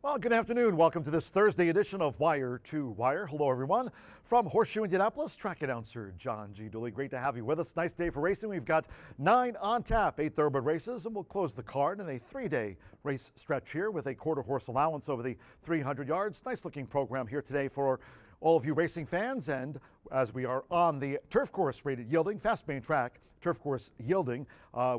Well, good afternoon. Welcome to this Thursday edition of Wire to Wire. Hello, everyone. From Horseshoe Indianapolis, track announcer John G. Dooley. Great to have you with us. Nice day for racing. We've got 9 on tap, 8 thoroughbred races, and we'll close the card in a 3-day race stretch here with a quarter horse allowance over the 300 yards. Nice looking program here today for all of you racing fans. And as we are on the turf course rated yielding, fast main track, turf course yielding,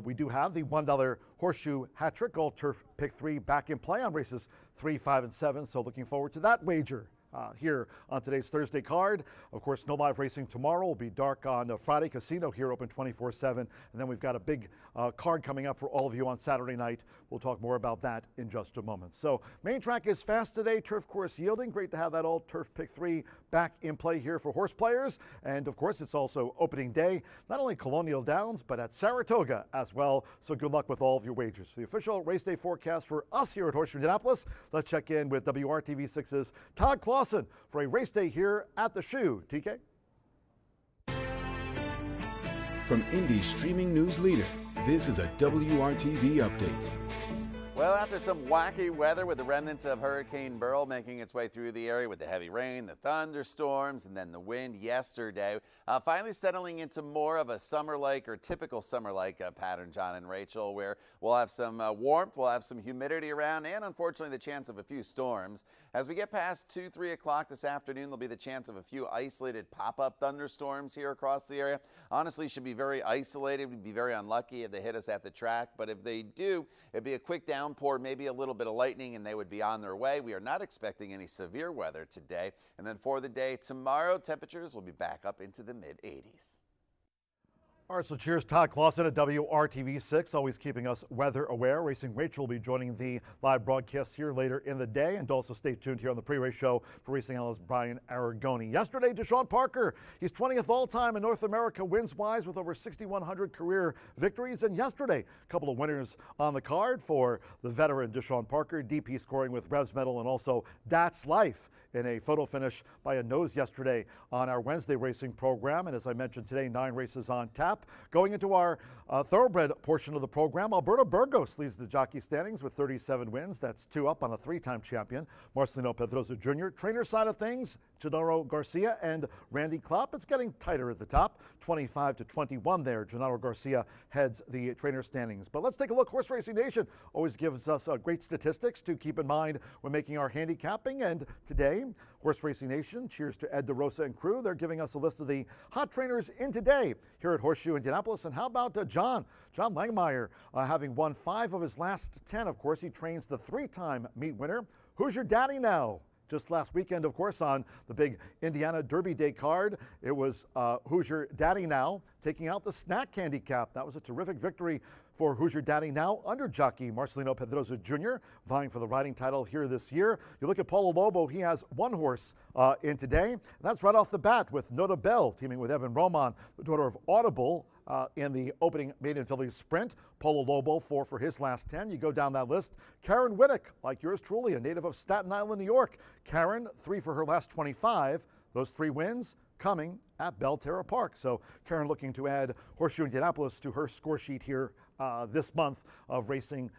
we do have the $1 horseshoe hat trick, all turf pick 3 back in play on races 3, 5, and 7. So looking forward to that wager here on today's Thursday card. Of course, no live racing tomorrow. Will be dark on Friday. Casino here open 24/7. And then we've got a big card coming up for all of you on Saturday night. We'll talk more about that in just a moment. So main track is fast today. Turf course yielding. Great to have that all turf pick 3 back in play here for horse players. And of course, it's also opening day, not only Colonial Downs, but at Saratoga as well. So good luck with all of your wagers. For the official race day forecast for us here at Horseshoe Indianapolis, let's check in with WRTV6's Todd Clausen for a race day here at the Shoe. TK? From Indy's streaming news leader, this is a WRTV update. Well, after some wacky weather with the remnants of Hurricane Beryl making its way through the area with the heavy rain, the thunderstorms, and then the wind yesterday, finally settling into more of a summer-like or typical summer-like pattern, John and Rachel, where we'll have some warmth, we'll have some humidity around, and unfortunately the chance of a few storms. As we get past 2, 3 o'clock this afternoon, there'll be the chance of a few isolated pop-up thunderstorms here across the area. Honestly, should be very isolated. We'd be very unlucky if they hit us at the track, but if they do, it'd be a quick downpour, maybe a little bit of lightning, and they would be on their way. We are not expecting any severe weather today. And then for the day tomorrow, temperatures will be back up into the mid-80s. All right, so cheers, Todd Clausen at WRTV6, always keeping us weather aware. Racing Rachel will be joining the live broadcast here later in the day, and also stay tuned here on the pre-race show for racing analyst Brian Aragoni. Yesterday, Deshaun Parker, he's 20th all-time in North America wins-wise with over 6,100 career victories, and yesterday, a couple of winners on the card for the veteran Deshaun Parker, DP scoring with Revs medal, and also That's Life in a photo finish by a nose yesterday on our Wednesday racing program. And as I mentioned today, 9 races on tap. Going into our thoroughbred portion of the program, Alberto Burgos leads the jockey standings with 37 wins. That's 2 up on a 3-time champion, Marcelino Pedrosa Jr. Trainer side of things, Gennaro Garcia and Randy Klopp. It's getting tighter at the top, 25-21 there. Gennaro Garcia heads the trainer standings. But let's take a look. Horse Racing Nation always gives us great statistics to keep in mind when making our handicapping. And today, Horse Racing Nation, cheers to Ed DeRosa and crew. They're giving us a list of the hot trainers in today here at Horseshoe Indianapolis. And how about John Langmeyer, having won 5 of his last 10. Of course, he trains the 3-time meet winner. Who's your daddy now? Just last weekend, of course, on the big Indiana Derby Day card, it was Who's Your Daddy Now taking out the Snack Handicap. That was a terrific victory for Who's Your Daddy Now under jockey Marcelino Pedrosa Jr., vying for the riding title here this year. You look at Paulo Lobo, he has 1 horse in today. And that's right off the bat with Nota Bell teaming with Evan Roman, the daughter of Audible, in the opening maiden filly sprint. Paulo Lobo 4 for his last 10. You go down that list. Karen Whittick, like yours truly, a native of Staten Island, New York. Karen, 3 for her last 25. Those 3 wins coming at Belterra Park. So Karen looking to add Horseshoe Indianapolis to her score sheet here this month of racing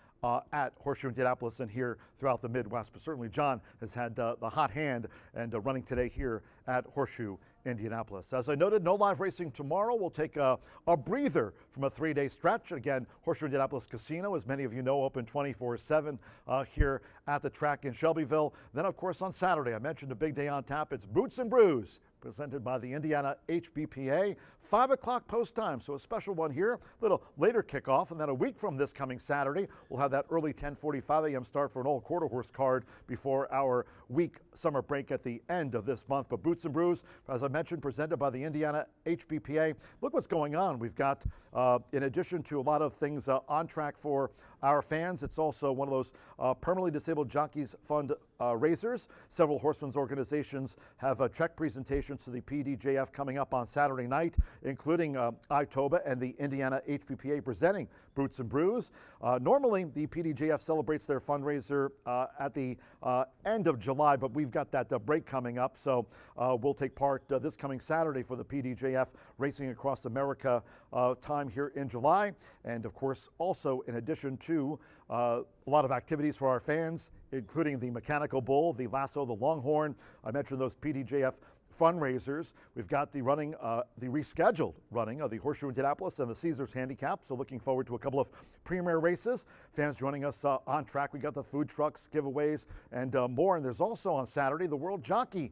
at Horseshoe Indianapolis and here throughout the Midwest. But certainly John has had the hot hand and running today here at Horseshoe Indianapolis. As I noted, no live racing tomorrow. We'll take a breather from a 3-day stretch. Again, Horseshoe Indianapolis Casino, as many of you know, open 24/7 here at the track in Shelbyville. Then, of course, on Saturday, I mentioned a big day on tap. It's Boots and Brews, presented by the Indiana HBPA. 5 o'clock post time, so a special one here. A little later kickoff, and then a week from this coming Saturday, we'll have that early 10:45 a.m. start for an all quarter horse card before our week summer break at the end of this month. But Boots and Brews, as I mentioned, presented by the Indiana HBPA. Look what's going on. We've got, in addition to a lot of things on track for our fans, it's also one of those permanently disabled jockeys fund raisers. Several horsemen's organizations have check presentations to the PDJF coming up on Saturday night. including Itoba and the Indiana HPPA presenting Boots and Brews. Normally, the PDJF celebrates their fundraiser at the end of July, but we've got that break coming up, so we'll take part this coming Saturday for the PDJF Racing Across America time here in July. And of course, also in addition to a lot of activities for our fans, including the Mechanical Bull, the Lasso, the Longhorn. I mentioned those PDJF fundraisers. We've got the running, the rescheduled running of the Horseshoe Indianapolis and the Caesars Handicap. So looking forward to a couple of premier races. Fans joining us on track. We got the food trucks, giveaways, and more. And there's also on Saturday the World Jockey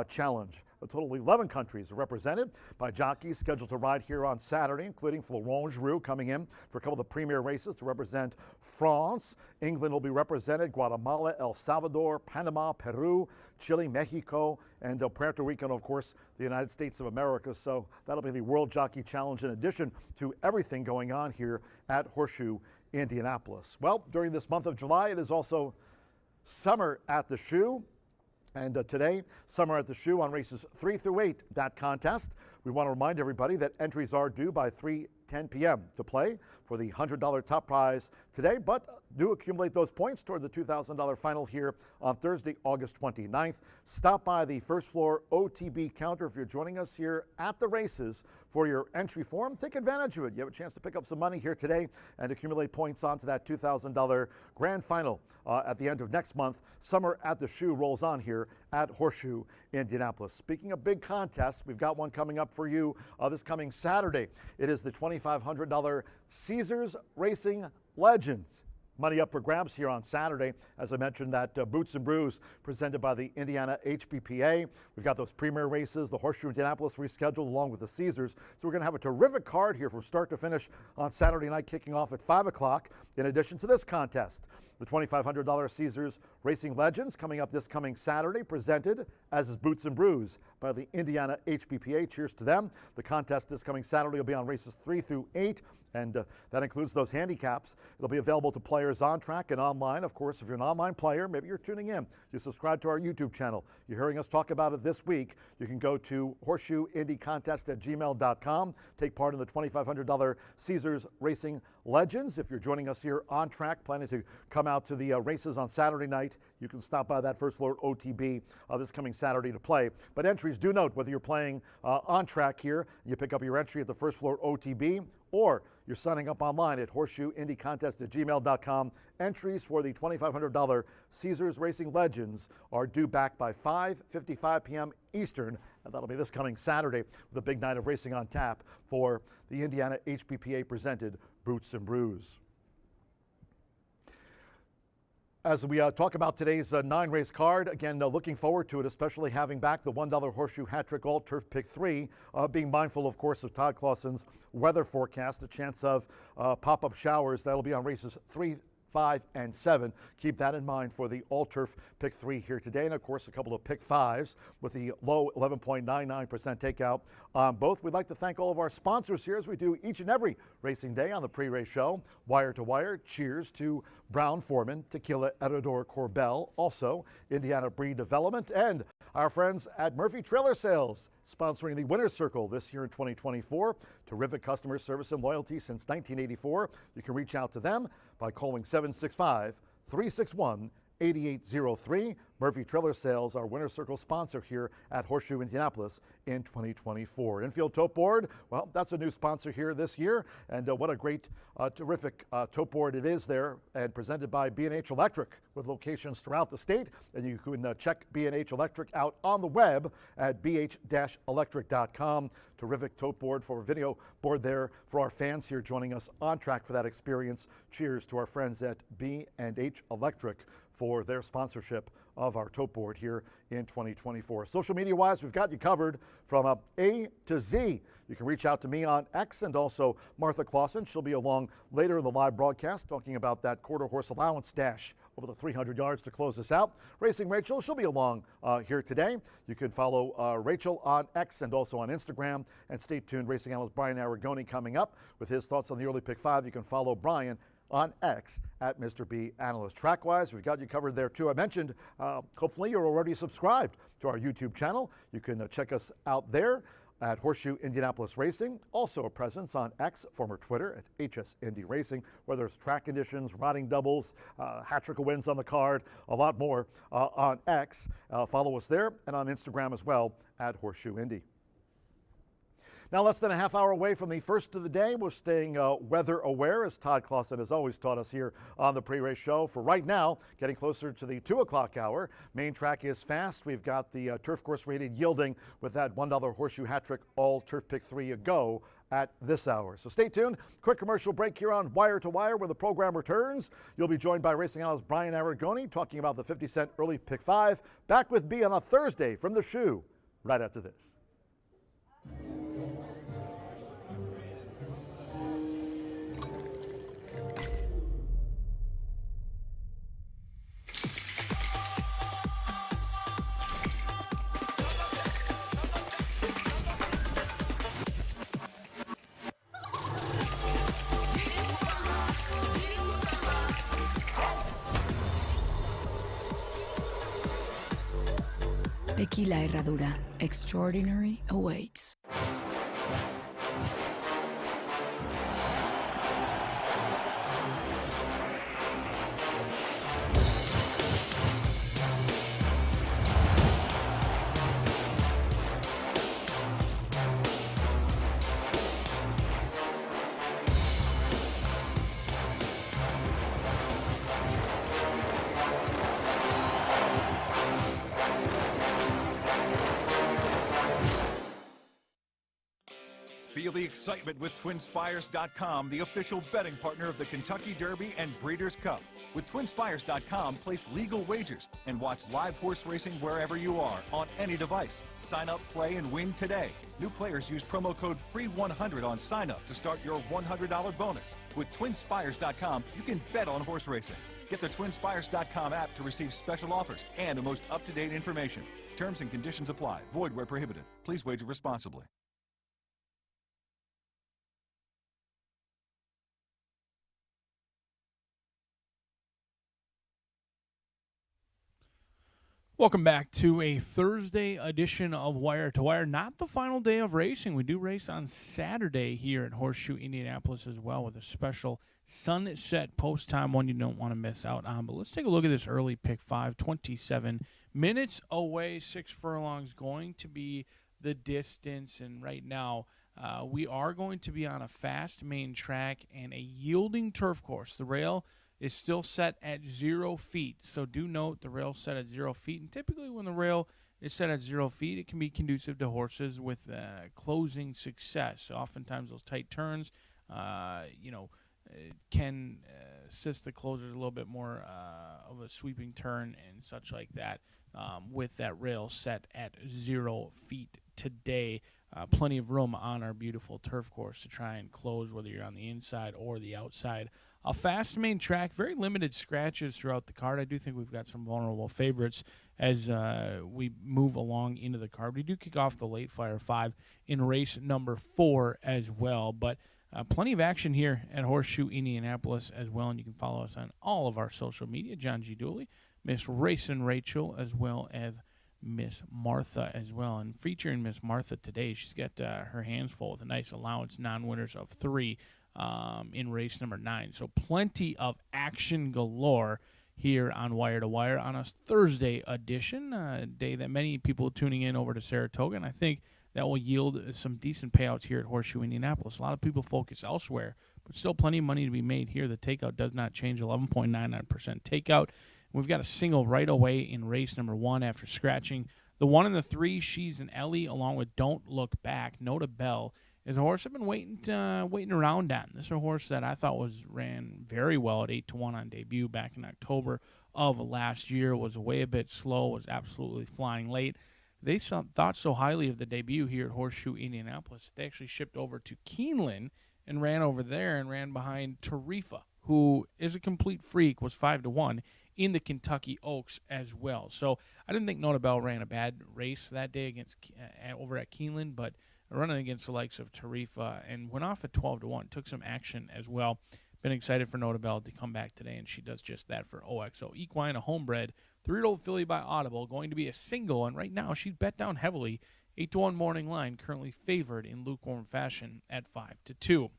Challenge. A total of 11 countries are represented by jockeys scheduled to ride here on Saturday, including Florent Giroux coming in for a couple of the premier races to represent France. England will be represented, Guatemala, El Salvador, Panama, Peru, Chile, Mexico, and Puerto Rico, and of course, the United States of America. So that'll be the World Jockey Challenge in addition to everything going on here at Horseshoe Indianapolis. Well, during this month of July, it is also Summer at the Shoe. And today, Summer at the Shoe on races 3 through 8, that contest. We want to remind everybody that entries are due by 3:10 p.m. to play for the $100 top prize today, but do accumulate those points toward the $2,000 final here on Thursday, August 29th. Stop by the first floor OTB counter if you're joining us here at the races for your entry form. Take advantage of it. You have a chance to pick up some money here today and accumulate points onto that $2,000 grand final at the end of next month. Summer at the Shoe rolls on here at Horseshoe Indianapolis. Speaking of big contests, we've got one coming up for you this coming Saturday. It is the $2,500 Caesars Racing Legends. Money up for grabs here on Saturday. As I mentioned, that Boots and Brews presented by the Indiana HPPA. We've got those premier races, the Horseshoe Indianapolis rescheduled along with the Caesars. So we're going to have a terrific card here from start to finish on Saturday night, kicking off at 5 o'clock. In addition to this contest, the $2,500 Caesars Racing Legends coming up this coming Saturday, presented, as is Boots and Brews, by the Indiana HPPA. Cheers to them. The contest this coming Saturday will be on races 3 through 8. And that includes those handicaps. It'll be available to players on track and online. Of course, if you're an online player, maybe you're tuning in, you subscribe to our YouTube channel. You're hearing us talk about it this week. You can go to horseshoeindycontest@gmail.com. Take part in the $2,500 Caesars Racing Legends. If you're joining us here on track, planning to come out to the races on Saturday night, you can stop by that first floor OTB this coming Saturday to play. But entries, do note whether you're playing on track here, you pick up your entry at the first floor OTB, or you're signing up online at horseshoeindycontest@gmail.com. Entries for the $2,500 Caesars Racing Legends are due back by 5:55 p.m. Eastern, and that'll be this coming Saturday with a big night of racing on tap for the Indiana HPPA presented Boots and Brews. As we talk about today's 9-race card, again, looking forward to it, especially having back the $1 Horseshoe Hat Trick All Turf Pick 3, being mindful, of course, of Todd Clausen's weather forecast, a chance of pop-up showers. That'll be on races 3, 5, and 7. Keep that in mind for the all-turf pick 3 here today. And, of course, a couple of pick 5s with the low 11.99% takeout on both. We'd like to thank all of our sponsors here, as we do each and every racing day on the pre-race show. Wire to Wire, cheers to Brown-Forman, Tequila Erador Corbel, also Indiana Breed Development, and our friends at Murphy Trailer Sales, sponsoring the Winner's Circle this year in 2024. Terrific customer service and loyalty since 1984. You can reach out to them by calling 765-361-8803. Murphy Trailer Sales, our Winner's Circle sponsor here at Horseshoe Indianapolis in 2024. Infield Tote Board, well, that's a new sponsor here this year, and what a great, terrific tote board it is there, and presented by B&H Electric with locations throughout the state. And you can check B&H Electric out on the web at bh-electric.com. Terrific tote board for video board there for our fans here joining us on track for that experience. Cheers to our friends at B&H Electric for their sponsorship of our tote board here in 2024. Social media wise, we've got you covered from A to Z. You can reach out to me on X, and also Martha Clausen. She'll be along later in the live broadcast talking about that quarter horse allowance dash over the 300 yards to close us out. Racing Rachel, she'll be along here today. You can follow Rachel on X and also on Instagram, and stay tuned. Racing analyst Brian Aragoni coming up with his thoughts on the early pick 5. You can follow Brian on X at Mr. B Analyst. Track-wise, we've got you covered there too. I mentioned, hopefully you're already subscribed to our YouTube channel. You can check us out there. at Horseshoe Indianapolis Racing. Also a presence on X, former Twitter, at HS Indy Racing, where there's track conditions, riding doubles, hat trick of wins on the card, a lot more on X. Follow us there, and on Instagram as well at Horseshoe Indy. Now, less than a half hour away from the first of the day, we're staying weather aware, as Todd Clausen has always taught us here on the pre-race show. For right now, getting closer to the 2 o'clock hour, main track is fast. We've got the turf course rated yielding with that $1 horseshoe hat trick, all turf pick 3 a go at this hour. So stay tuned. Quick commercial break here on Wire to Wire where the program returns. You'll be joined by racing analyst Brian Aragoni talking about the 50-cent early pick 5. Back with B on a Thursday from the shoe right after this. Tequila Herradura. Extraordinary awaits. Feel the excitement with TwinSpires.com, the official betting partner of the Kentucky Derby and Breeders' Cup. With TwinSpires.com, place legal wagers and watch live horse racing wherever you are on any device. Sign up, play, and win today. New players use promo code FREE100 on sign up to start your $100 bonus. With TwinSpires.com, you can bet on horse racing. Get the TwinSpires.com app to receive special offers and the most up-to-date information. Terms and conditions apply. Void where prohibited. Please wager responsibly. Welcome back to a Thursday edition of Wire to Wire. Not the final day of racing. We do race on Saturday here at Horseshoe Indianapolis as well with a special sunset post time one you don't want to miss out on. But let's take a look at this early pick 5, 27 minutes away. 6 furlongs going to be the distance. And right now we are going to be on a fast main track and a yielding turf course. The rail is still set at 0 feet. So do note the rail set at 0 feet. And typically when the rail is set at 0 feet, it can be conducive to horses with closing success. So oftentimes those tight turns, can assist the closers a little bit more of a sweeping turn and such like that with that rail set at 0 feet today. Plenty of room on our beautiful turf course to try and close, whether you're on the inside or the outside. A fast main track, very limited scratches throughout the card. I do think we've got some vulnerable favorites as we move along into the card. We do kick off the late flyer 5 in race number 4 as well. But plenty of action here at Horseshoe Indianapolis as well. And you can follow us on all of our social media. John G. Dooley, Miss Racin' Rachel, as well as Miss Martha as well. And featuring Miss Martha today, she's got her hands full with a nice allowance, non-winners of 3 in race number 9. So plenty of action galore here on Wire to Wire on a Thursday edition, a day that many people are tuning in over to Saratoga, and I think that will yield some decent payouts here at Horseshoe Indianapolis. A lot of people focus elsewhere, but still plenty of money to be made here. The takeout does not change, 11.99% takeout. We've got a single right away in race number 1 after scratching. The 1 and the 3, She's an Ellie, along with Don't Look Back, Nota Bell, is a horse I've been waiting around on. This is a horse that I thought ran very well at 8-1 on debut back in October of last year. Was away a bit slow, was absolutely flying late. They thought so highly of the debut here at Horseshoe Indianapolis. They actually shipped over to Keeneland and ran over there and ran behind Tarifa, who is a complete freak, was 5-1 in the Kentucky Oaks as well. So I didn't think Nota Bell ran a bad race that day against over at Keeneland, but running against the likes of Tarifa and went off at 12-1. Took some action as well. Been excited for Nota Bell to come back today, and she does just that for OXO. Equine, a homebred, 3-year-old filly by Audible, going to be a single, and right now she's bet down heavily 8-1 morning line, currently favored in lukewarm fashion at 5-2.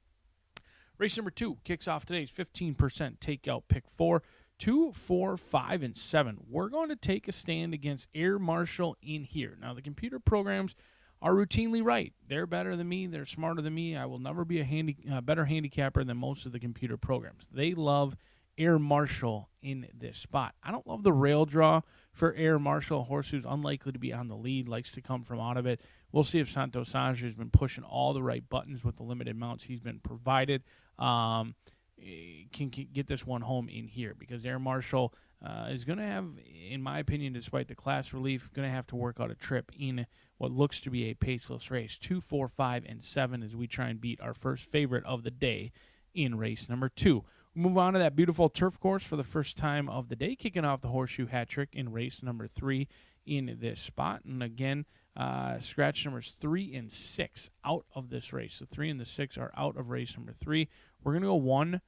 Race number 2 kicks off today's 15% takeout pick 4. 2, 4, 5, and 7. We're going to take a stand against Air Marshal in here. Now, the computer programs are routinely right. They're better than me. They're smarter than me. I will never be a better handicapper than most of the computer programs. They love Air Marshal in this spot. I don't love the rail draw for Air Marshal. Horseshoe's unlikely to be on the lead, likes to come from out of it. We'll see if Santos Sanchez has been pushing all the right buttons with the limited mounts he's been provided. Can get this one home in here because Air Marshal is going to have, in my opinion, despite the class relief, going to have to work out a trip in what looks to be a paceless race. 2, 4, 5, and 7 as we try and beat our first favorite of the day in race number 2. We move on to that beautiful turf course for the first time of the day, kicking off the Horseshoe hat trick in race number 3 in this spot. And again, scratch numbers 3 and 6 out of this race. The 3 and the 6 are out of race number 3. We're going to go 1,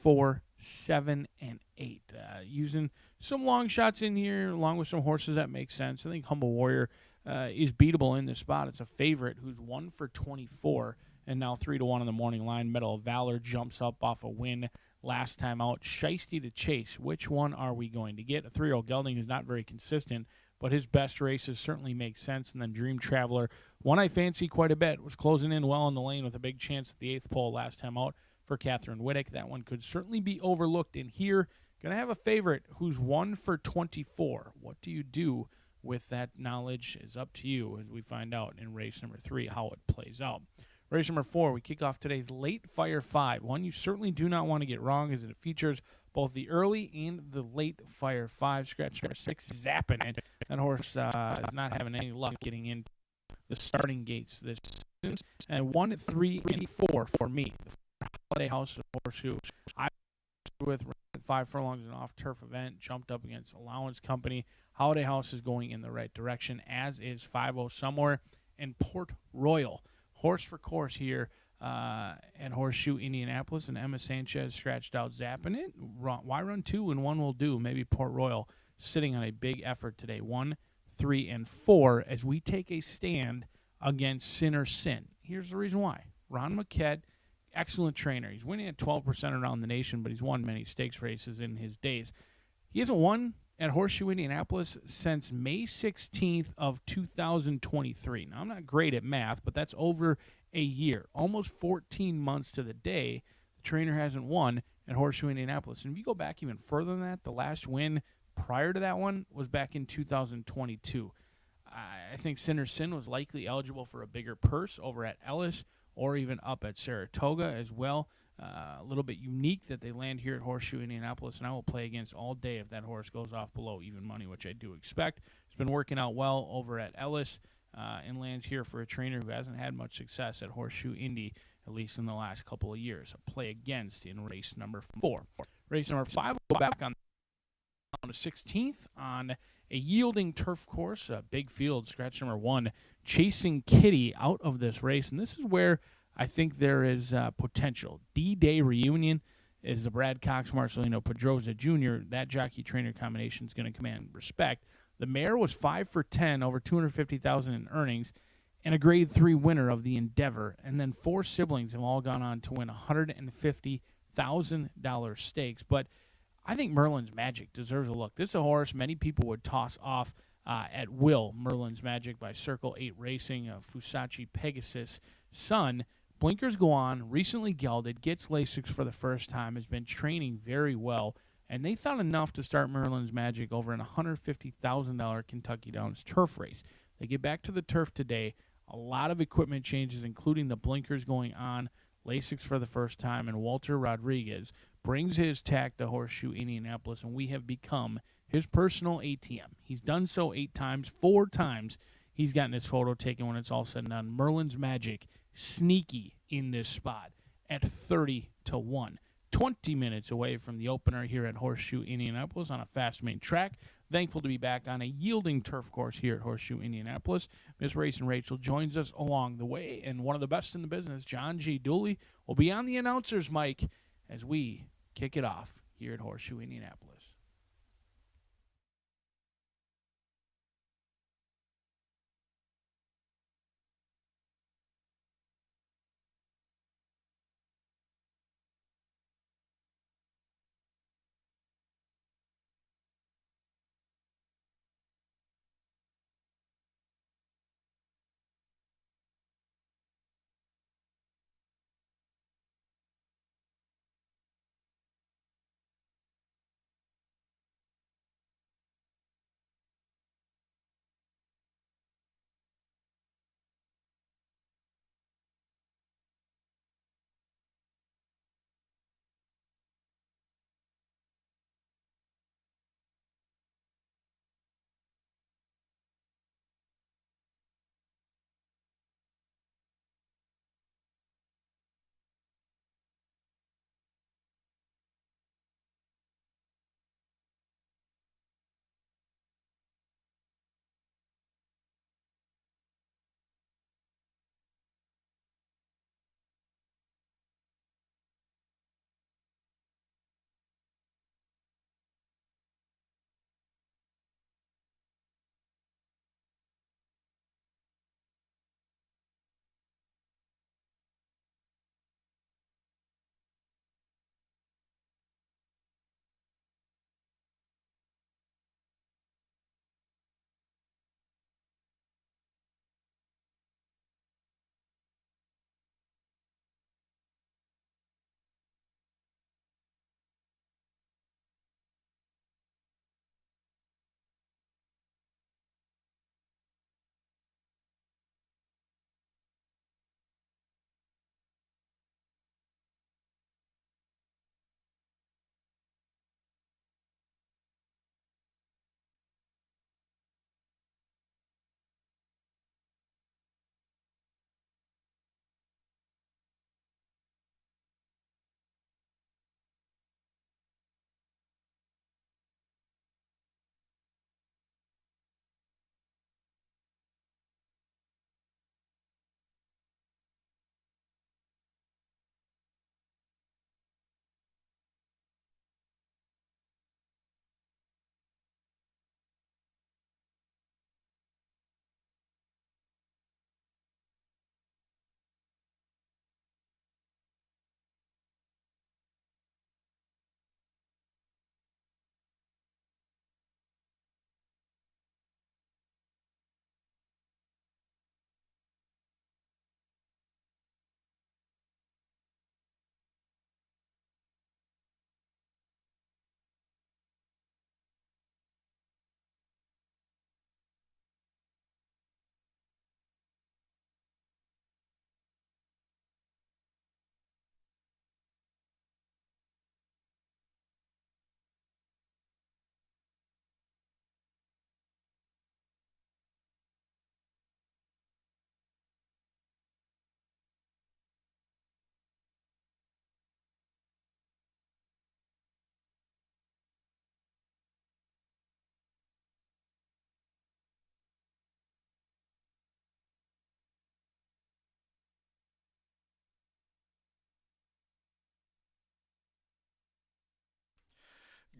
4, 7, and 8. Using some long shots in here, along with some horses that make sense. I think Humble Warrior is beatable in this spot. It's a favorite who's 1 for 24, and now 3-1 on the morning line. Medal of Valor jumps up off a win last time out. Shiesty to Chase. Which one are we going to get? A 3-year-old gelding who's not very consistent, but his best races certainly make sense. And then Dream Traveler, one I fancy quite a bit, was closing in well on the lane with a big chance at the 8th pole last time out for Catherine Whittick. That one could certainly be overlooked in here. Going to have a favorite who's 1 for 24. What do you do with that knowledge is up to you as we find out in race number 3 how it plays out. Race number 4, we kick off today's Late Fire 5. One you certainly do not want to get wrong as it features both the early and the Late Fire 5. Scratch number 6, zapping it. That horse is not having any luck getting into the starting gates this season. And 1, 3, and 4 for me. The Holiday House of Horseshoe. I with 5 furlongs an off-turf event, jumped up against Allowance Company. Holiday House is going in the right direction, as is 5-0 Somewhere and Port Royal. Horse for course here at Horseshoe Indianapolis, and Emma Sanchez scratched out zapping it. Why run 2 and 1 will do? Maybe Port Royal sitting on a big effort today. 1, 3, and 4 as we take a stand against Sinner Sin. Here's the reason why. Ron Maquette, excellent trainer. He's winning at 12% around the nation, but he's won many stakes races in his days. He hasn't won at Horseshoe Indianapolis since May 16th of 2023. Now, I'm not great at math, but that's over a year. Almost 14 months to the day, the trainer hasn't won at Horseshoe Indianapolis. And if you go back even further than that, the last win prior to that one was back in 2022. I think Sinner Sin was likely eligible for a bigger purse over at Ellis or even up at Saratoga as well. A little bit unique that they land here at Horseshoe Indianapolis, and I will play against all day if that horse goes off below even money, which I do expect. It's been working out well over at Ellis and lands here for a trainer who hasn't had much success at Horseshoe Indy, at least in the last couple of years. A play against in race number 4. Race number 5 will go back on the 16th on a yielding turf course, a big field, scratch number 1, Chasing Kitty out of this race. And this is where I think there is potential. D-Day Reunion is a Brad Cox, Marcelino Pedroza Jr. That jockey-trainer combination is going to command respect. The mare was 5 for 10, over $250,000 in earnings, and a Grade 3 winner of the Endeavor. And then 4 siblings have all gone on to win $150,000 stakes. But I think Merlin's Magic deserves a look. This is a horse many people would toss off at will. Merlin's Magic by Circle 8 Racing, Fusachi Pegasus son. Blinkers go on, recently gelded, gets Lasix for the first time, has been training very well, and they thought enough to start Merlin's Magic over an $150,000 Kentucky Downs turf race. They get back to the turf today, a lot of equipment changes, including the blinkers going on, Lasix for the first time, and Walter Rodriguez brings his tack to Horseshoe Indianapolis, and we have become his personal ATM. He's done so 8 times, 4 times he's gotten his photo taken when it's all said and done. Merlin's Magic, sneaky in this spot at 30-1. 20 minutes away from the opener here at Horseshoe Indianapolis on a fast main track. Thankful to be back on a yielding turf course here at Horseshoe Indianapolis. Miss Racing Rachel joins us along the way, and one of the best in the business, John G. Dooley, will be on the announcer's mic as we kick it off here at Horseshoe Indianapolis.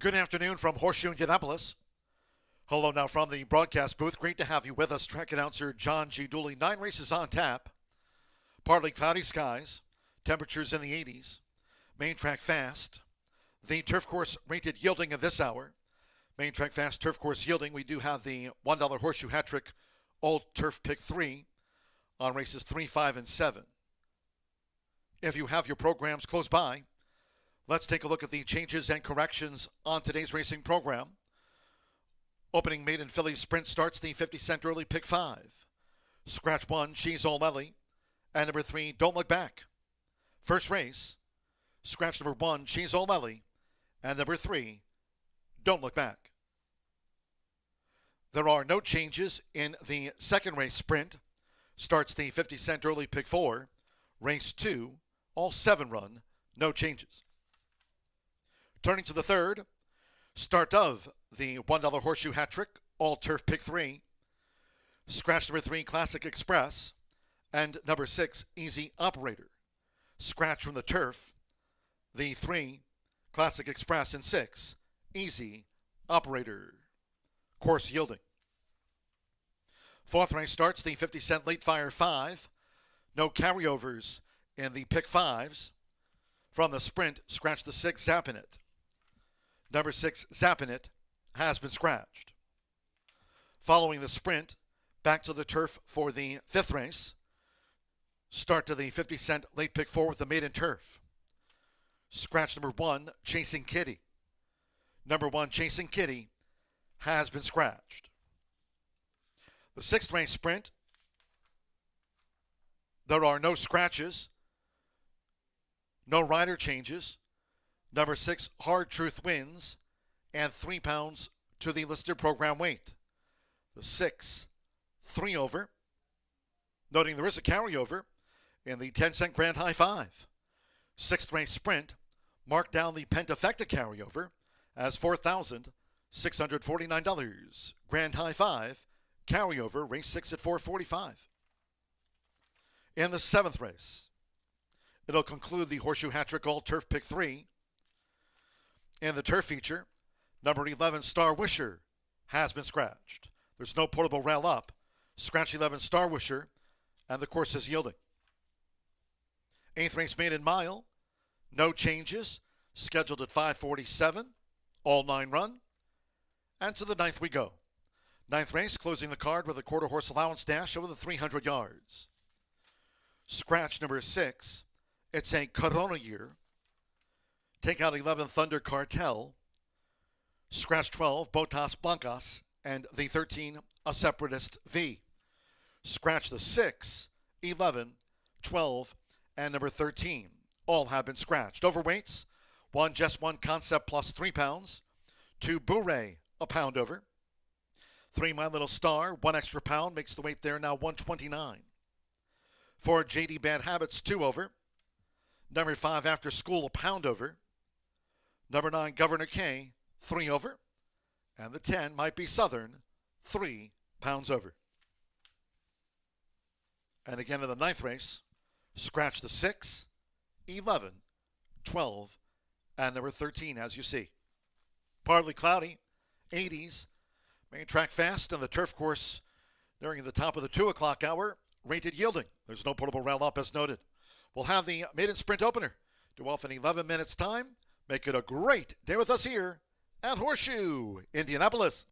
Good afternoon from Horseshoe Indianapolis. Hello now from the broadcast booth. Great to have you with us. Track announcer John G. Dooley. 9 races on tap. Partly cloudy skies. Temperatures in the 80s. Main track fast. The turf course rated yielding of this hour. Main track fast turf course yielding. We do have the $1 horseshoe hat trick Old Turf Pick 3 on races 3, 5, and 7. If you have your programs close by, let's take a look at the changes and corrections on today's racing program. Opening maiden filly sprint starts the 50-cent early pick 5. Scratch 1, She's All Ellie. And number 3, Don't Look Back. First race, scratch number 1, She's All Ellie. And number 3, Don't Look Back. There are no changes in the second race sprint. Starts the 50-cent early pick 4. Race 2, all 7 run, no changes. Turning to the third, start of the $1 horseshoe hat trick, all turf pick 3. Scratch number 3, Classic Express. And number 6, Easy Operator. Scratch from the turf, the 3, Classic Express, and 6, Easy Operator. Course yielding. Fourth race starts the 50-cent late fire 5. No carryovers in the pick 5s. From the sprint, scratch the 6, Zappin' It. Number 6, Zappin' It, has been scratched. Following the sprint, back to the turf for the fifth race. Start to the 50-cent late pick 4 with the maiden turf. Scratch number 1, Chasing Kitty. Number 1, Chasing Kitty, has been scratched. The sixth race sprint, there are no scratches, no rider changes. Number 6, Hard Truth wins, and 3 pounds to the listed program weight. The 6, 3 over. Noting there is a carryover in the 10-cent Grand High 5. Sixth race sprint, marked down the Pentafecta carryover as $4,649. Grand High 5, carryover, race 6 at $445. In the seventh race, it'll conclude the horseshoe hat trick all turf pick 3. In the turf feature, number 11, Star Wisher, has been scratched. There's no portable rail up. Scratch 11, Star Wisher, and the course is yielding. Eighth race maiden mile, no changes. Scheduled at 5:47, all 9 run. And to the ninth we go. Ninth race, closing the card with a quarter horse allowance dash over the 300 yards. Scratch number 6, it's a Corona year. Take out 11, Thunder Cartel. Scratch 12, Botas Blancas. And the 13, A Separatist V. Scratch the 6, 11, 12, and number 13. All have been scratched. Overweights, 1 Just One Concept plus 3 pounds. 2 Boo-Ray, a pound over. 3 My Little Star, 1 extra pound, makes the weight there now 129. 4 JD Bad Habits, 2 over. Number 5 After School, a pound over. Number 9, Governor K, 3 over. And the 10, Might Be Southern, 3 pounds over. And again in the ninth race, scratch the 6, 11, 12, and number 13, as you see. Partly cloudy, 80s. Main track fast on the turf course during the top of the 2 o'clock hour. Rated yielding. There's no portable rail up as noted. We'll have the maiden sprint opener due off in 11 minutes time. Make it a great day with us here at Horseshoe, Indianapolis.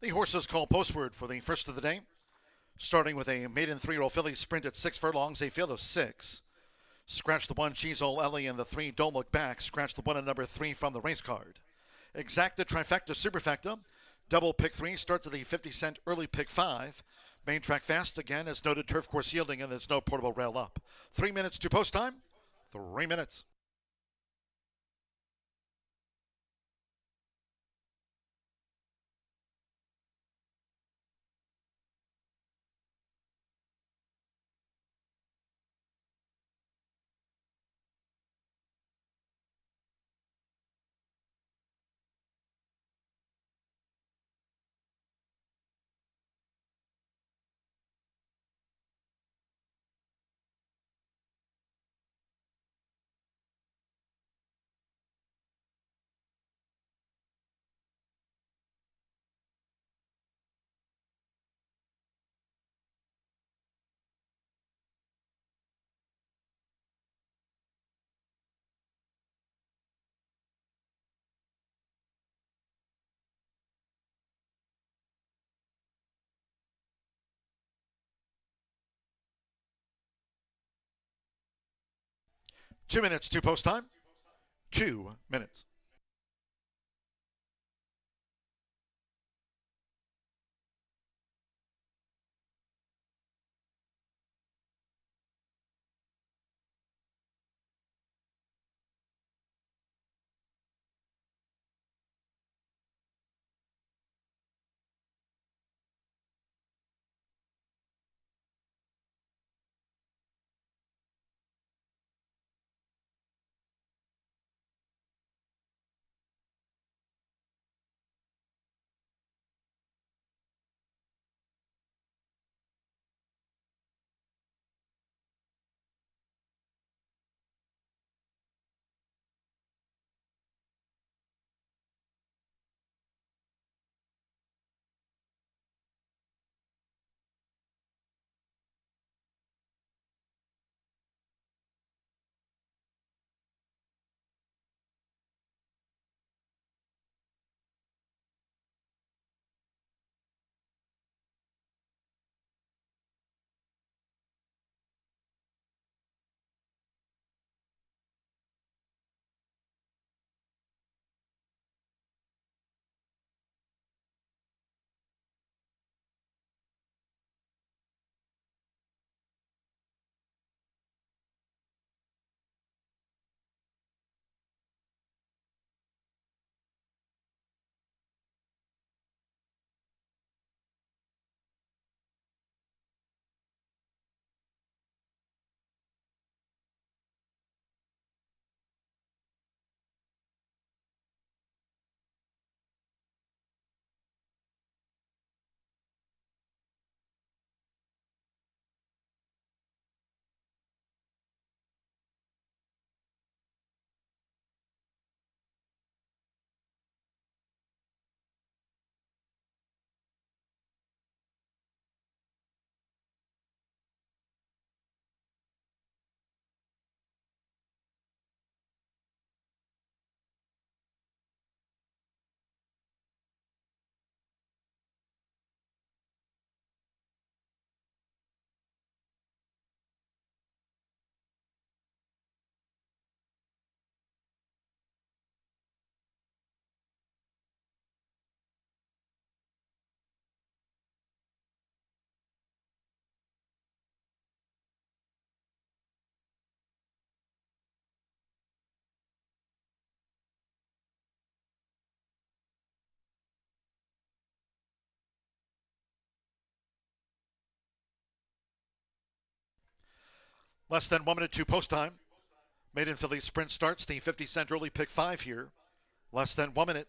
The horses call postward for the first of the day. Starting with a maiden 3-year-old filly sprint at 6 furlongs, a field of 6. Scratch the 1, Cheese Ol' Ellie, and the 3, Don't Look Back. Scratch the 1 and number 3 from the race card. Exacta, Trifecta, Superfecta. Double pick 3 starts at the 50-cent early pick 5. Main track fast again, as noted, turf course yielding, and there's no portable rail up. 3 minutes to post time. 3 minutes. Two minutes to post time. 2 minutes. Less than 1 minute to post time. Maiden filly sprint starts the 50-cent early pick 5 here. Less than 1 minute.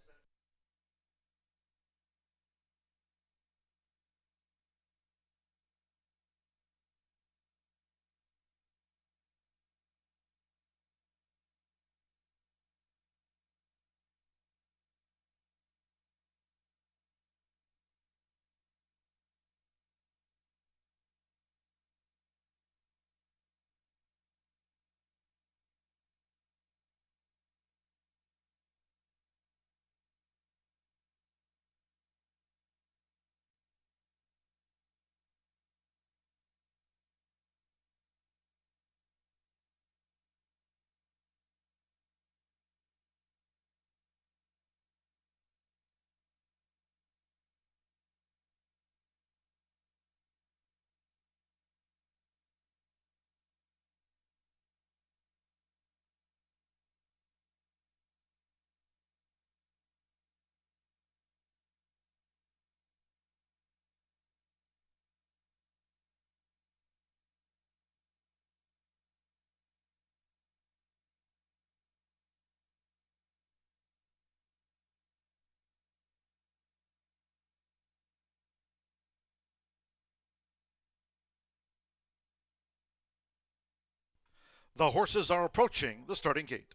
The horses are approaching the starting gate.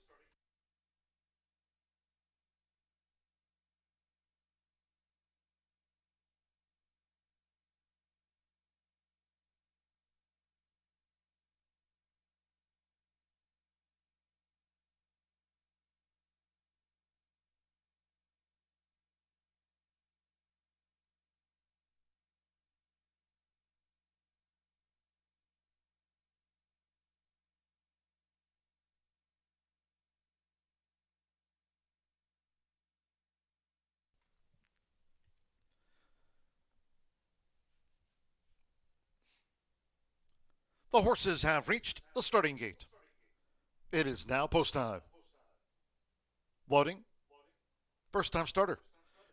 The horses have reached the starting gate. It is now post time. Loading. First time starter.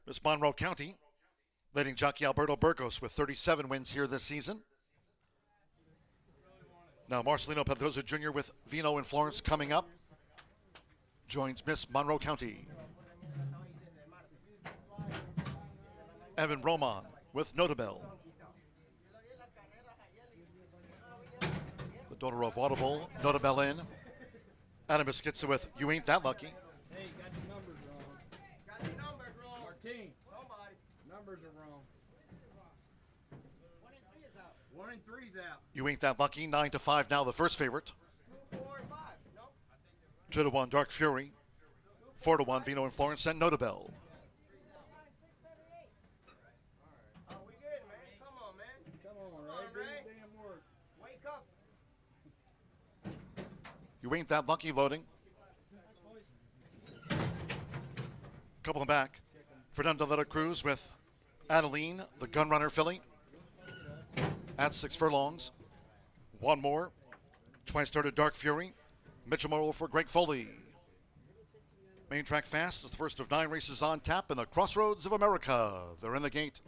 Miss Monroe County, leading jockey Alberto Burgos with 37 wins here this season. Now Marcelino Pedroza Jr. with Vino and Florence coming up. Joins Miss Monroe County. Evan Roman with Notabel. The daughter of Audible, Notabel in. Adam Esquitza with You Ain't That Lucky. Hey, you got your numbers wrong. Got your numbers wrong. Martine, somebody. Numbers are wrong. 1 and 3 is out. 1 and 3 is out. You Ain't That Lucky, 9-5 now, the first favorite. 2, 4, and 5. Nope. 2-1 Dark Fury. 4-1 Vino and Florence and Notabel. Oh, we good, man. Come on, man. Come on, Ray. Damn work. Wake up. You Ain't That Lucky loading. Couple them back. Fernando de la Cruz with Adeline, the Gunrunner filly. At 6 furlongs. One more. Twice started Dark Fury. Mitchell Morrow for Greg Foley. Main Track Fast is the first of 9 races on tap in the Crossroads of America. They're in the gate.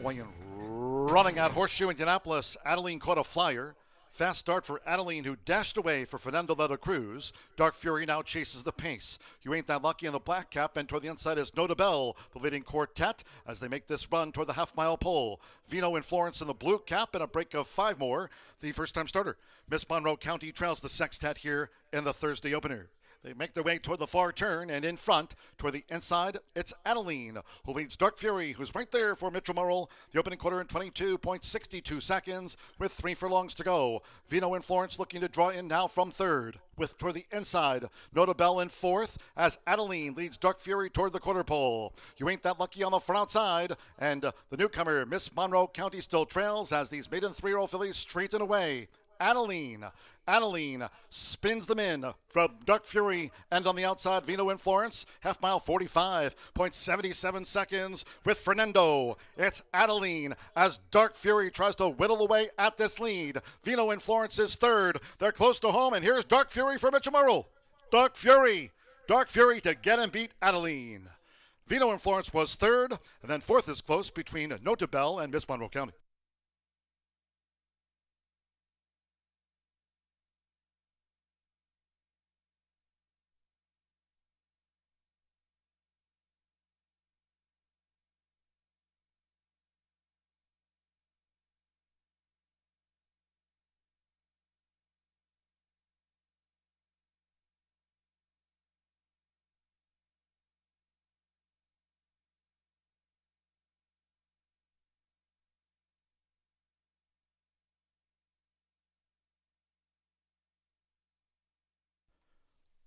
Weighing running out Horseshoe Indianapolis. Adeline caught a flyer. Fast start for Adeline, who dashed away for Fernando de la Cruz. Dark Fury now chases the pace. You Ain't That Lucky in the black cap, and toward the inside is Notabel, the leading quartet, as they make this run toward the half-mile pole. Vino and Florence in the blue cap, and a break of 5 more. The first-time starter, Miss Monroe County, trails the sextet here in the Thursday opener. They make their way toward the far turn, and in front, toward the inside, it's Adeline, who leads Dark Fury, who's right there for Mitchell Morrill. The opening quarter in 22.62 seconds, with 3 furlongs to go. Vino and Florence looking to draw in now from third, with toward the inside, Notabel in fourth, as Adeline leads Dark Fury toward the quarter pole. You Ain't That Lucky on the front outside, and the newcomer, Miss Monroe County, still trails as these maiden 3-year-old fillies straighten away. Adeline spins them in from Dark Fury, and on the outside, Vino and Florence, half mile 45.77 seconds with Fernando. It's Adeline as Dark Fury tries to whittle away at this lead. Vino and Florence is third. They're close to home, and here's Dark Fury for Mitchell Morrill. Dark Fury to get and beat Adeline. Vino and Florence was third, and then fourth is close between Notabel and Miss Monroe County.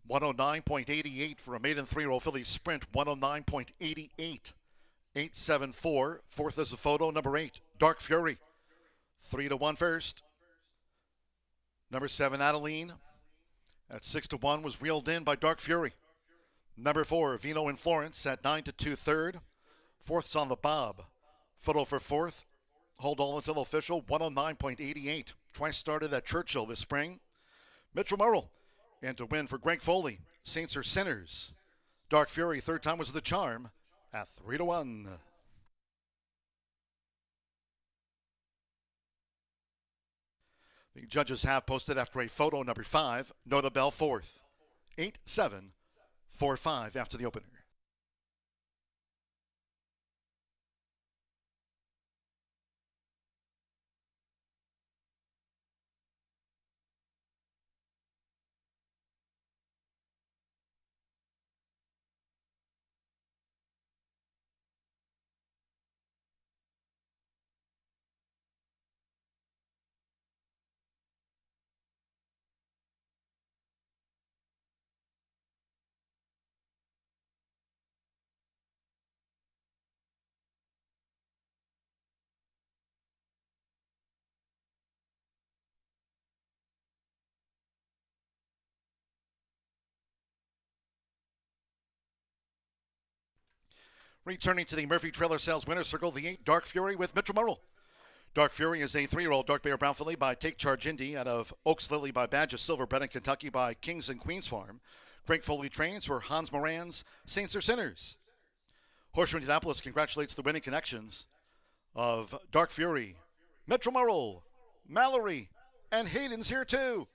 .109.88 for a maiden 3-year-old filly sprint. 109.88. 874. Fourth is a photo. Number 8, Dark Fury. 3-1 first. Number 7, Adeline. At 6-1 was reeled in by Dark Fury. Number 4, Vino and Florence at 9-2 third. Fourth's on the bob. Photo for fourth. Hold all until official. 109.88. Twice started at Churchill this spring. Mitchell Morrill. And to win for Greg Foley, Saints are Sinners. Dark Fury, third time was the charm at 3-1. The judges have posted after a photo. Number 5, Notabel fourth. 8-7, 4-5 after the opener. Returning to the Murphy Trailer Sales Winner's Circle, the 8 Dark Fury with Mitchell Murrell. Dark Fury is a 3-year-old dark bear brown filly by Take Charge Indy out of Oaks Lily by Badge of Silver, bred in Kentucky by Kings and Queens Farm. Greg Foley trains for Hans Moran's Saints or Sinners. Horseshoe Indianapolis congratulates the winning connections of Dark Fury, Mitchell Murrell, Mallory, and Hayden's here too.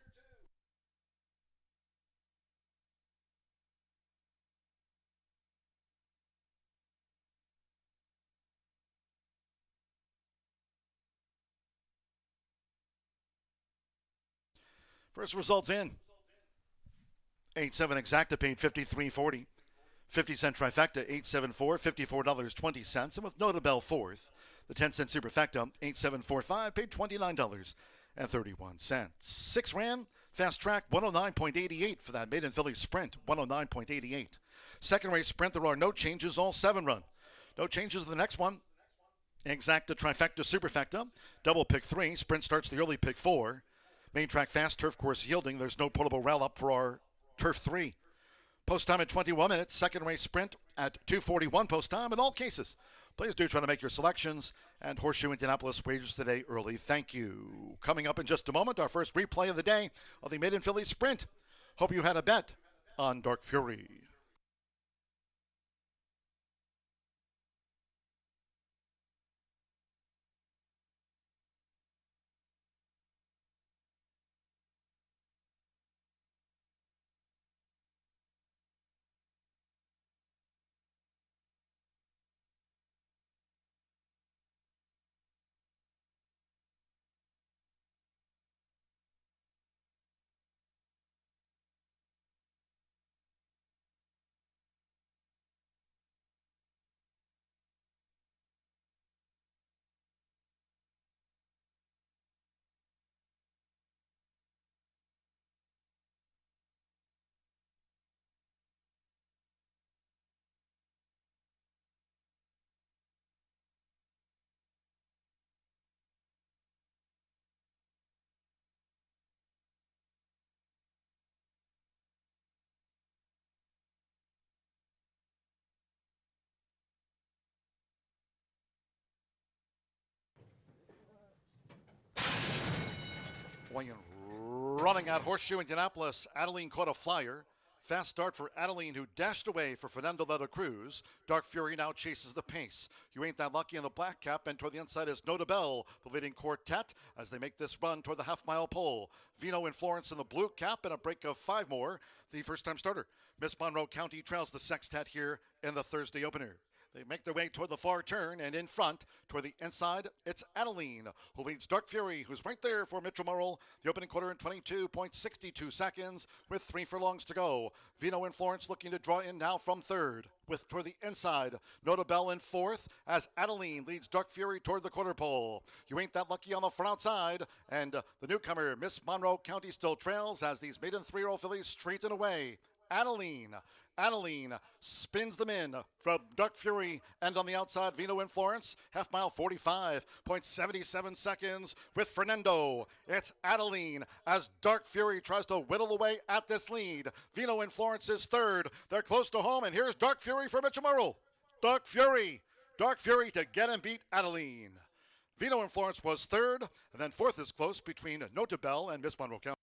First results in. 8-7 exacta paid $53.40. 50-cent trifecta, 874, $54.20. And with Notabelle fourth, the 10-cent superfecta, 8745, paid $29.31. 6 ran, fast track, 109.88 for that maiden filly sprint, 109.88. Second race sprint, there are no changes, all 7 run. No changes in the next one. Exacta, trifecta, superfecta, double pick 3, sprint starts the early pick 4. Main track fast, turf course yielding. There's no portable rail up for our turf 3. Post time at 21 minutes. Second race sprint at 2:41 post time in all cases. Please do try to make your selections. And Horseshoe Indianapolis wagers today early. Thank you. Coming up in just a moment, our first replay of the day of the Maiden Filly Sprint. Hope you had a bet on Dark Fury. Running out Horseshoe Indianapolis, Adeline caught a flyer. Fast start for Adeline, who dashed away for Fernando de la Cruz. Dark Fury now chases the pace. You Ain't That Lucky in the black cap, and toward the inside is Notabelle, the leading quartet, as they make this run toward the half-mile pole. Vino and Florence in the blue cap, and a break of 5 more. The first-time starter, Miss Monroe County, trails the sextet here in the Thursday opener. They make their way toward the far turn, and in front, toward the inside, it's Adeline, who leads Dark Fury, who's right there for Mitchell Murrell. The opening quarter in 22.62 seconds, with 3 furlongs to go. Vino and Florence looking to draw in now from third, with toward the inside, Notabelle in fourth, as Adeline leads Dark Fury toward the quarter pole. You Ain't That Lucky on the front outside, and the newcomer, Miss Monroe County, still trails as these maiden 3-year-old fillies straighten away. Adeline spins them in from Dark Fury, and on the outside, Vino and Florence, half mile 45.77 seconds with Fernando. It's Adeline as Dark Fury tries to whittle away at this lead. Vino and Florence is third. They're close to home, and here's Dark Fury for Mitchell Murrell. Dark Fury to get and beat Adeline. Vino and Florence was third, and then fourth is close between Notabelle and Miss Monroe County.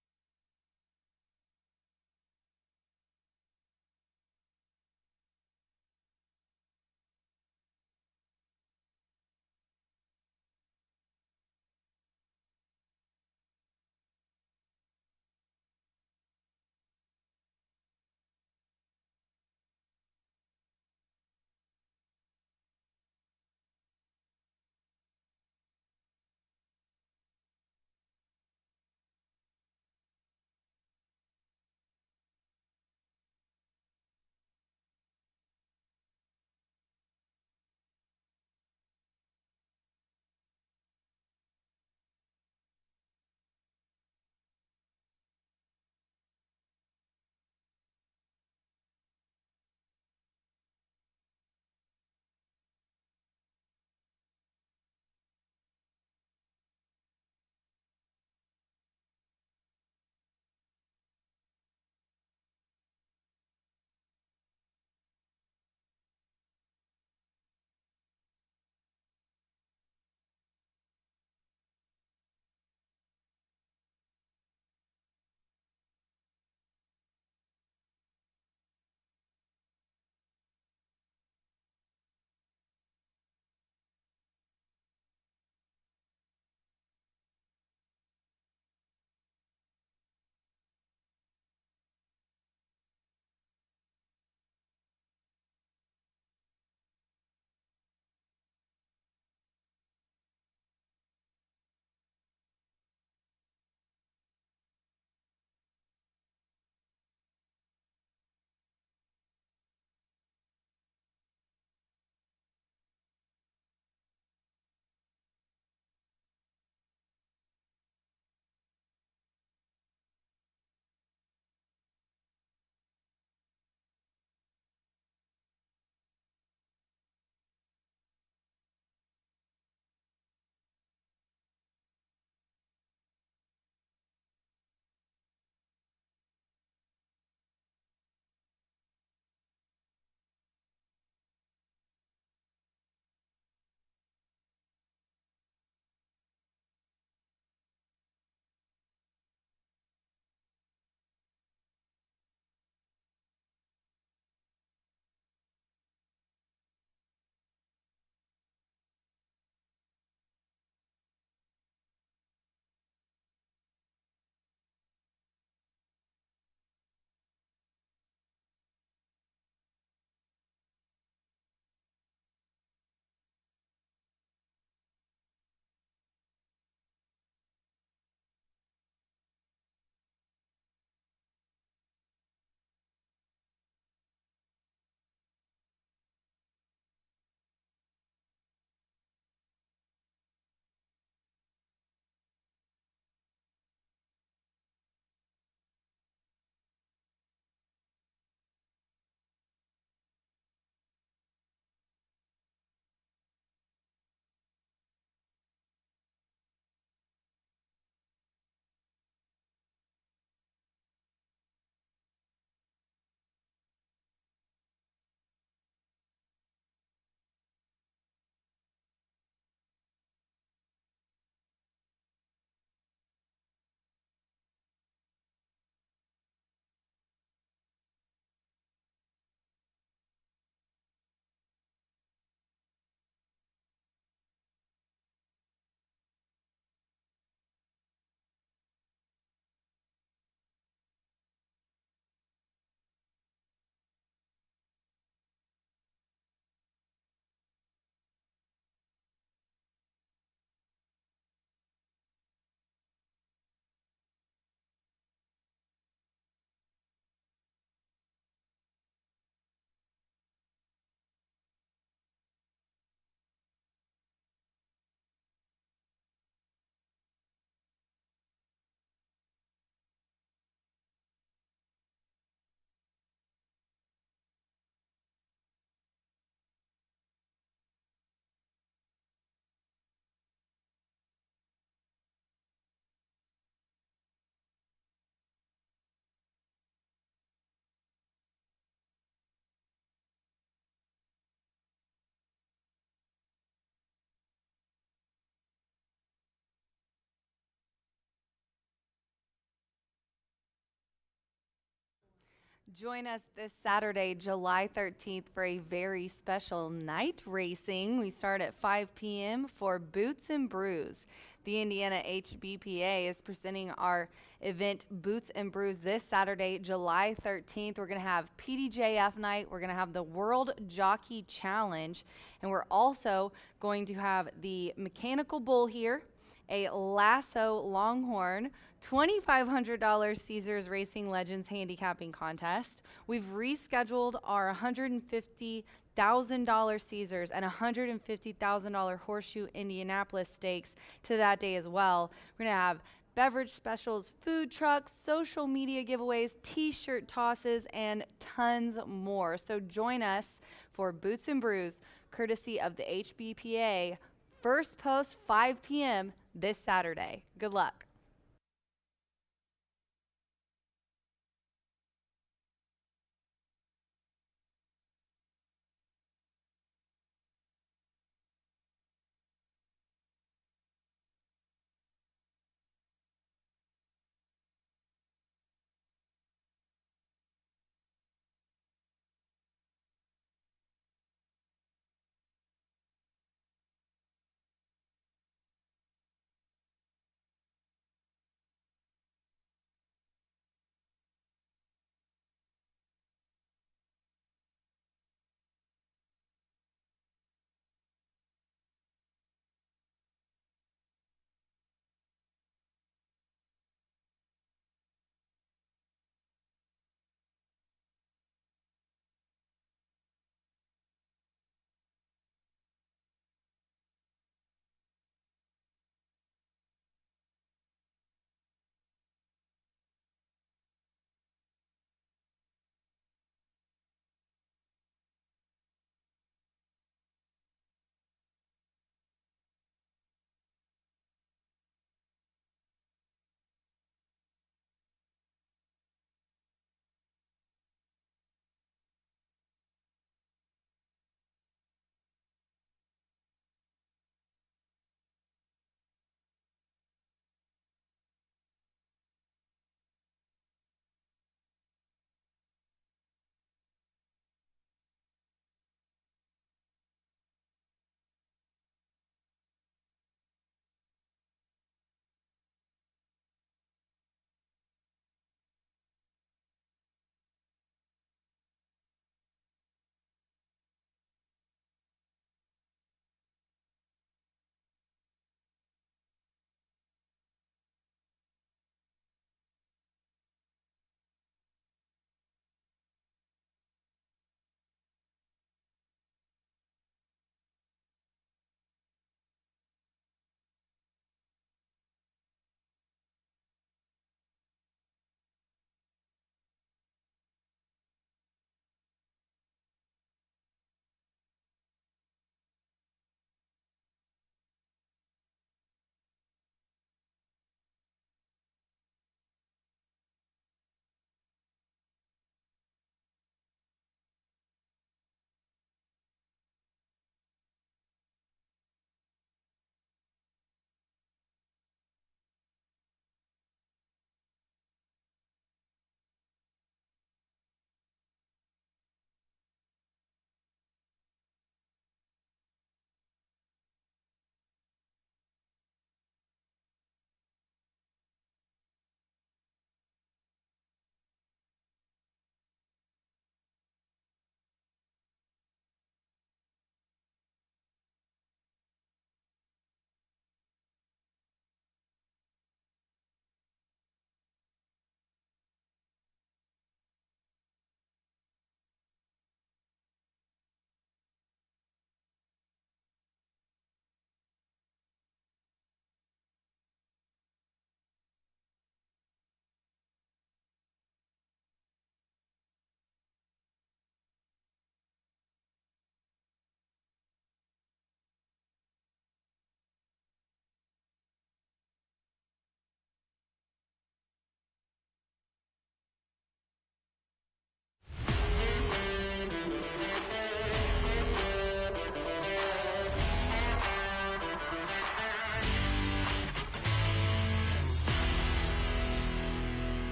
Join us this Saturday, July 13th, for a very special night racing. We start at 5 p.m. for Boots and Brews. The Indiana HBPA is presenting our event Boots and Brews this Saturday, July 13th. We're going to have PDJF night. We're going to have the World Jockey Challenge. And we're also going to have the Mechanical Bull here, a Lasso Longhorn, $2,500 Caesars Racing Legends handicapping contest. We've rescheduled our $150,000 Caesars and $150,000 Horseshoe Indianapolis stakes to that day as well. We're going to have beverage specials, food trucks, social media giveaways, t-shirt tosses, and tons more. So join us for Boots and Brews, courtesy of the HBPA. First post 5 p.m. this Saturday. Good luck.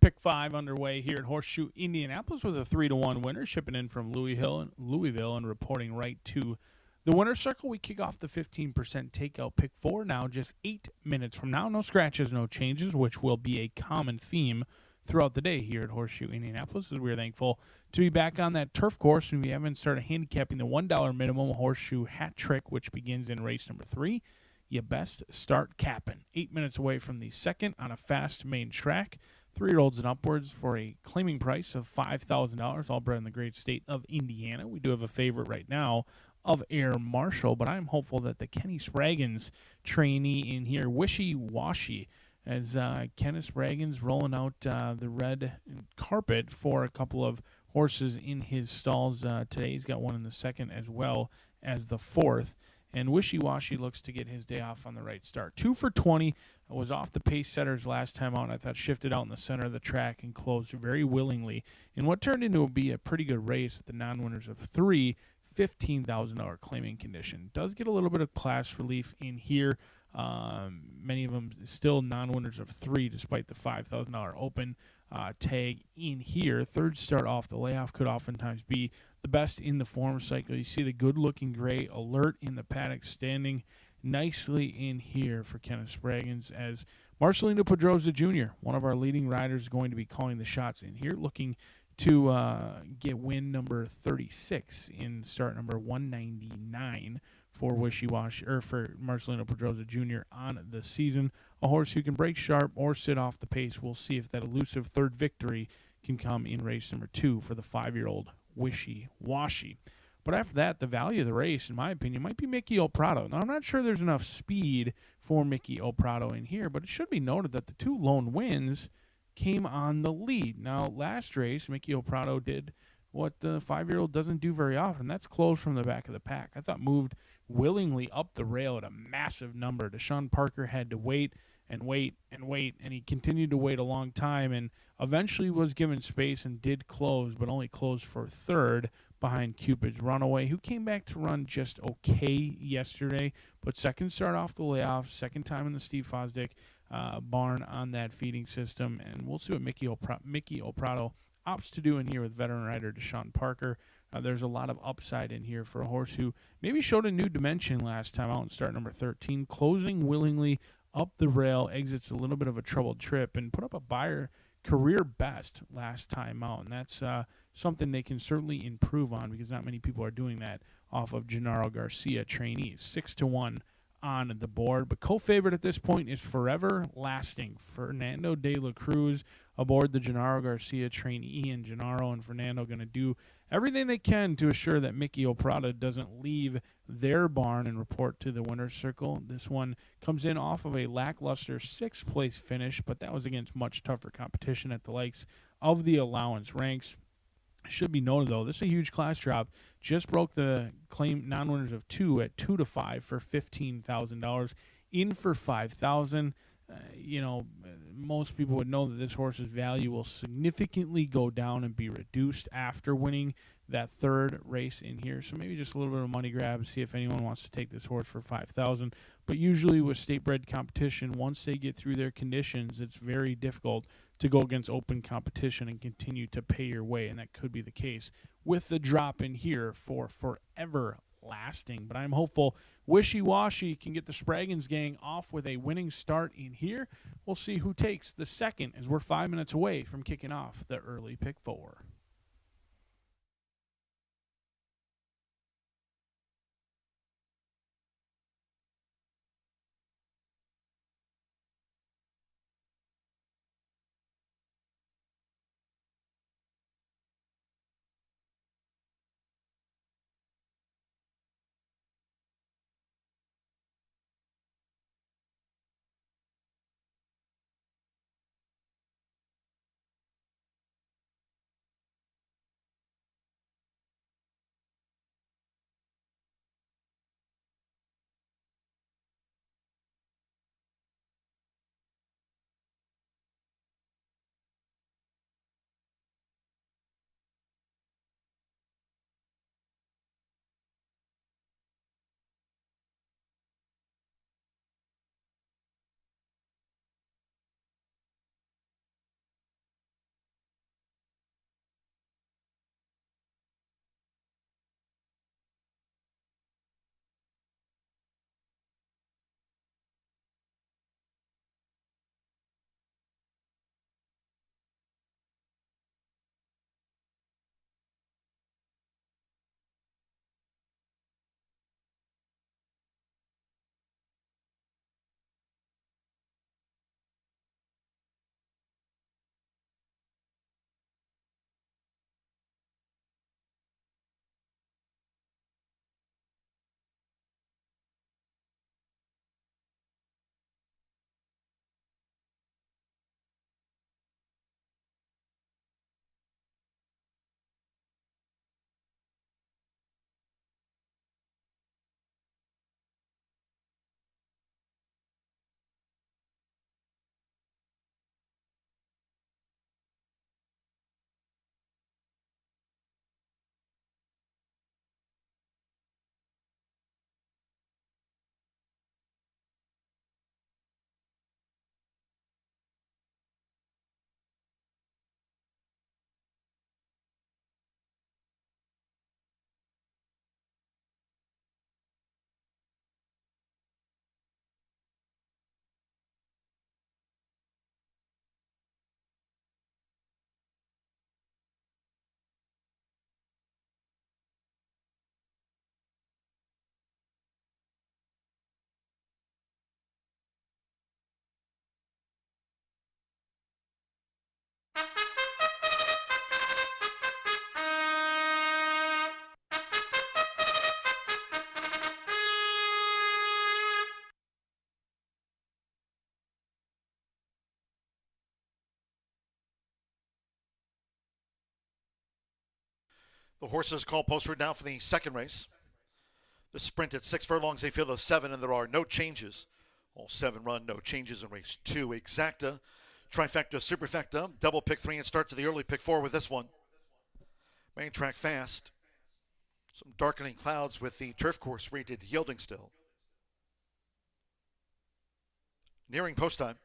Pick 5 underway here at Horseshoe Indianapolis with a 3-1 winner, shipping in from Louisville and reporting right to the winner's circle. We kick off the 15% takeout pick 4 now, just 8 minutes from now. No scratches, no changes, which will be a common theme throughout the day here at Horseshoe Indianapolis, as we're thankful to be back on that turf course, and we haven't started handicapping the $1 minimum horseshoe hat trick, which begins in race number 3. You best start capping. 8 minutes away from the second on a fast main track. 3-year-olds and upwards for a claiming price of $5,000, all bred in the great state of Indiana. We do have a favorite right now of Air Marshall, but I'm hopeful that the Kenny Spraggins trainee in here, Wishy Washy, as Kenneth Spraggins rolling out the red carpet for a couple of horses in his stalls today. He's got one in the second as well as the fourth. And Wishy Washy looks to get his day off on the right start. 2 for 20. Was off the pace setters last time out, and I thought shifted out in the center of the track and closed very willingly in what turned into be a pretty good race at the non-winners of 3, $15,000 claiming condition. Does get a little bit of class relief in here. Many of them still non-winners of 3 despite the $5,000 open tag in here. Third start off the layoff could oftentimes be the best in the form cycle. You see the good-looking gray alert in the paddock standing nicely in here for Kenneth Spraggins, as Marcelino Pedroza Jr., one of our leading riders, is going to be calling the shots in here, looking to get win number 36 in start number 199 for for Marcelino Pedroza Jr. on the season. A horse who can break sharp or sit off the pace. We'll see if that elusive third victory can come in race number 2 for the 5-year-old Wishy Washy. But after that, the value of the race, in my opinion, might be Mickey O'Prado. Now, I'm not sure there's enough speed for Mickey O'Prado in here, but it should be noted that the 2 lone wins came on the lead. Now, last race, Mickey O'Prado did what the 5-year-old doesn't do very often. That's close from the back of the pack. I thought moved willingly up the rail at a massive number. Deshaun Parker had to wait and wait and wait, and he continued to wait a long time and eventually was given space and did close, but only closed for third behind Cupid's Runaway, who came back to run just okay yesterday, but second start off the layoff, second time in the Steve Fosdick barn on that feeding system, and we'll see what Mickey O'Prado opts to do in here with veteran rider Deshaun Parker. There's a lot of upside in here for a horse who maybe showed a new dimension last time out in start number 13, closing willingly up the rail, exits a little bit of a troubled trip, and put up a career best last time out. And that's something they can certainly improve on, because not many people are doing that off of Gennaro Garcia trainees. 6-1 on the board. But co-favorite at this point is Forever Lasting. Fernando de la Cruz aboard the Gennaro Garcia trainee, and Gennaro and Fernando going to do everything they can to assure that Mickey O'Prado doesn't leave their barn and report to the winner's circle. This one comes in off of a lackluster 6th place finish, but that was against much tougher competition at the likes of the allowance ranks. Should be noted, though, this is a huge class drop. Just broke the claim non-winners of 2 at 2-5 for $15,000. In for $5,000. Most people would know that this horse's value will significantly go down and be reduced after winning that third race in here. So maybe just a little bit of money grab, see if anyone wants to take this horse for $5,000. But usually with state-bred competition, once they get through their conditions, it's very difficult to go against open competition and continue to pay your way, and that could be the case with the drop in here for Forever Lasting. But I'm hopeful Wishy Washy can get the Spraggins gang off with a winning start in here. We'll see who takes the second, as we're 5 minutes away from kicking off the early pick 4. The horses call postward now for the second race. The sprint at 6 furlongs, a field of 7, and there are no changes. All 7 run, no changes in race 2. Exacta, trifecta, superfecta, double pick 3, and start to the early pick 4 with this one. Main track fast. Some darkening clouds with the turf course rated yielding still. Nearing post time.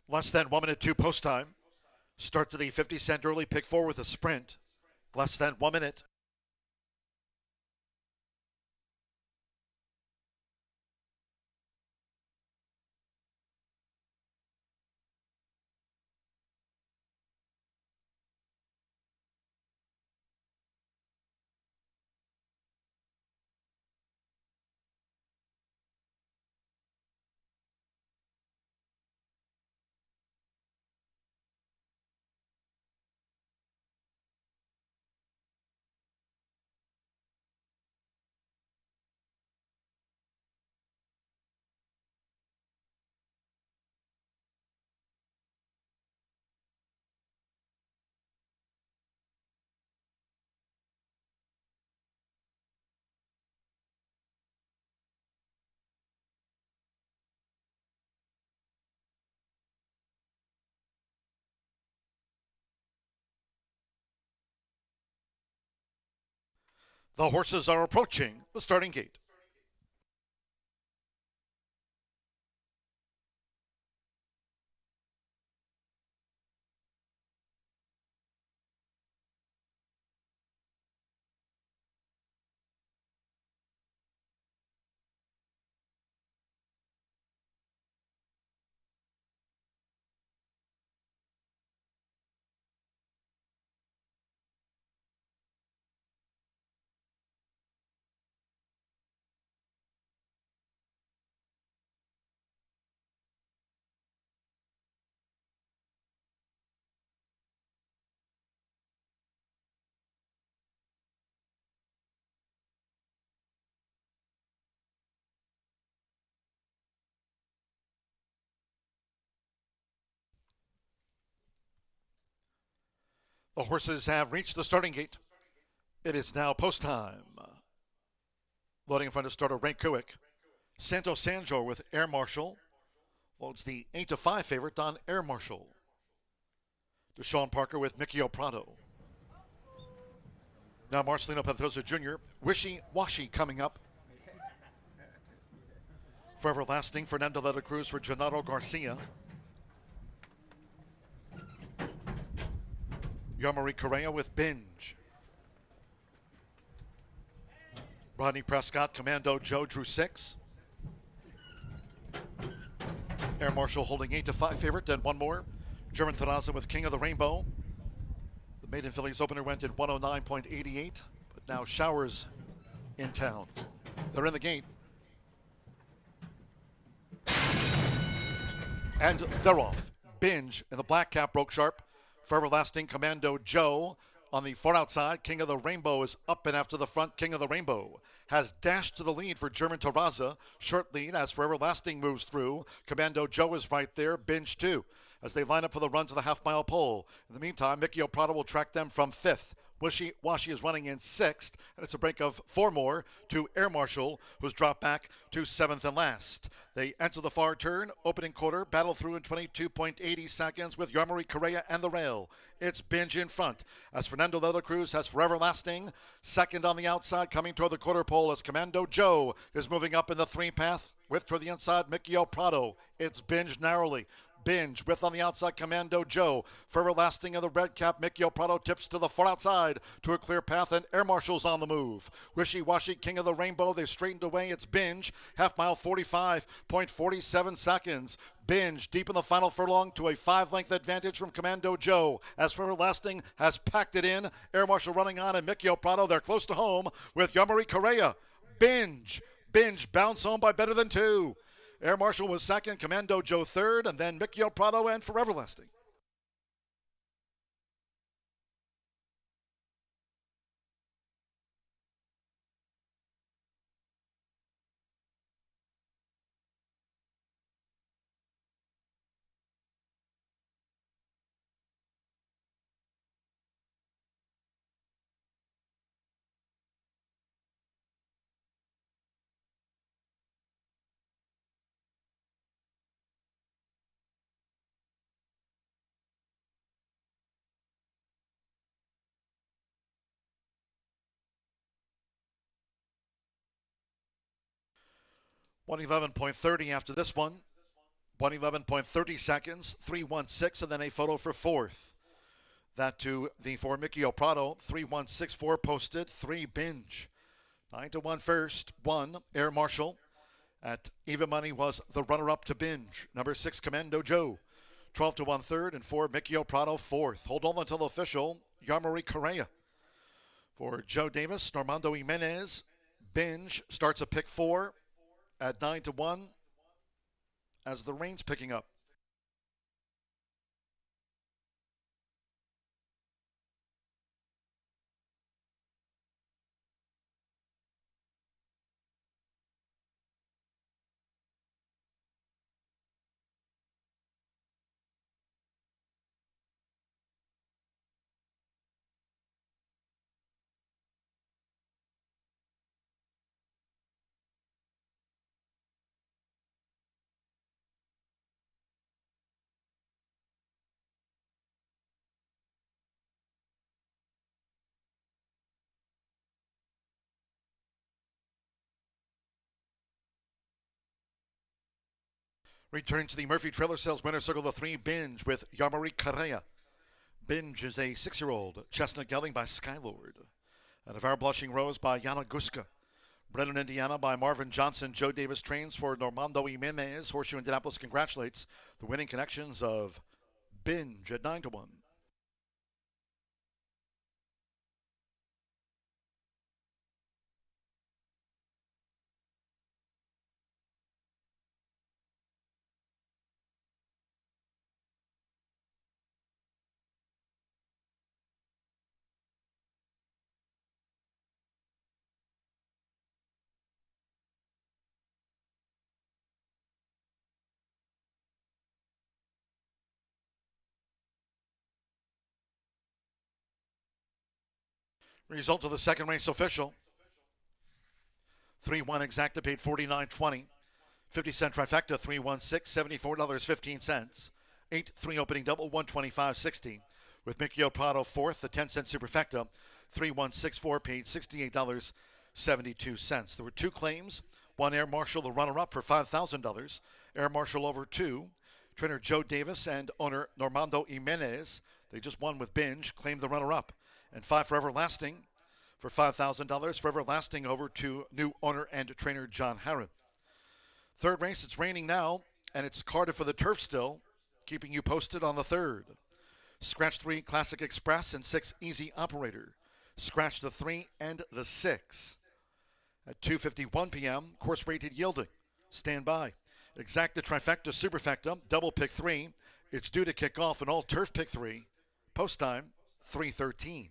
Less than 1 minute 2 post time. Start to the 50-cent early pick 4 with a sprint. Less than 1 minute. The horses are approaching the starting gate. The horses have reached the starting gate. It is now post time. Loading in front of starter Ray Kuick. Santo Sanjor with Air Marshal. Loads the 8-5 favorite on Air Marshal. Deshaun Parker with Mickey Prado. Now Marcelino Pedrosa Jr. Wishy Washy coming up. Forever Lasting, Fernando de la Cruz for Gennaro Garcia. Yamari Correa with Binge. Rodney Prescott, Commando Joe drew 6. Air Marshal holding 8-5 favorite, and one more. German Terraza with King of the Rainbow. The maiden fillies opener went at 109.88, but now showers in town. They're in the gate. And they're off. Binge in the black cap broke sharp. Forever Lasting, Commando Joe on the far outside. King of the Rainbow is up and after the front. King of the Rainbow has dashed to the lead for German Terraza. Short lead as Forever Lasting moves through. Commando Joe is right there. Binge too as they line up for the run to the half-mile pole. In the meantime, Mickey Prado will track them from 5th. Wishy Washy is running in 6th, and it's a break of 4 more to Air Marshal, who's dropped back to 7th and last. They enter the far turn, opening quarter, battle through in 22.80 seconds with Yarmari Correa and the rail. It's Binge in front, as Fernando de la Cruz has Forever Lasting. Second on the outside, coming toward the quarter pole as Commando Joe is moving up in the 3 path. With toward the inside, Mickey Prado. It's Binge narrowly. Binge with on the outside Commando Joe. Forever Lasting of the red cap. Mickey Prado tips to the far outside to a clear path, and Air Marshal's on the move. Wishy Washy, King of the Rainbow. They've straightened away. It's Binge. Half mile 45.47 seconds. Binge deep in the final furlong to a 5-length advantage from Commando Joe. As Forever Lasting has packed it in. Air Marshal running on, and Mickey Prado, they're close to home with Yamari Correa. Binge bounce home by better than 2. Air Marshal was second, Commando Joe third, and then Mickey Prado and Forever Lasting. .111.30 after this one. 111.30 seconds, 3:16, and then a photo for 4th. That to the for Mickey Prado, 3:164 posted, 3 Binge. 9-1 first, 1 Air Marshal. At even money was the runner-up to Binge, number 6 Commando Joe. 12-1 third, and 4 Mickey Prado 4th. Hold on until official, Yarmari Correa. For Joe Davis, Normando Jimenez, Binge starts a pick 4 at 9-1 as the rain's picking up. Returns to the Murphy Trailer Sales winner circle, the 3 Binge with Yarmari Correa. Binge is a 6-year-old chestnut gelding by Skylord. And a Our Blushing Rose by Yana Guska. Bred in Indiana by Marvin Johnson. Joe Davis trains for Normando Jimenez. Horseshoe Indianapolis congratulates the winning connections of Binge at 9-1. Result of the second race official. 3-1 exacta paid $49.20. 50-cent trifecta, 3-1-6, $74.15. 8-3 opening double, $125.60. With Mickey Prado fourth, the 10-cent superfecta, 3-1-6-4 paid $68.72. There were two claims. One Air Marshal, the runner-up, for $5,000. Air Marshal over two. Trainer Joe Davis and owner Normando Jimenez, they just won with Binge, claimed the runner-up. And 5 for Everlasting for $5,000 for Everlasting over to new owner and trainer John Harrod. Third race, it's raining now, and it's Cardiff for the turf still, keeping you posted on the third. Scratch 3 Classic Express and 6 Easy Operator. Scratch the 3 and the 6. At 2:51 p.m., course rated yielding. Stand by. Exacta trifecta superfecta, double pick 3. It's due to kick off an all turf pick 3. Post time 3:13.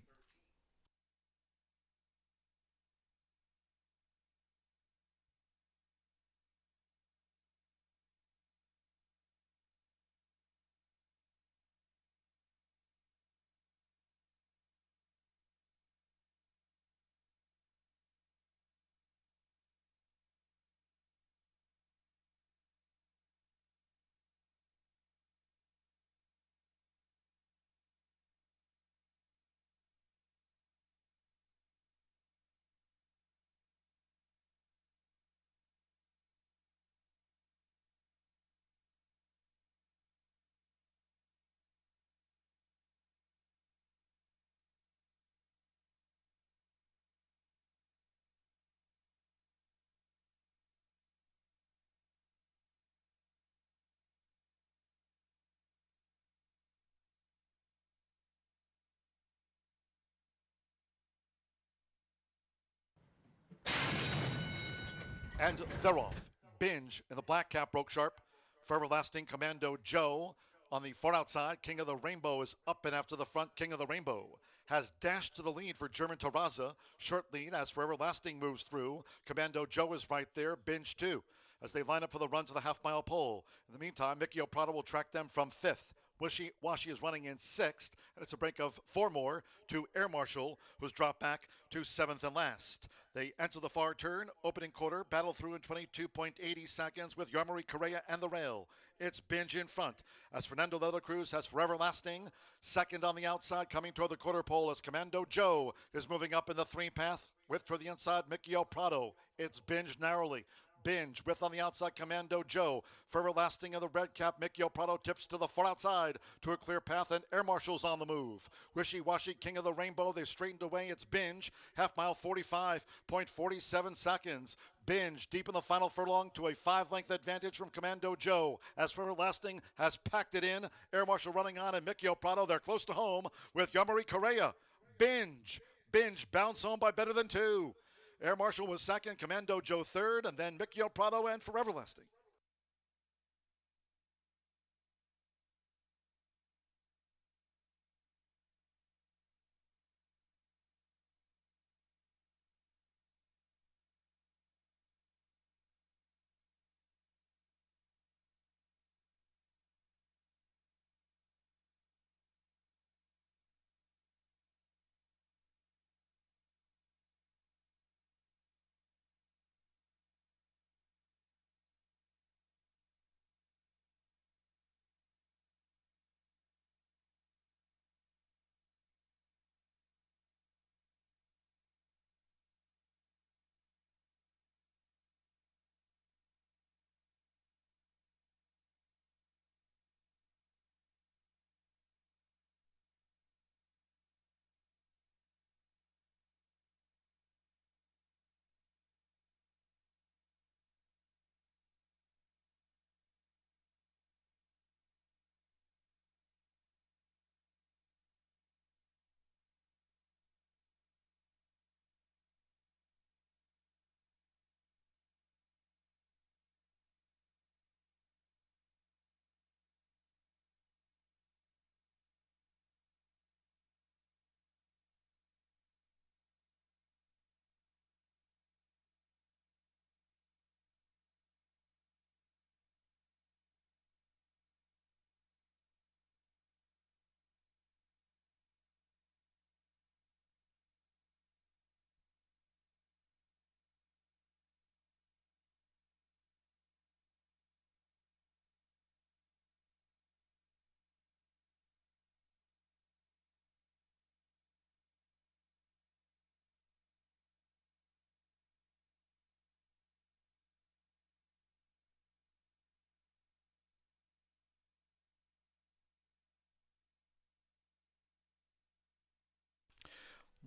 And they're off. Binge in the black cap broke sharp for Everlasting. Commando Joe on the far outside. King of the Rainbow is up and after the front. King of the Rainbow has dashed to the lead for German Terraza. Short lead as for Everlasting moves through. Commando Joe is right there. Binge too as they line up for the run to the half-mile pole. In the meantime, Mickey Prado will track them from 5th. Wishy Washy is running in 6th, and it's a break of 4 more to Air Marshal, who's dropped back to 7th and last. They enter the far turn, opening quarter, battle through in 22.80 seconds with Yarmari Correa and the rail. It's Binge in front, as Fernando de la Cruz has For Everlasting. Second on the outside, coming toward the quarter pole as Commando Joe is moving up in the 3 path, with toward the inside, Mickey Prado. It's Binge narrowly. Binge with on the outside Commando Joe. For Everlasting of the red cap, Mickey Prado tips to the far outside to a clear path, and Air Marshal's on the move. Wishy Washy King of the Rainbow, they've straightened away. It's Binge, half mile 45.47 seconds. Binge deep in the final furlong to a 5-length advantage from Commando Joe. As For Everlasting has packed it in, Air Marshal running on, and Mickey Prado, they're close to home with Yarmari Correa. Binge bounce home by better than 2. Air Marshal was second, Commando Joe third, and then Mickey Prado and For Everlasting.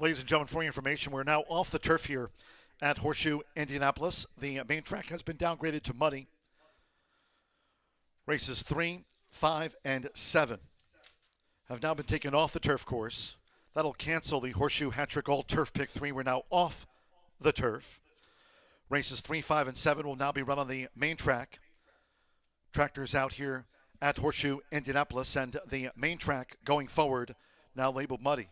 Ladies and gentlemen, for your information, we're now off the turf here at Horseshoe Indianapolis. The main track has been downgraded to muddy. Races 3, 5, and 7 have now been taken off the turf course. That'll cancel the Horseshoe Hat-Trick All-Turf Pick 3. We're now off the turf. Races 3, 5, and 7 will now be run on the main track. Tractors out here at Horseshoe Indianapolis, and the main track going forward now labeled muddy.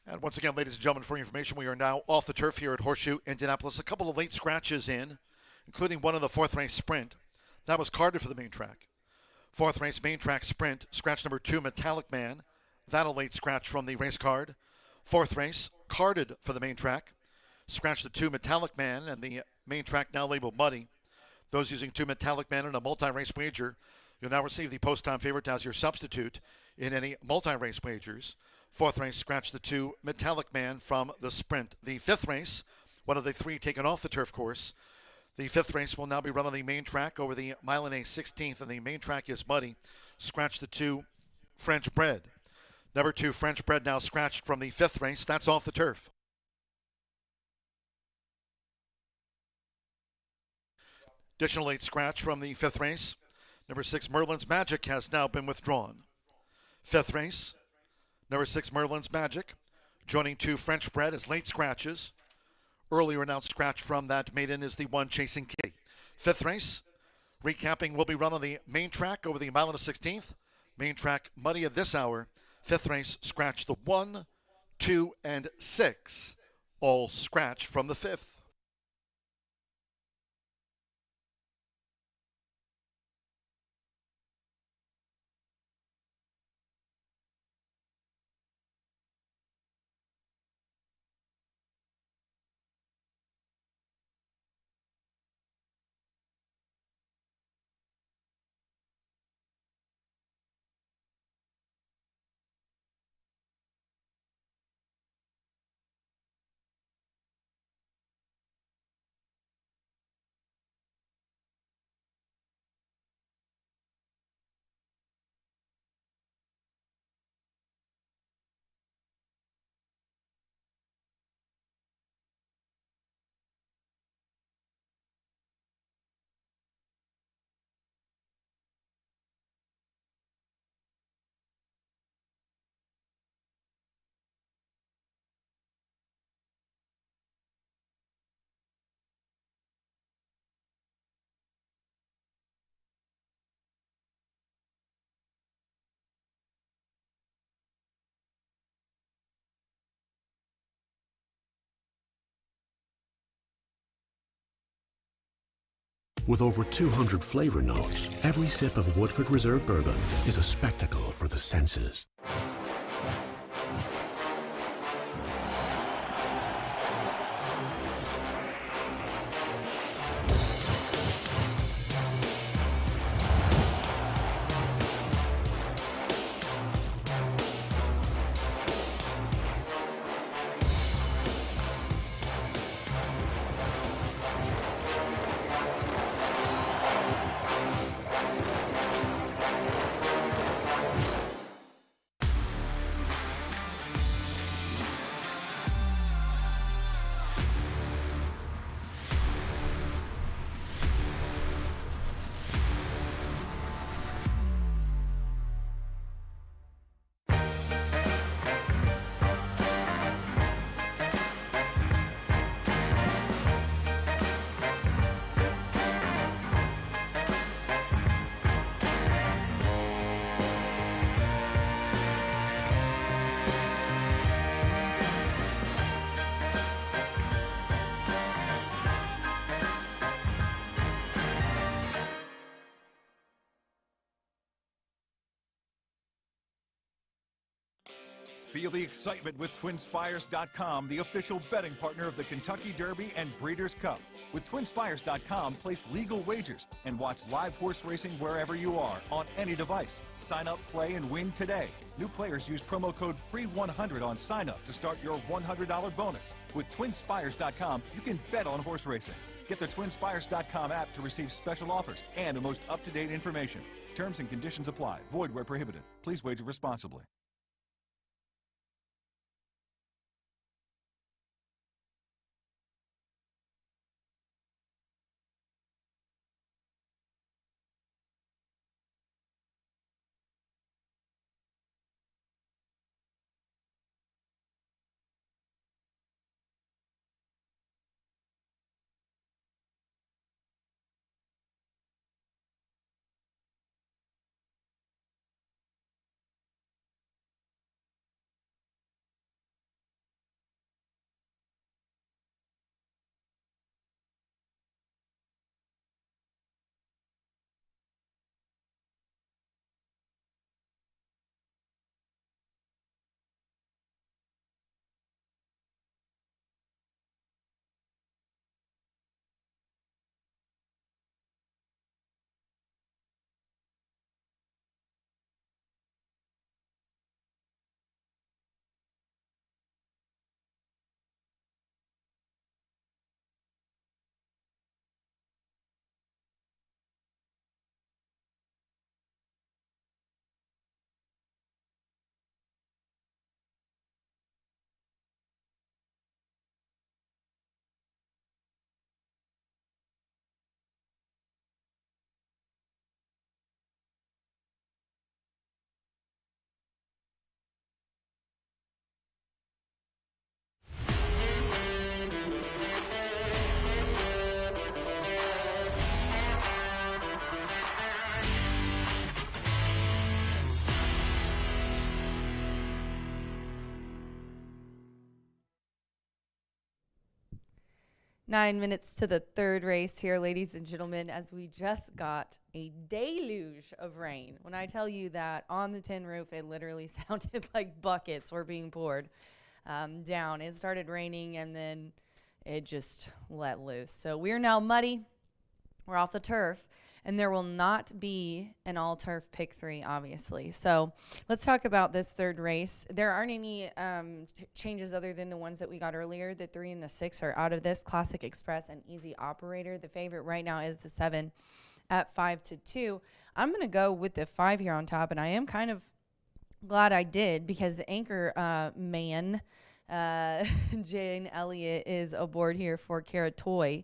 And once again, ladies and gentlemen, for your information, we are now off the turf here at Horseshoe Indianapolis. A couple of late scratches in, including one in the fourth race sprint. That was carded for the main track. Fourth race main track sprint, scratch number 2, Metallic Man. That a late scratch from the race card. Fourth race, carded for the main track. Scratch the 2, Metallic Man, and the main track now labeled muddy. Those using 2, Metallic Man in a multi-race wager, you'll now receive the post-time favorite as your substitute in any multi-race wagers. Fourth race, scratch the 2, Metallic Man from the sprint. The fifth race, one of the 3 taken off the turf course. The fifth race will now be run on the main track over the mile and a 16th, and the main track is muddy. Scratch the 2, French Bread. Number 2, French Bread, now scratched from the fifth race. That's off the turf. Additional late scratch from the fifth race. Number 6, Merlin's Magic, has now been withdrawn. Fifth race, number 6, Merlin's Magic, joining 2, French Bread as late scratches. Earlier announced scratch from that maiden is the 1, Chasing Kitty. Fifth race, recapping, will be run on the main track over the mile and a 16th. Main track muddy at this hour. Fifth race, scratch the 1, 2, and 6. All scratch from the fifth. With over 200 flavor notes, every sip of Woodford Reserve Bourbon is a spectacle for the senses. Feel the excitement with TwinSpires.com, the official betting partner of the Kentucky Derby and Breeders' Cup. With TwinSpires.com, place legal wagers and watch live horse racing wherever you are on any device. Sign up, play, and win today. New players use promo code FREE100 on sign up to start your $100 bonus. With TwinSpires.com, you can bet on horse racing. Get the TwinSpires.com app to receive special offers and the most up-to-date information. Terms and conditions apply. Void where prohibited. Please wager responsibly. Nine minutes to the third race here, ladies and gentlemen, as we just got a deluge of rain. When I tell you that on the tin roof, it literally sounded like buckets were being poured down. It started raining, and then it just let loose. So we're now muddy. We're off the turf, and there will not be an all-turf pick 3, obviously. So let's talk about this third race. There aren't any changes other than the ones that we got earlier. The 3 and the 6 are out of this. Classic Express and Easy Operator. The favorite right now is the 7 at 5-2. I'm going to go with the 5 here on top, and I am kind of glad I did because the anchor man, Jane Elliott, is aboard here for Cara Toy.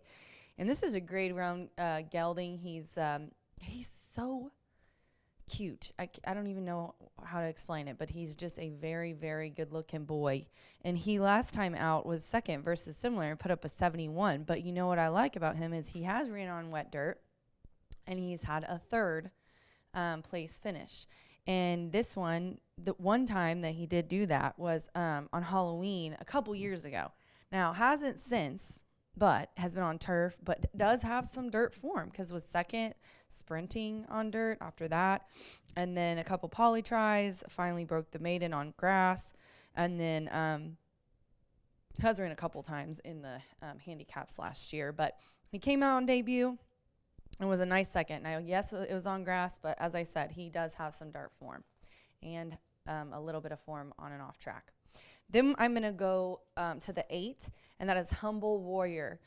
And this is a grade round gelding. He's so cute. I don't even know how to explain it, but he's just a very, very good-looking boy. And he last time out was second versus similar and put up a 71. But you know what I like about him is he has ran on wet dirt, and he's had a third place finish. And this one, the one time that he did do that was on Halloween a couple years ago. Now, hasn't since, but has been on turf, but does have some dirt form because was second sprinting on dirt after that. And then a couple poly tries, finally broke the maiden on grass. And then has ran a couple times in the handicaps last year. But he came out on debut and was a nice second. Now, yes, it was on grass, but as I said, he does have some dirt form and a little bit of form on and off track. Then I'm going to go to the 8, and that is Humble Warrior.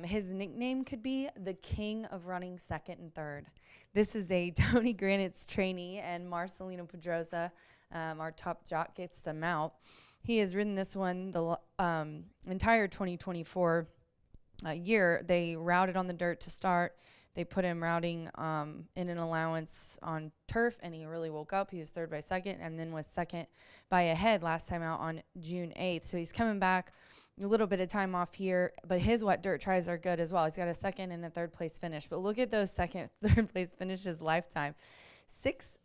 His nickname could be the King of Running Second and Third. This is a Tony Granite's trainee, and Marcelino Pedrosa, our top jock, gets them out. He has ridden this one the entire 2024 year. They routed on the dirt to start. They put him routing in an allowance on turf, and he really woke up. He was third by second, and then was second by a head last time out on June 8th. So he's coming back, a little bit of time off here, but his wet dirt tries are good as well. He's got a second and a third place finish. But look at those second, third place finishes lifetime. Six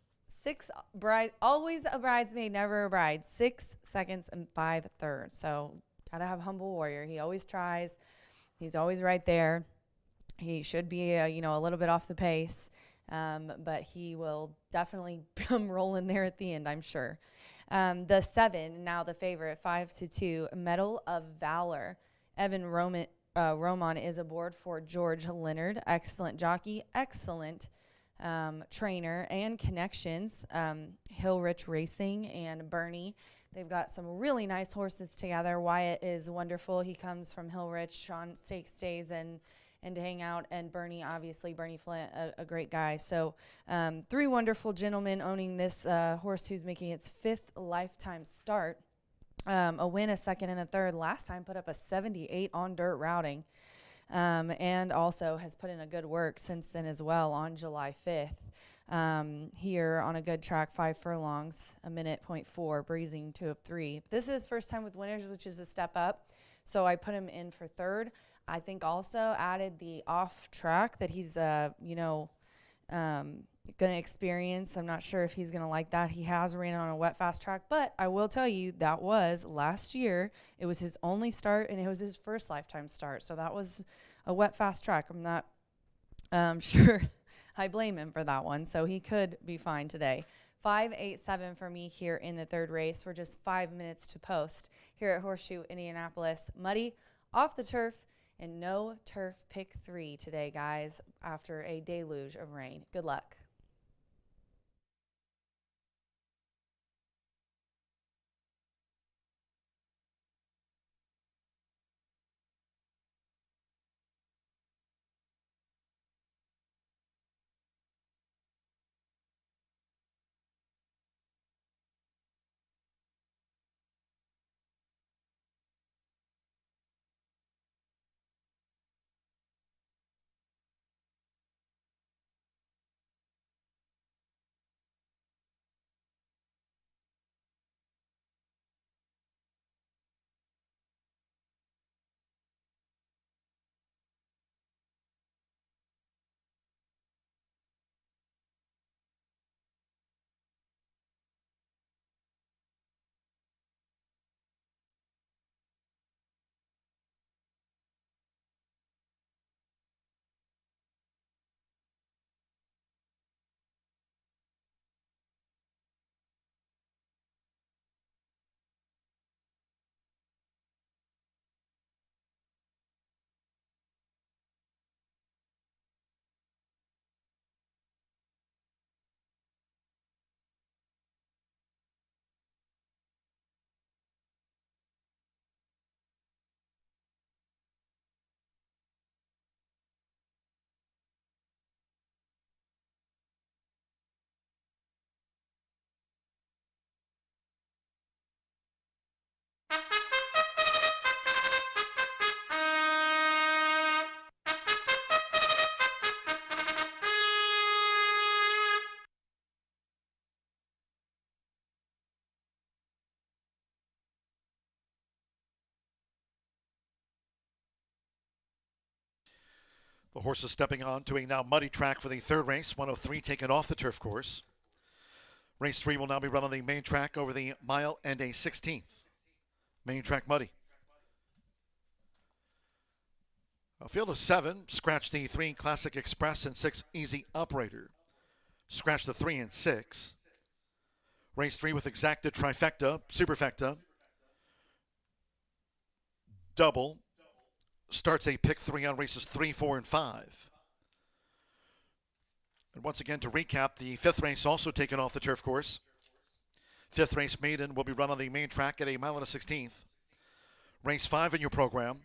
bride, always a bridesmaid, never a bride. 6 seconds and 5 thirds. So gotta have Humble Warrior. He always tries. He's always right there. He should be, a little bit off the pace, but he will definitely come rolling there at the end, I'm sure. The 7, now the favorite, 5-2, Medal of Valor. Evan Roman is aboard for George Leonard. Excellent jockey, excellent trainer and connections. Hill Rich Racing and Bernie. They've got some really nice horses together. Wyatt is wonderful. He comes from Hill Rich on stakes days and to hang out. And Bernie, obviously, Bernie Flint, a great guy. So 3 wonderful gentlemen owning this horse who's making its 5th lifetime start. A win, a second, and a third. Last time put up a 78 on dirt routing. And also has put in a good work since then as well on July 5th. Here on a good track, 5 furlongs, a minute 0.4, breezing 2 of 3. This is his first time with winners, which is a step up. So I put him in for third. I think also added the off track that he's, going to experience. I'm not sure if he's going to like that. He has ran on a wet fast track, but I will tell you that was last year. It was his only start, and it was his first lifetime start. So that was a wet fast track. I'm not sure I blame him for that one. So he could be fine today. 5-8-7 for me here in the third race. We're just 5 minutes to post here at Horseshoe Indianapolis. Muddy, off the turf, and no turf pick 3 today, guys, after a deluge of rain. Good luck. The horses stepping on to a now muddy track for the third race, 103 taken off the turf course. Race 3 will now be run on the main track over the mile and a 16th. Main track muddy. A field of 7, scratch the 3 Classic Express and 6 Easy Operator. Scratch the 3 and 6. Race 3 with exacta, trifecta, superfecta, double. Starts a pick 3 on races 3, 4, and 5. And once again, to recap, the 5th race also taken off the turf course. 5th race maiden will be run on the main track at a mile and a 16th. Race 5 in your program,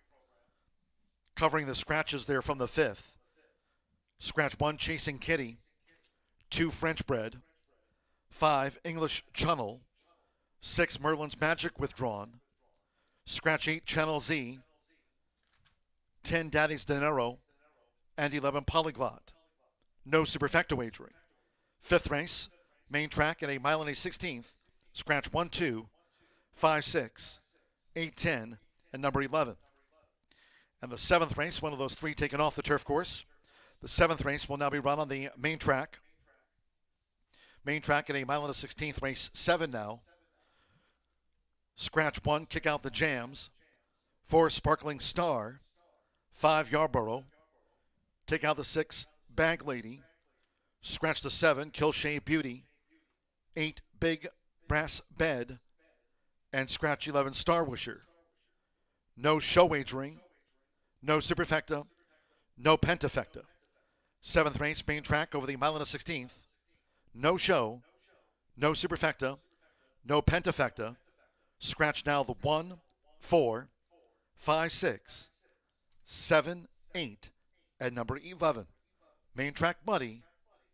covering the scratches there from the 5th. Scratch 1, Chasing Kitty. 2, French Bred. 5, English Channel. 6, Merlin's Magic withdrawn. Scratch 8, Channel Z. 10, Daddy's Dinero. And 11, Polyglot. No superfecta wagering. 5th race, main track at a mile and a 16th. Scratch 1, 2, 5, 6, 8, 10, and number 11. And the 7th race, one of those 3 taken off the turf course. The 7th race will now be run on the main track. Main track at a mile and a 16th, race 7 now. Scratch 1, Kick Out the Jams. 4, Sparkling Star. 5, Yarborough. Take out the 6, Bag Lady. Scratch the 7, Kilshay Beauty. 8, Big Brass Bed. And scratch 11, Star Wisher. No show wagering. No superfecta. No pentafecta. 7th race, main track over the mile and a 16th. No show. No superfecta. No pentafecta. Scratch now the 1, 4, 5, 6, 7, 8, and number 11. Main track muddy,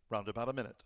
round about a minute.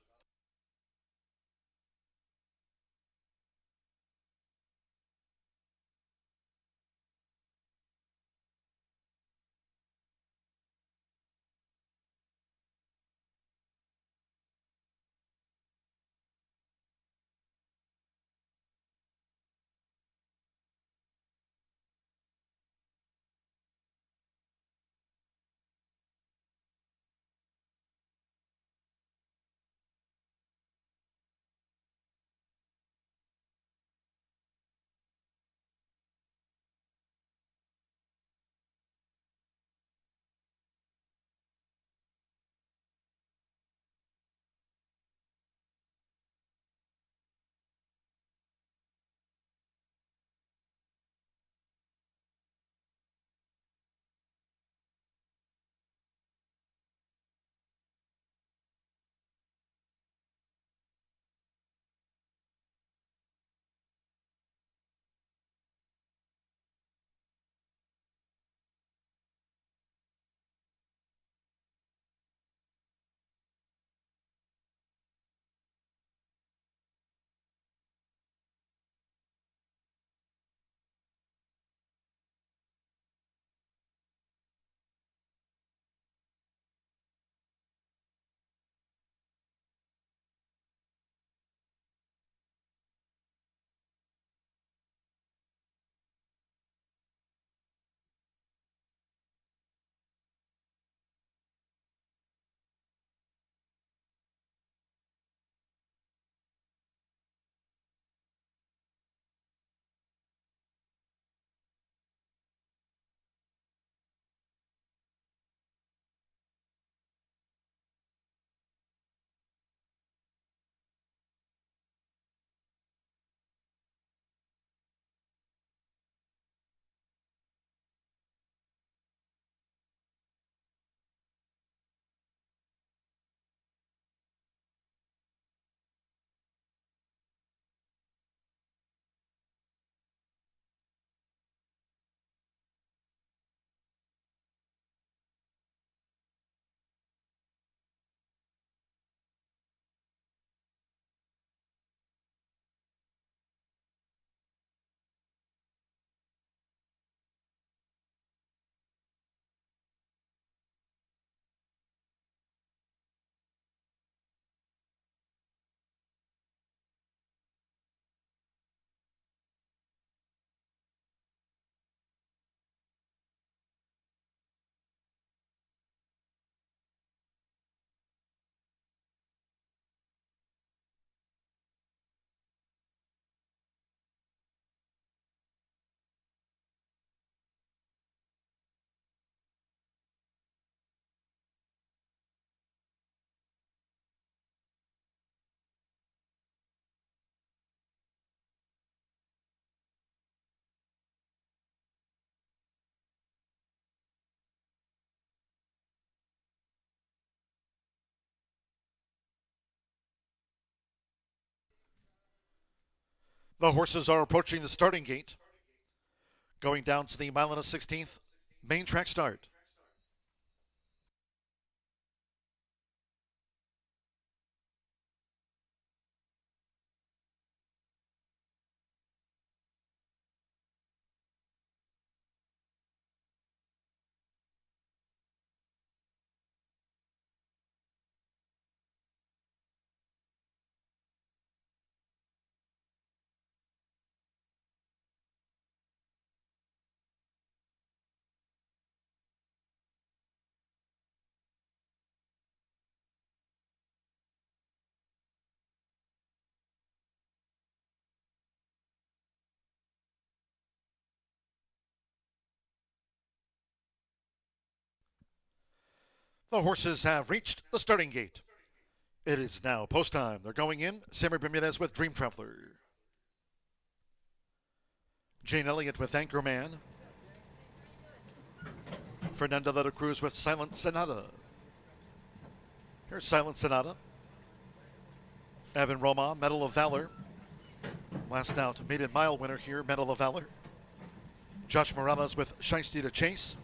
The horses are approaching the starting gate, going down to the mile and a 16th main track start. The horses have reached the starting gate. It is now post time. They're going in. Sammy Bermudez with Dream Traveler. Jane Elliott with Anchorman. Fernanda de la Cruz with Silent Sonata. Here's Silent Sonata. Evan Roma, Medal of Valor. Last out, maiden mile winner here, Medal of Valor. Josh Morales with Shiesty to Chase.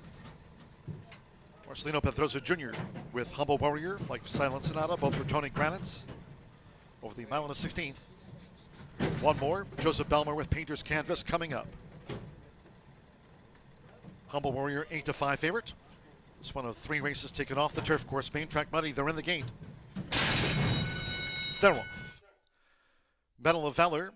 Marcelino Pedroza Jr. with Humble Warrior, like Silent Sonata, both for Tony Granitz. Over the mile and a 16th. One more, Joseph Belmer with Painter's Canvas coming up. Humble Warrior 8-5 favorite. It's one of 3 races taken off the turf course. Main track muddy, they're in the gate. They're off. Medal of Valor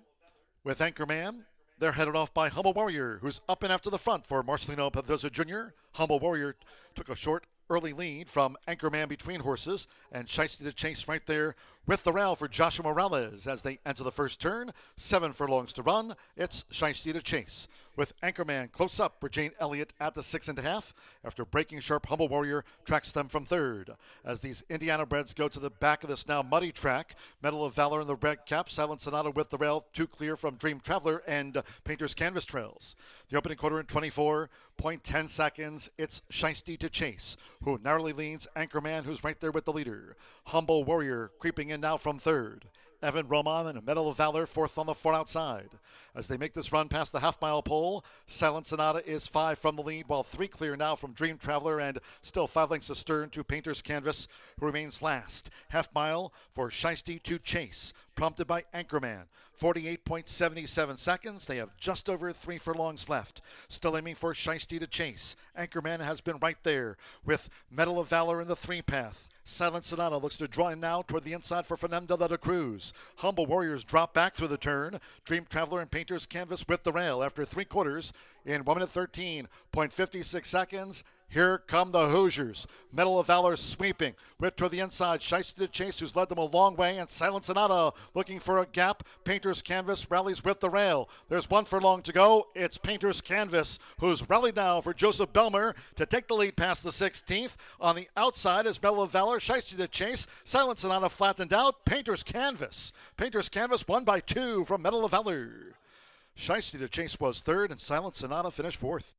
with Anchorman. They're headed off by Humble Warrior, who's up and after the front for Marcelino Pedroza Jr. Humble Warrior took a short early lead from Anchorman between horses, and Shiesty to Chase right there with the rail for Joshua Morales as they enter the first turn. 7 furlongs to run. It's Shiesty to Chase with Anchorman close up for Jane Elliott at the 6.5. After breaking sharp, Humble Warrior tracks them from third. As these Indiana breds go to the back of this now muddy track, Medal of Valor in the red cap, Silent Sonata with the rail, 2 clear from Dream Traveler and Painter's Canvas trails. The opening quarter in 24.10 seconds. It's Shiesty to Chase, who narrowly leads Anchorman, who's right there with the leader. Humble Warrior creeping in now from third. Evan Roman and a Medal of Valor fourth on the far outside. As they make this run past the half-mile pole, Silent Sonata is 5 from the lead, while 3 clear now from Dream Traveler and still 5 lengths astern to Painter's Canvas, who remains last. Half-mile for Shiesty to Chase, prompted by Anchorman. 48.77 seconds. They have just over 3 furlongs left. Still aiming for Shiesty to Chase. Anchorman has been right there with Medal of Valor in the 3-path. Silent Sonata looks to draw in now toward the inside for Fernanda de la Cruz. Humble Warriors drop back through the turn. Dream Traveler and Painter's Canvas with the rail after 3 quarters in 1 minute 13.56 seconds. Here come the Hoosiers. Medal of Valor sweeping. Whip to the inside. Shiesty to Chase, who's led them a long way. And Silent Sonata looking for a gap. Painter's Canvas rallies with the rail. There's 1 furlong to go. It's Painter's Canvas, who's rallied now for Joseph Belmer to take the lead past the 16th. On the outside is Medal of Valor. Shiesty to Chase. Silent Sonata flattened out. Painter's Canvas. Painter's Canvas won by 2 from Medal of Valor. Shiesty to Chase was third, and Silent Sonata finished fourth.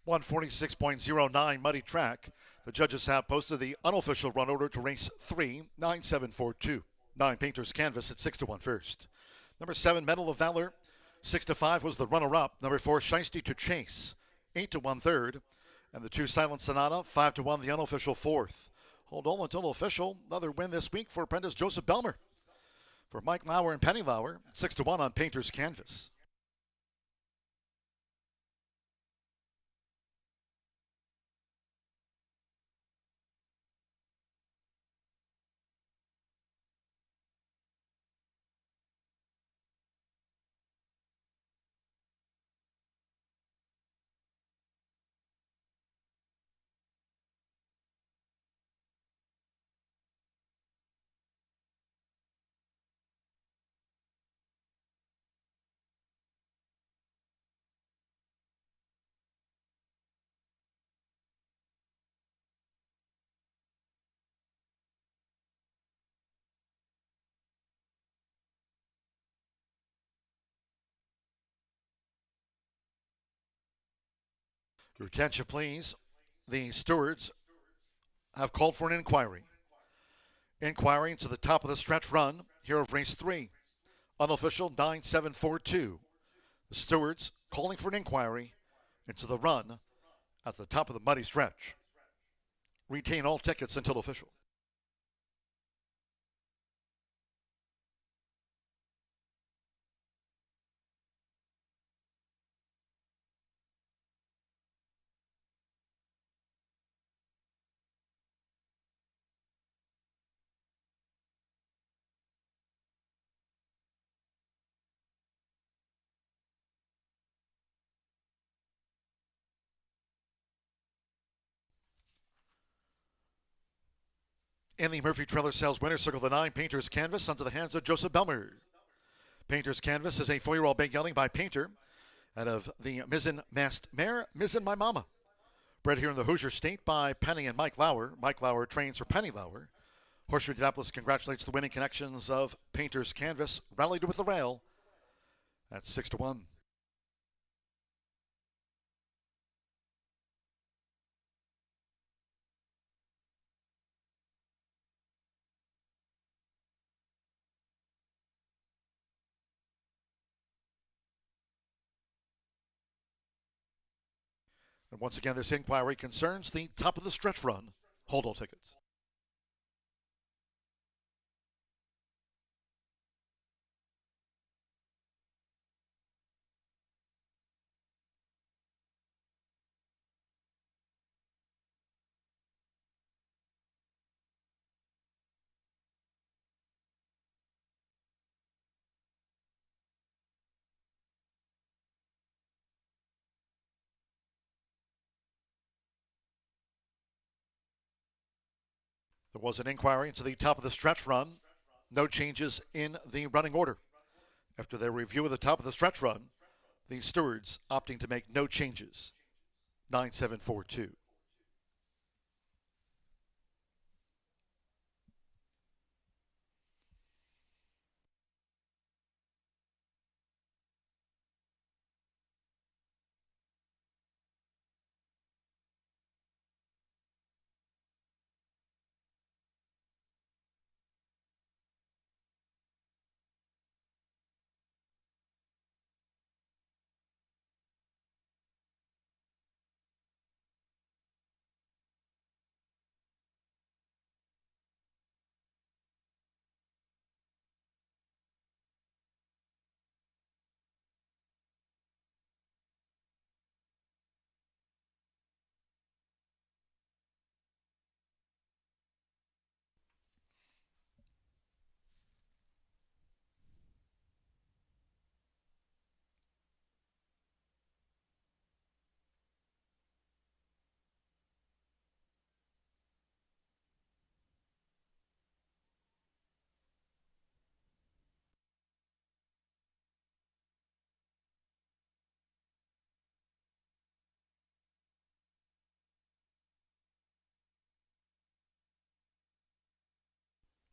.146.09 muddy track. The judges have posted the unofficial run order to race 3, 9-7-4-2. 9 Painter's Canvas at 6-1 first. Number 7 Medal of Valor, 6-5 was the runner-up. Number 4 Shiesty to Chase, 8-1 third. And the 2 Silent Sonata, 5-1 the unofficial fourth. Hold on until official. Another win this week for apprentice Joseph Belmer. For Mike Lauer and Penny Lauer, 6-1 on Painter's Canvas. Your attention, please. The stewards have called for an inquiry. Inquiry into the top of the stretch run here of race 3. Unofficial 9742. The stewards calling for an inquiry into the run at the top of the muddy stretch. Retain all tickets until official. In the Murphy Trailer Sales Winner Circle the 9, Painter's Canvas onto the hands of Joseph Belmer. Painter's Canvas is a 4-year-old big gelding by Painter out of the Mizzen Masked Mare, Mizzen My Mama. Bred here in the Hoosier State by Penny and Mike Lauer. Mike Lauer trains for Penny Lauer. Horseshoe Indianapolis congratulates the winning connections of Painter's Canvas, rallied with the rail at 6-1. And once again, this inquiry concerns the top of the stretch run. Hold all tickets. There was an inquiry into the top of the stretch run. No changes in the running order. After their review of the top of the stretch run, the stewards opting to make no changes. 9742.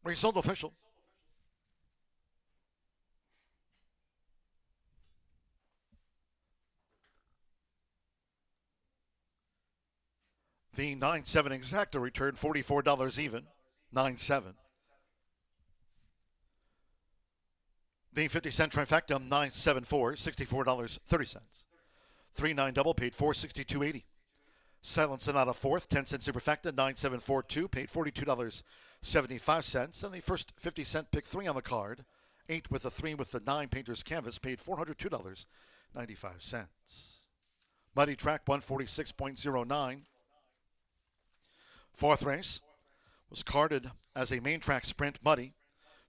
Result official. The 9-7 exacta returned $44 even. 9-7. The 50-cent trifecta 9-7-4, $64.30. 3-9 double paid $462.80. Silent Sonata fourth, 10-cent superfecta 9-7-4-2 paid $42.75. And the first 50-cent pick 3 on the card, 8 with the 3 with the 9 Painter's Canvas paid $402.95. Muddy track 146.09. Fourth race was carded as a main track sprint muddy.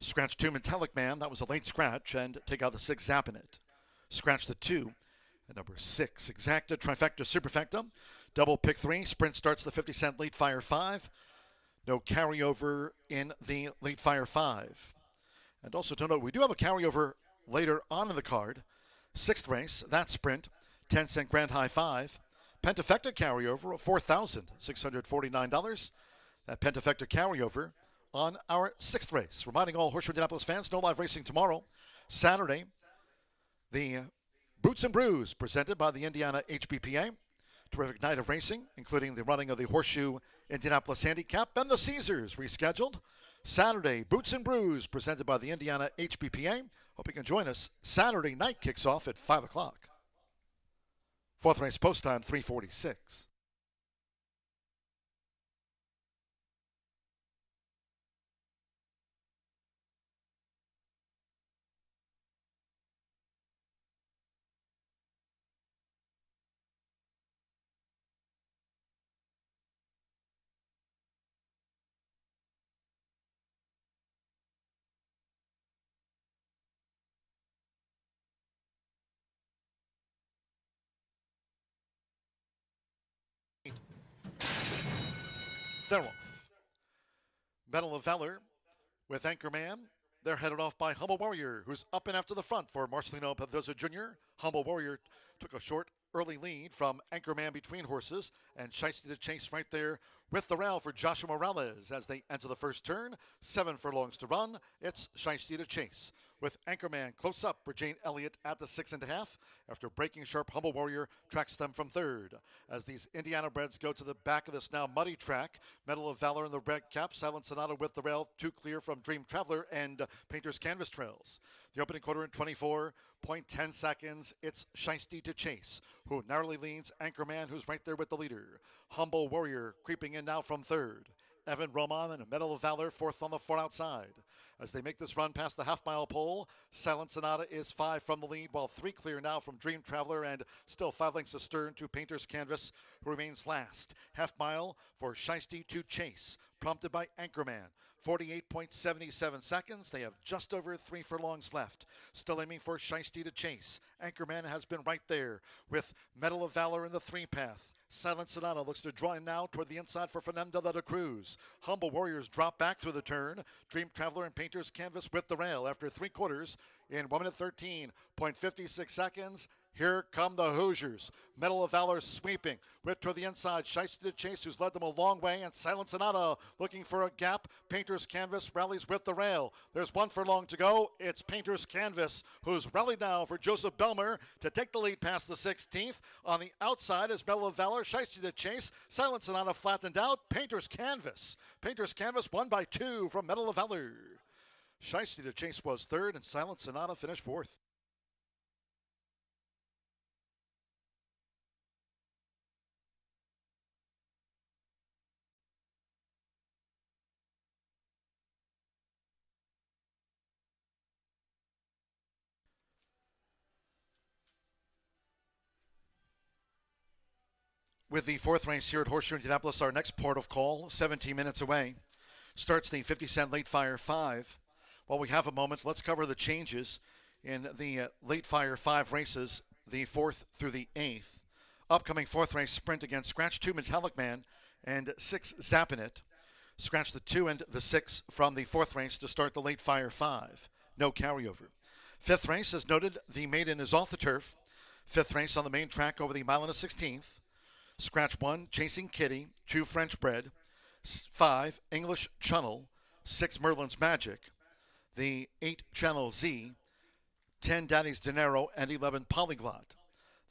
Scratch 2 Metallic Man, that was a late scratch, and take out the 6 Zap in it. Scratch the 2 at number 6. Exacta, trifecta, superfecta. Double pick 3. Sprint starts the 50-cent late fire 5. No carryover in the late fire 5. And also to note, we do have a carryover later on in the card. 6th race, that sprint, 10-cent grand high 5. Pentafecta carryover of $4,649. That Pentafecta carryover on our 6th race. Reminding all Horseshoe Indianapolis fans, no live racing tomorrow. Saturday, the Boots and Brews presented by the Indiana HBPA. terrific night of racing, including the running of the Horseshoe Indianapolis Handicap and the Caesars rescheduled. Saturday, Boots and Brews, presented by the Indiana HBPA. Hope you can join us. Saturday night kicks off at 5 o'clock. Fourth race post time, 3:46. They're off. Medal of Valor with Anchorman. They're headed off by Humble Warrior, who's up and after the front for Marcelino Pedroza Jr. Humble Warrior took a short early lead from Anchorman between horses, and Shiesty to chase right there with the rail for Joshua Morales as they enter the first turn. 7 furlongs to run. It's Shiesty to chase with Anchorman close up for Jane Elliott at the 6.5. After breaking sharp, Humble Warrior tracks them from third. As these Indiana breds go to the back of this now muddy track, Medal of Valor in the red cap, Silent Sonata with the rail, 2 clear from Dream Traveler and Painter's Canvas trails. The opening quarter in 24.10 seconds. It's Shiesty to chase, who narrowly leads Anchorman, who's right there with the leader. Humble Warrior creeping in now from third. Evan Roman and Medal of Valor fourth on the far outside. As they make this run past the half-mile pole, Silent Sonata is 5 from the lead, while 3 clear now from Dream Traveler and still 5 lengths astern to Painter's Canvas, who remains last. Half-mile for Shiesty to chase, prompted by Anchorman. 48.77 seconds. They have just over 3 furlongs left. Still aiming for Shiesty to chase. Anchorman has been right there with Medal of Valor in the 3-path. Silent Sonata looks to draw in now toward the inside for Fernando de la Cruz. Humble Warriors drop back through the turn. Dream Traveler and Painter's Canvas with the rail after 3 quarters in 1 minute 13.56 seconds. Here come the Hoosiers. Medal of Valor sweeping. With toward the inside, Shiesty to chase, who's led them a long way, and Silent Sonata looking for a gap. Painter's Canvas rallies with the rail. There's 1 furlong to go. It's Painter's Canvas, who's rallied now for Joseph Belmer to take the lead past the 16th. On the outside is Medal of Valor. Shiesty to chase. Silent Sonata flattened out. Painter's Canvas. Painter's Canvas won by 2 from Medal of Valor. Shiesty to chase was third, and Silent Sonata finished fourth. With the fourth race here at Horseshoe Indianapolis, our next port of call, 17 minutes away, starts the 50-cent Late Fire 5. While we have a moment, let's cover the changes in the Late Fire 5 races, the 4th through the 8th. Upcoming 4th race sprint against Scratch 2 Metallic Man and 6 Zappin' It. Scratch the 2 and the 6 from the 4th race to start the Late Fire 5. No carryover. 5th race, as noted, the maiden is off the turf. 5th race on the main track over the mile and a 16th. Scratch 1, Chasing Kitty, 2 French Bred, 5 English Channel, 6 Merlin's Magic, the 8 Channel Z, 10 Daddy's Dinero, and 11 Polyglot.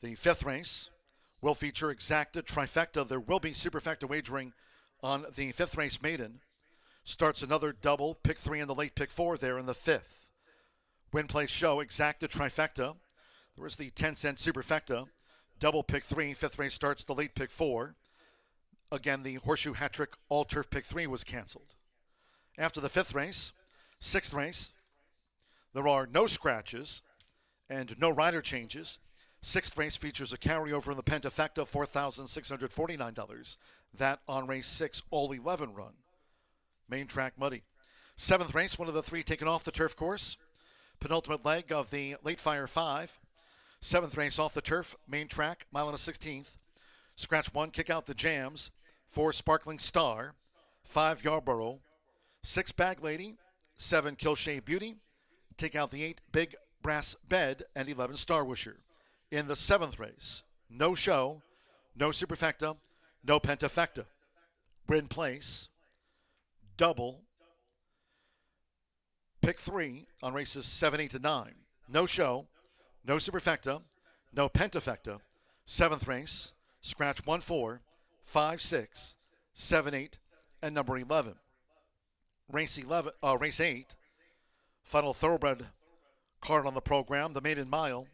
The 5th race will feature Exacta Trifecta. There will be Superfecta wagering on the 5th race maiden. Starts another double, pick 3 and the late pick 4 there in the 5th. Win, play, show, Exacta Trifecta. There is the 10-cent Superfecta. Double pick 3, 5th race starts the late pick 4. Again, the Horseshoe Hat Trick All Turf pick 3 was canceled. After the 5th race, 6th race, there are no scratches and no rider changes. 6th race features a carryover in the Pentafecta, $4,649. That on race 6, all 11 run. Main track muddy. 7th race, one of the 3 taken off the turf course. Penultimate leg of the Late Fire 5. 7th race off the turf, main track, mile and a 16th. Scratch 1, kick out the jams. 4 Sparkling Star. 5 Yarborough. 6 Bag Lady. 7 Kilshay Beauty. Take out the 8 Big Brass Bed and 11 Star Wisher. In the 7th race, no show, no Superfecta, no Pentafecta. Win place, double, pick 3 on races 7, 8, and 9. No show, no Superfecta, no Pentafecta. 7th race, Scratch 1, 4, 5, 6, 7, 8, and number 11. Race 8, final thoroughbred card on the program, the maiden mile.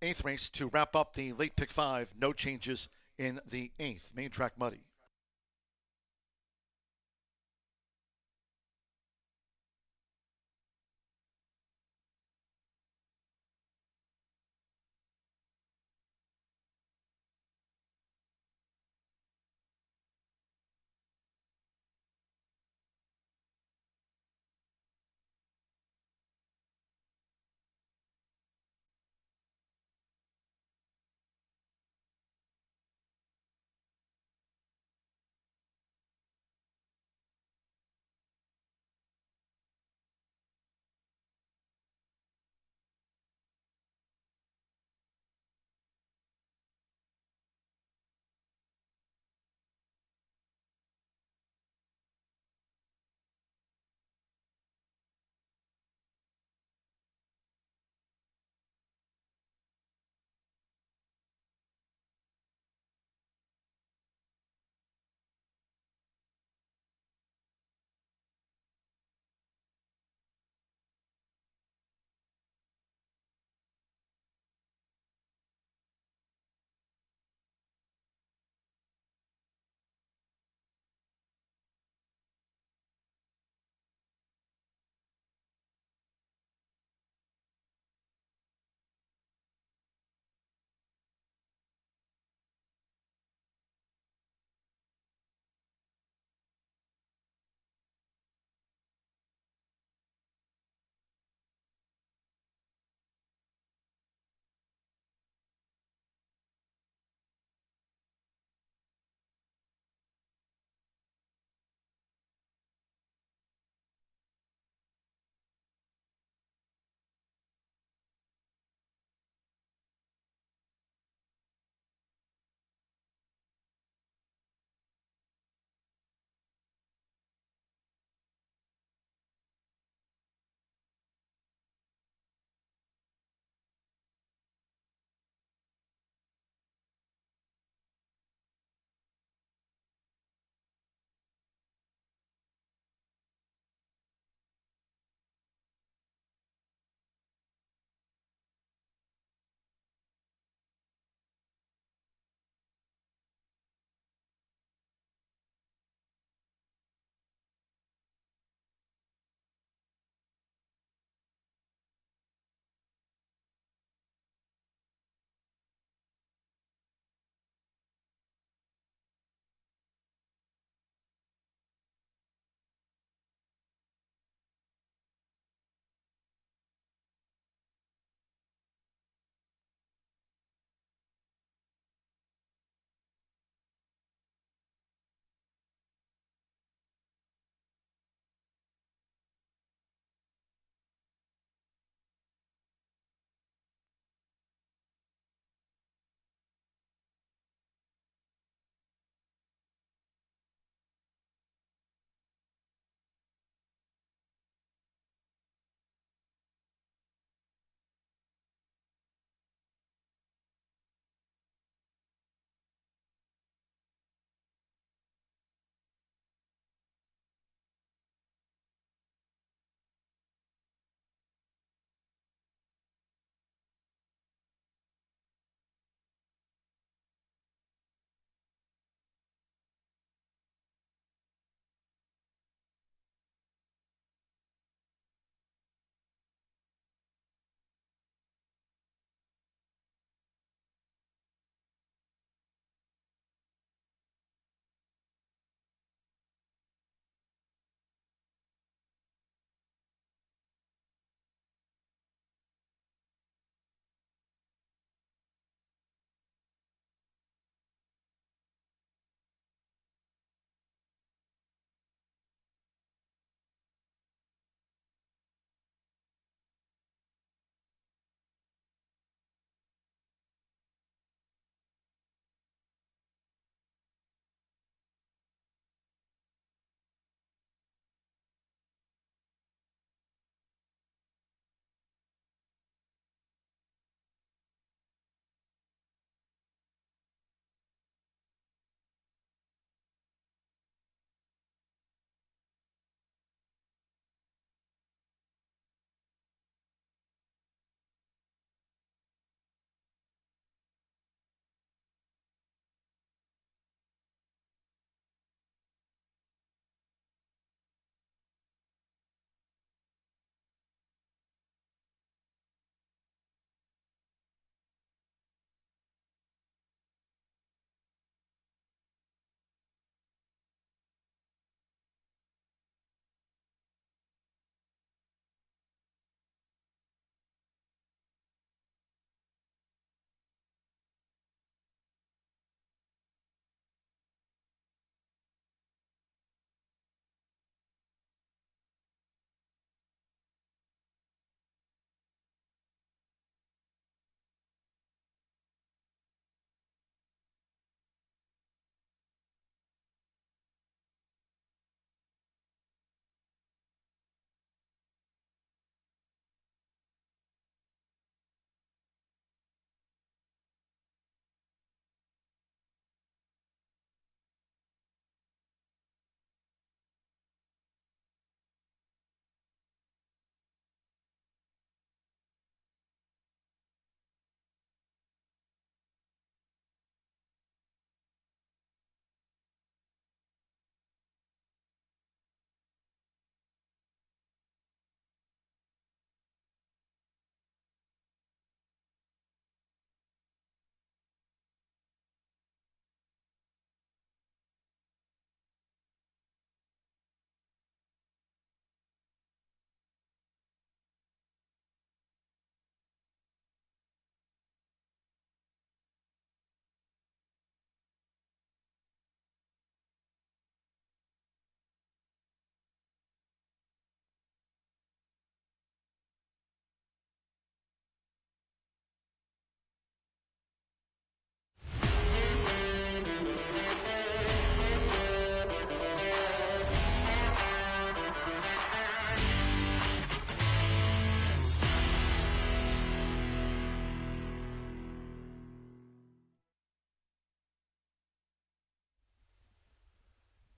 8th race to wrap up the late pick 5. No changes in the 8th. Main track muddy.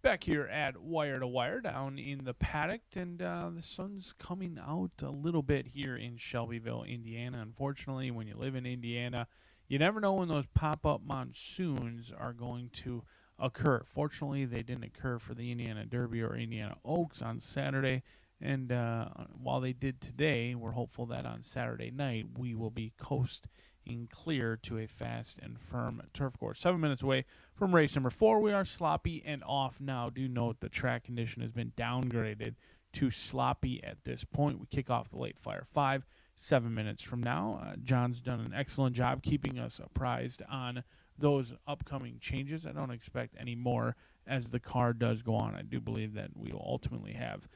Back here at Wire to Wire down in the paddock, and the sun's coming out a little bit here in Shelbyville, Indiana. Unfortunately, when you live in Indiana, you never know when those pop-up monsoons are going to occur. Fortunately, they didn't occur for the Indiana Derby or Indiana Oaks on Saturday, and while they did today, we're hopeful that on Saturday night we will be coasting clear to a fast and firm turf course. 7 minutes away from race number 4. We are sloppy and off now. Do note the track condition has been downgraded to sloppy at this point. We kick off the late fire 5, 7 minutes from now. John's done an excellent job keeping us apprised on those upcoming changes. I don't expect any more as the car does go on. I do believe that we will ultimately have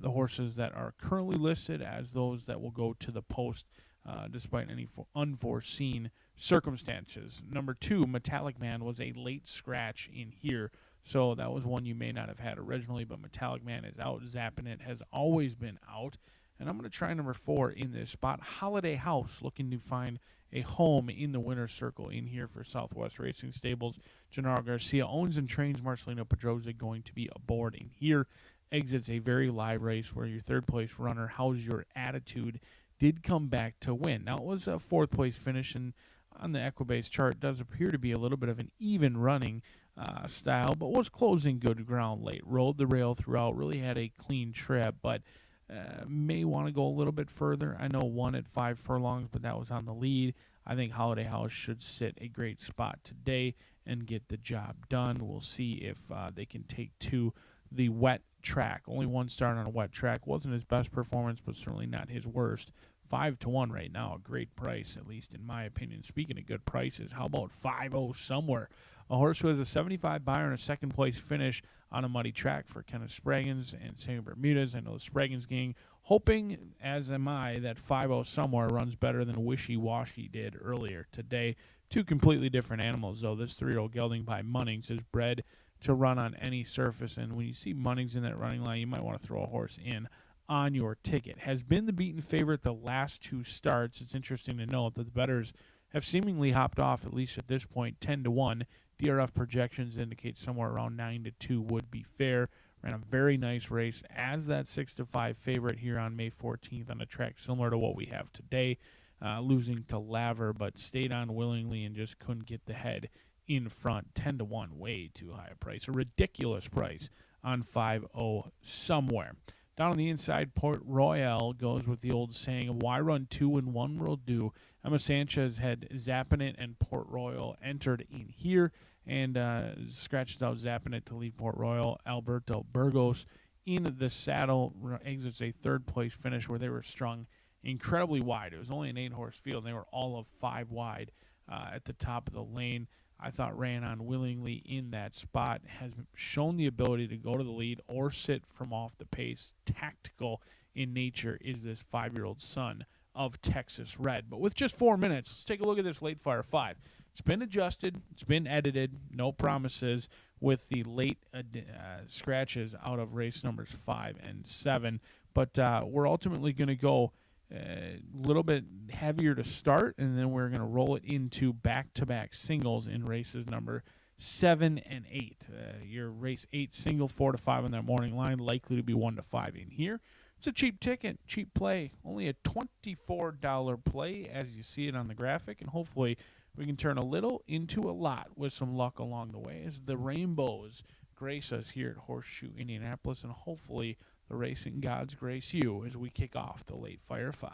the horses that are currently listed as those that will go to the post despite any unforeseen circumstances. Number 2, Metallic Man, was a late scratch in here, so that was one you may not have had originally, but Metallic Man is out. Zappin' It has always been out. And I'm going to try number 4 in this spot. Holiday House, looking to find a home in the winner's circle in here for Southwest Racing Stables. Gennaro Garcia owns and trains Marcelino Pedroza, going to be aboard in here. Exits a very live race where your third place runner, How's Your Attitude, did come back to win. Now, it was a 4th place finish, and on the Equibase chart, does appear to be a little bit of an even running style, but was closing good ground late. Rode the rail throughout, really had a clean trip, but may want to go a little bit further. I know won at 5 furlongs, but that was on the lead. I think Holiday House should sit a great spot today and get the job done. We'll see if they can take to the wet track. Only 1 start on a wet track. Wasn't his best performance, but certainly not his worst. 5-1 right now, a great price, at least in my opinion. Speaking of good prices, how about 5-0 somewhere? A horse who has a 75 buyer and a 2nd place finish on a muddy track for Kenneth Spraggins and Sammy Bermudez. I know the Spraggins gang hoping, as am I, that 5-0 somewhere runs better than Wishy Washy did earlier today. 2 completely different animals, though. This 3-year-old gelding by Munnings is bred to run on any surface, and when you see Munnings in that running line, you might want to throw a horse in on your ticket. Has been the beaten favorite the last 2 starts. It's interesting to note that the bettors have seemingly hopped off, at least at this point, 10-1. DRF projections indicate somewhere around 9-2 would be fair. Ran a very nice race as that 6-5 favorite here on May 14th on a track similar to what we have today, losing to Laver, but stayed on willingly and just couldn't get the head in front. 10-1, way too high a price. A ridiculous price on 5-0 somewhere. Down on the inside, Port Royal goes with the old saying of why run 2 and 1 will do. Emma Sanchez had Zappin' It and Port Royal entered in here and scratches out Zappin' It to leave Port Royal. Alberto Burgos in the saddle exits a 3rd place finish where they were strung incredibly wide. It was only an 8-horse field, and they were all of 5 wide at the top of the lane. I thought ran on willingly in that spot, has shown the ability to go to the lead or sit from off the pace. Tactical in nature is this 5-year-old son of Texas Red. But with just 4 minutes, let's take a look at this late fire 5. It's been adjusted. It's been edited. No promises with the late scratches out of race numbers 5 and 7. But we're ultimately going to go a little bit heavier to start, and then we're going to roll it into back-to-back singles in races number 7 and 8. Your race 8 single 4-5 on that morning line, likely to be 1-5 in here. It's a cheap ticket, cheap play, only a $24 play as you see it on the graphic, and hopefully we can turn a little into a lot with some luck along the way as the rainbows grace us here at Horseshoe Indianapolis, and hopefully the racing gods grace you as we kick off the late fire 5.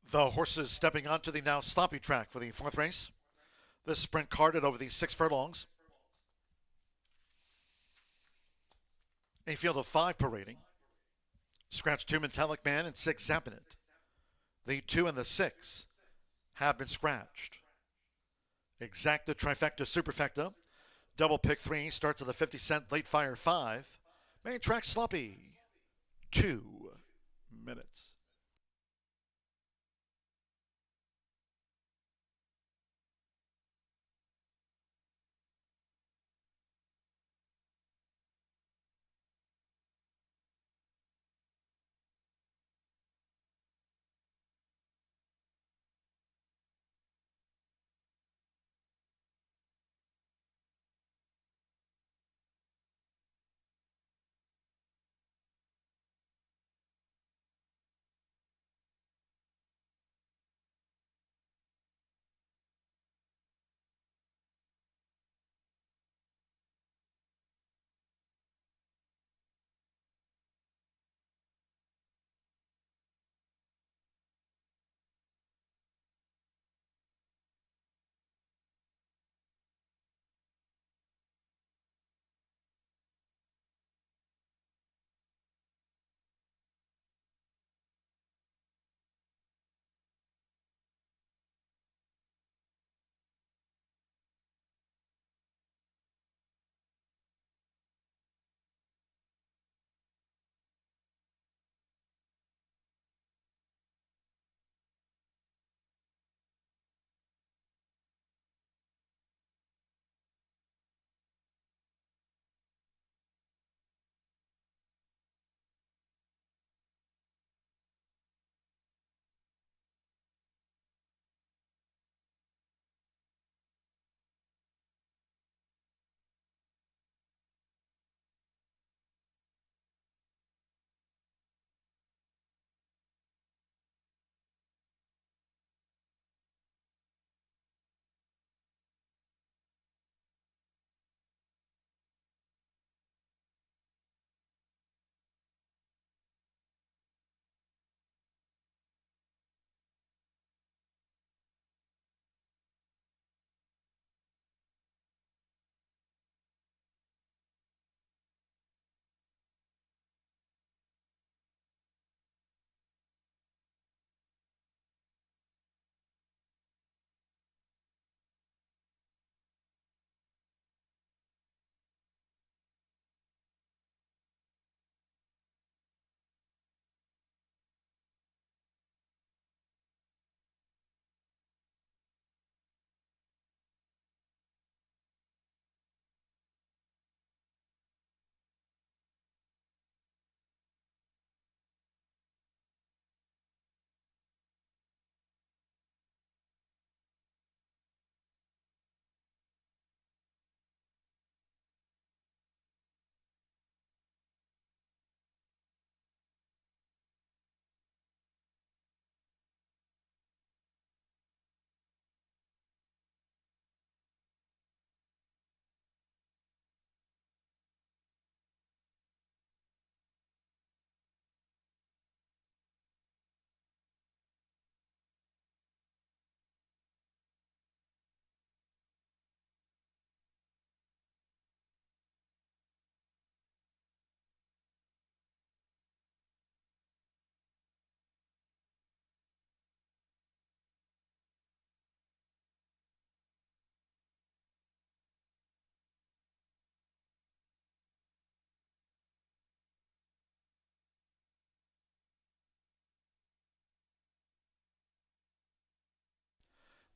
The horses stepping onto the now sloppy track for the fourth race. This sprint carded over the 6 furlongs. A field of 5 parading. Scratch 2 Metallic Man and 6 Zappinit. The 2 and the 6 have been scratched. Exacta, Trifecta, Superfecta. Double pick 3 starts at the 50-cent late fire 5. Main track sloppy. 2 minutes.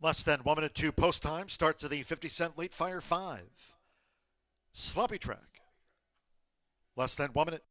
Less than 1 minute 2 post time. Starts at the 50-cent late fire 5. Sloppy track. Less than 1 minute.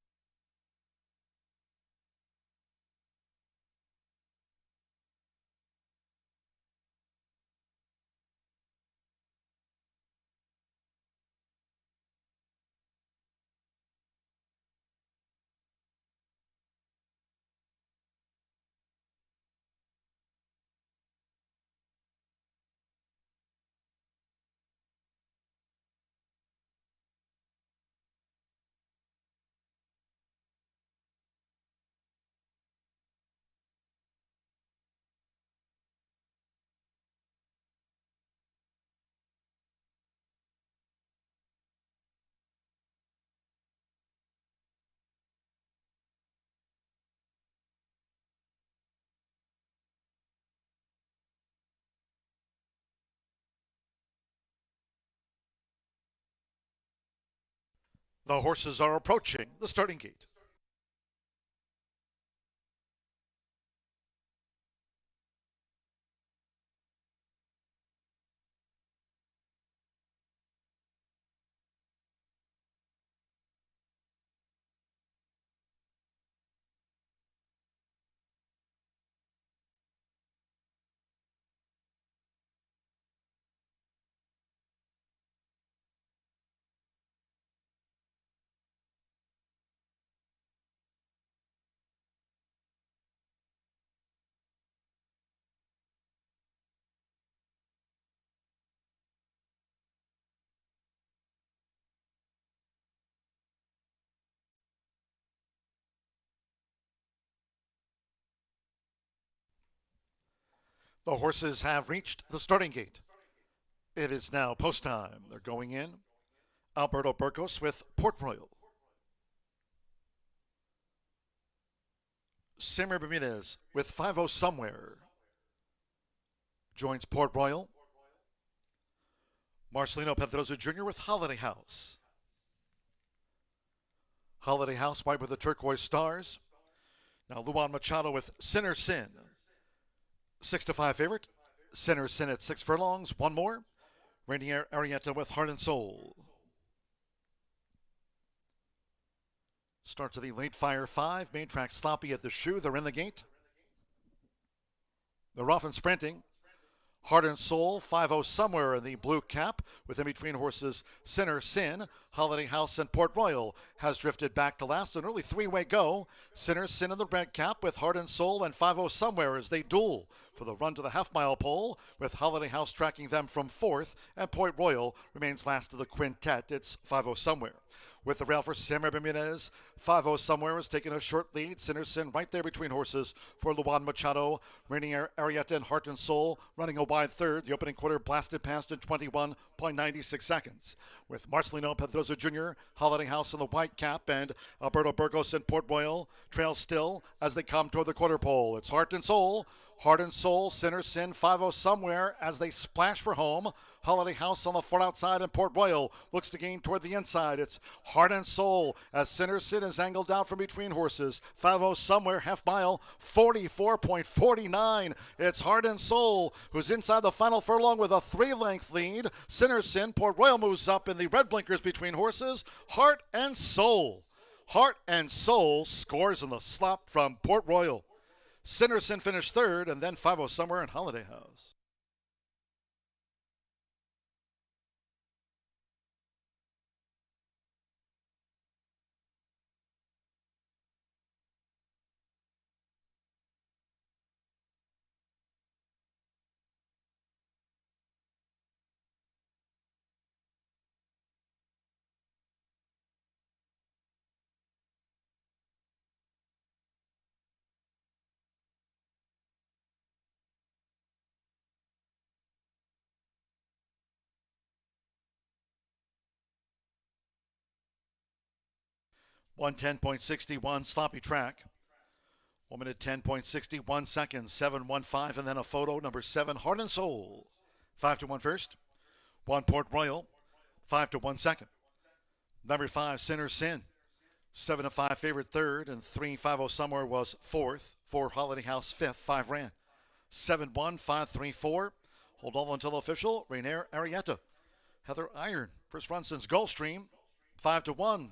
The horses are approaching the starting gate. The horses have reached the starting gate. It is now post time. They're going in. Alberto Burgos with Port Royal. Samer Bermudez with 5-0 Somewhere joins Port Royal. Marcelino Pedrosa Jr. with Holiday House. Holiday House white with the turquoise stars. Now Luan Machado with Sinner Sin. 6-5 favorite. Sinner Sin at 6 furlongs. One more. Rainier Arietta with Heart and Soul. Starts at the late fire 5. Main track sloppy at the shoe. They're in the gate. They're off and sprinting. Heart and Soul, 5-0 Somewhere in the blue cap, with in between horses Sinner Sin. Holiday House and Port Royal has drifted back to last. An early three-way go. Sinner Sin in the red cap with Heart and Soul and 5-0 Somewhere as they duel for the run to the half-mile pole, with Holiday House tracking them from fourth, and Port Royal remains last of the quintet. It's 5-0 Somewhere. With the rail for Samer Bermudez, 5-0 Somewhere is taking a short lead. Sinner Sin right there between horses for Luan Machado. Rainier Arietta and Heart and Soul running a wide third. The opening quarter blasted past in 21.96 seconds. With Marcelino Pedrosa Jr., Holiday House in the white cap, and Alberto Burgos and Port Royal trail still as they come toward the quarter pole. It's Heart and Soul. Heart and Soul, Sinner Sin, 5-0 Somewhere as they splash for home. Holiday House on the far outside, and Port Royal looks to gain toward the inside. It's Heart and Soul as Sinner Sin is angled out from between horses. 5-0 Somewhere, half mile, 44.49. It's Heart and Soul who's inside the final furlong with a 3-length lead. Sinner Sin, Port Royal moves up in the red blinkers between horses. Heart and Soul. Heart and Soul scores in the slop from Port Royal. Sinner Sin finished third, and then 5-0 Somewhere and Holiday House. One 10.61 sloppy track. 1 minute 10.61 seconds. 7:15 and then a photo. Number 7 Heart and Soul. 5-1 first. 1 Port Royal. 5-1 second. Number 5 Sinner Sin. 7-5 favorite third, and 3-5-0 Somewhere was fourth. 4 Holiday House fifth. 5 ran. 7-1 5-3-4. Hold on until official. Rainier Arietta. Heather Iron. First run since Gulfstream. 5-1.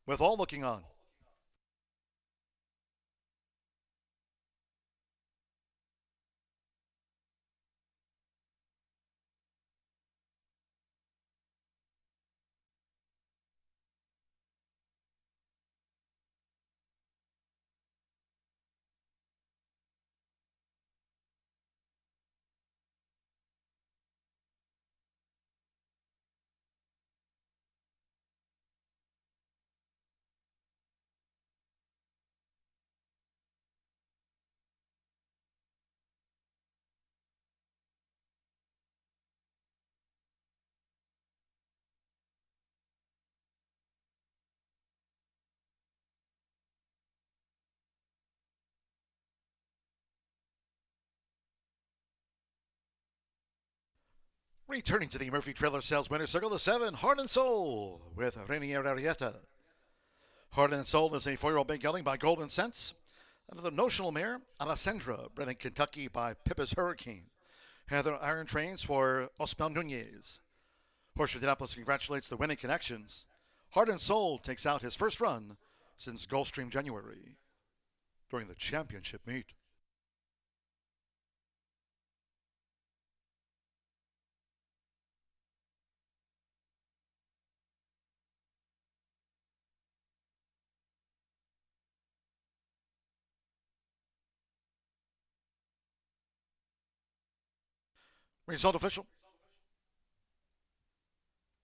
With all looking on. Returning to the Murphy Trailer Sales Winner Circle, the 7, Heart and Soul with Rainier Arietta. Heart and Soul is a 4-year-old big gelding by Golden Sense. Another notional mare, Alessandra, bred in Kentucky by Pippa's Hurricane. Heather Iron trains for Osman Nunez. Horseshoe Indianapolis congratulates the winning connections. Heart and Soul takes out his first run since Gulfstream January during the championship meet. Result official.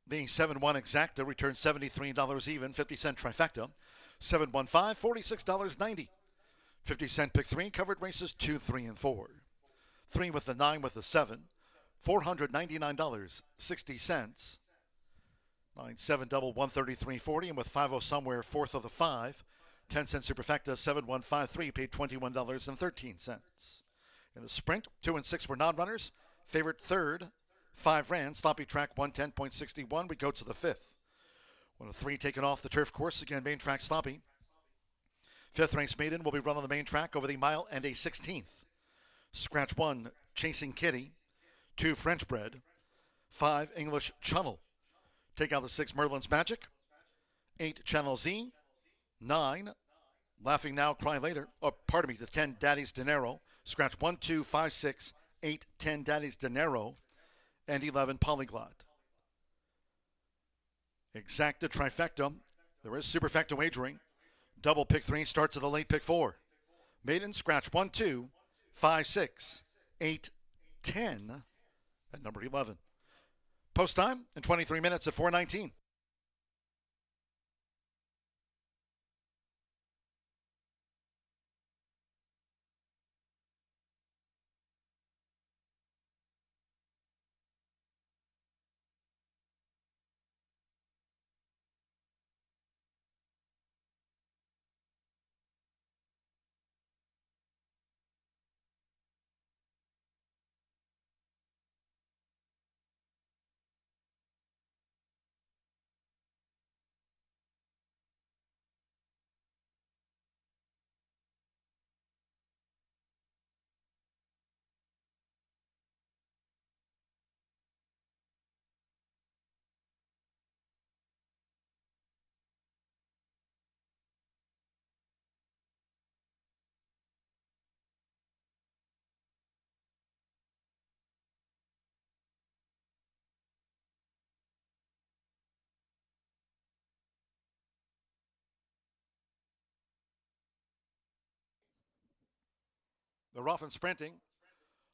The 7-1 exacta returns $73 even, 50-cent trifecta. 7-1-5, $46.90. 50-cent pick 3 covered races 2, 3, and 4. 3 with the 9 with the 7, $499.60. 9-7 double 133.40, and with 5-0 somewhere, fourth of the 5. 10-cent superfecta 7153 paid $21.13. In the sprint, 2 and 6 were non-runners. Favorite third, 5 ran. Sloppy track 110.61. We go to the 5th. 1 of 3 taken off the turf course. Again, main track sloppy. 5th race maiden will be run on the main track over the mile and a 16th. Scratch 1, Chasing Kitty. 2, French Bred. 5, English Channel. Take out the 6, Merlin's Magic. 8, Channel Z. 9, Laughing Now, Cry Later. The 10, Daddy's Dinero. Scratch 1, 2, 5, 6, 8, 10, Daddy's Dinero. And 11, Polyglot. Exacta trifecta. There is superfecta wagering. Double pick 3 starts to the late pick 4. Maiden scratch 1, 2, 5, 6, 8, 10, and number 11. Post time in 23 minutes at 4:19. They're off and sprinting.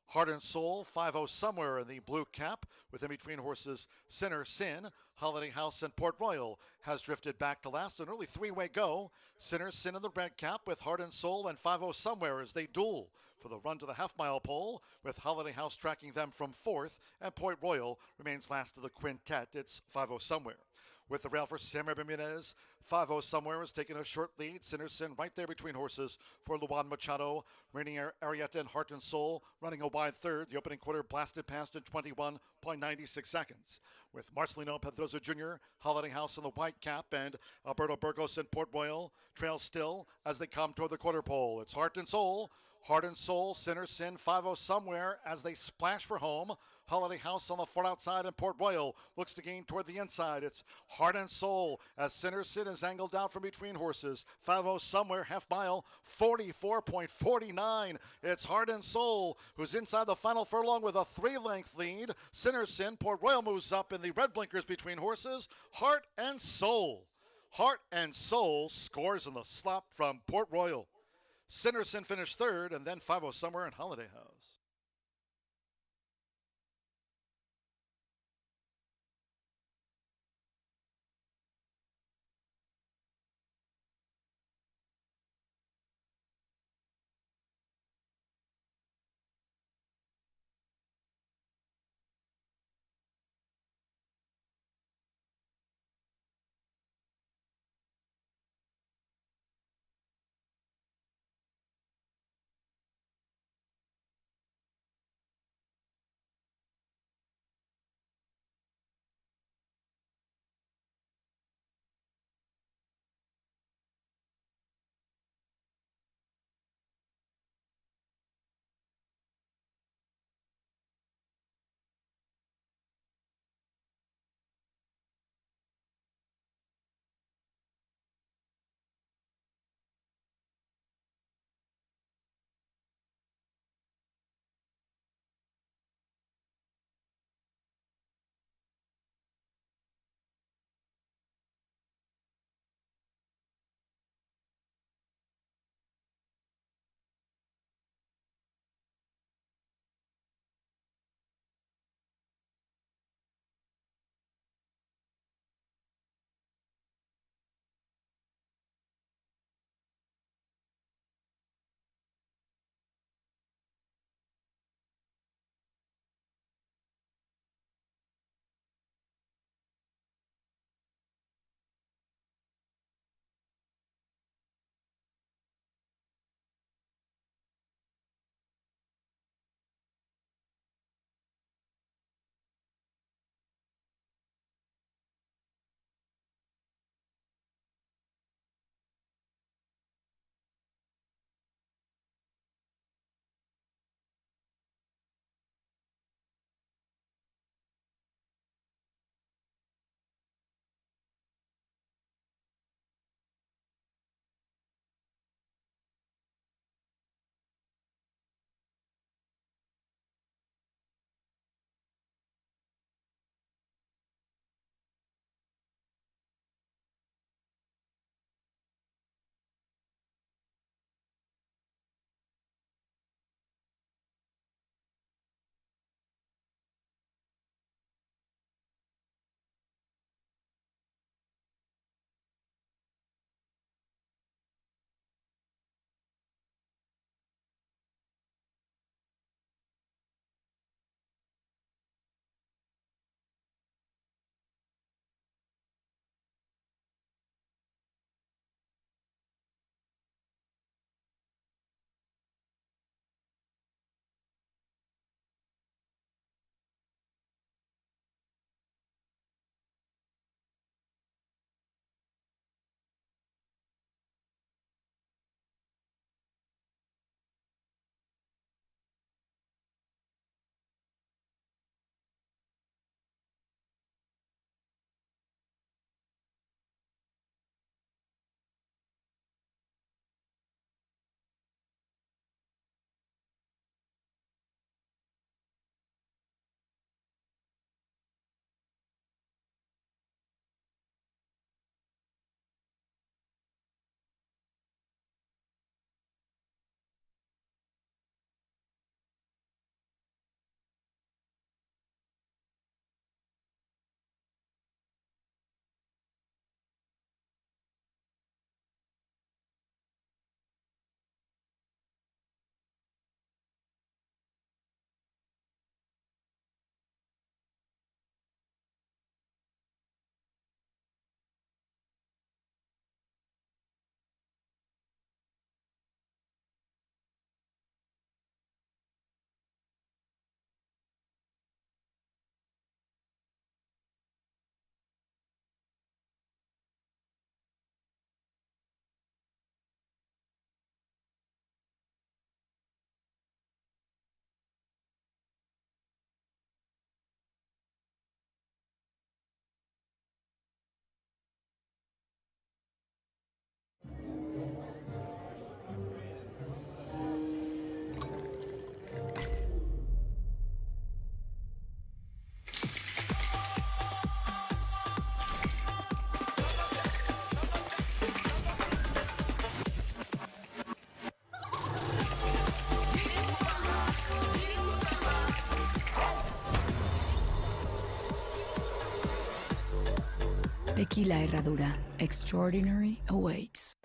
Heart and Soul, 5-0 somewhere in the blue cap, with in between horses Sinner Sin, Holiday House, and Port Royal has drifted back to last. An early 3-way go. Sinner Sin in the red cap with Heart and Soul and 5-0 somewhere as they duel for the run to the half-mile pole, with Holiday House tracking them from 4th, and Port Royal remains last of the quintet. It's 5-0 somewhere. With the rail for Samuel Bermudez, 5-0 somewhere is taking a short lead. Sinner Sin right there between horses for Luan Machado. Rainier Arietta and Heart and Soul running a wide third. The opening quarter blasted past in 21.96 seconds. With Marcelino Pedroza Jr., Holiday House in the white cap, and Alberto Burgos and Port Royal trail still as they come toward the quarter pole. It's Heart and Soul. Heart and Soul, Sinner Sin, 5-0 somewhere as they splash for home. Holiday House on the far outside, and Port Royal looks to gain toward the inside. It's Heart and Soul as Sinner Sin is angled out from between horses. 5-0 somewhere, half mile, 44.49. It's Heart and Soul who's inside the final furlong with a 3-length lead. Sinner Sin, Port Royal moves up in the red blinkers between horses. Heart and Soul. Heart and Soul scores in the slop from Port Royal. Sinner Sin finished third, and then 5-0 somewhere in Holiday House. Aquí la Herradura. Extraordinary awaits.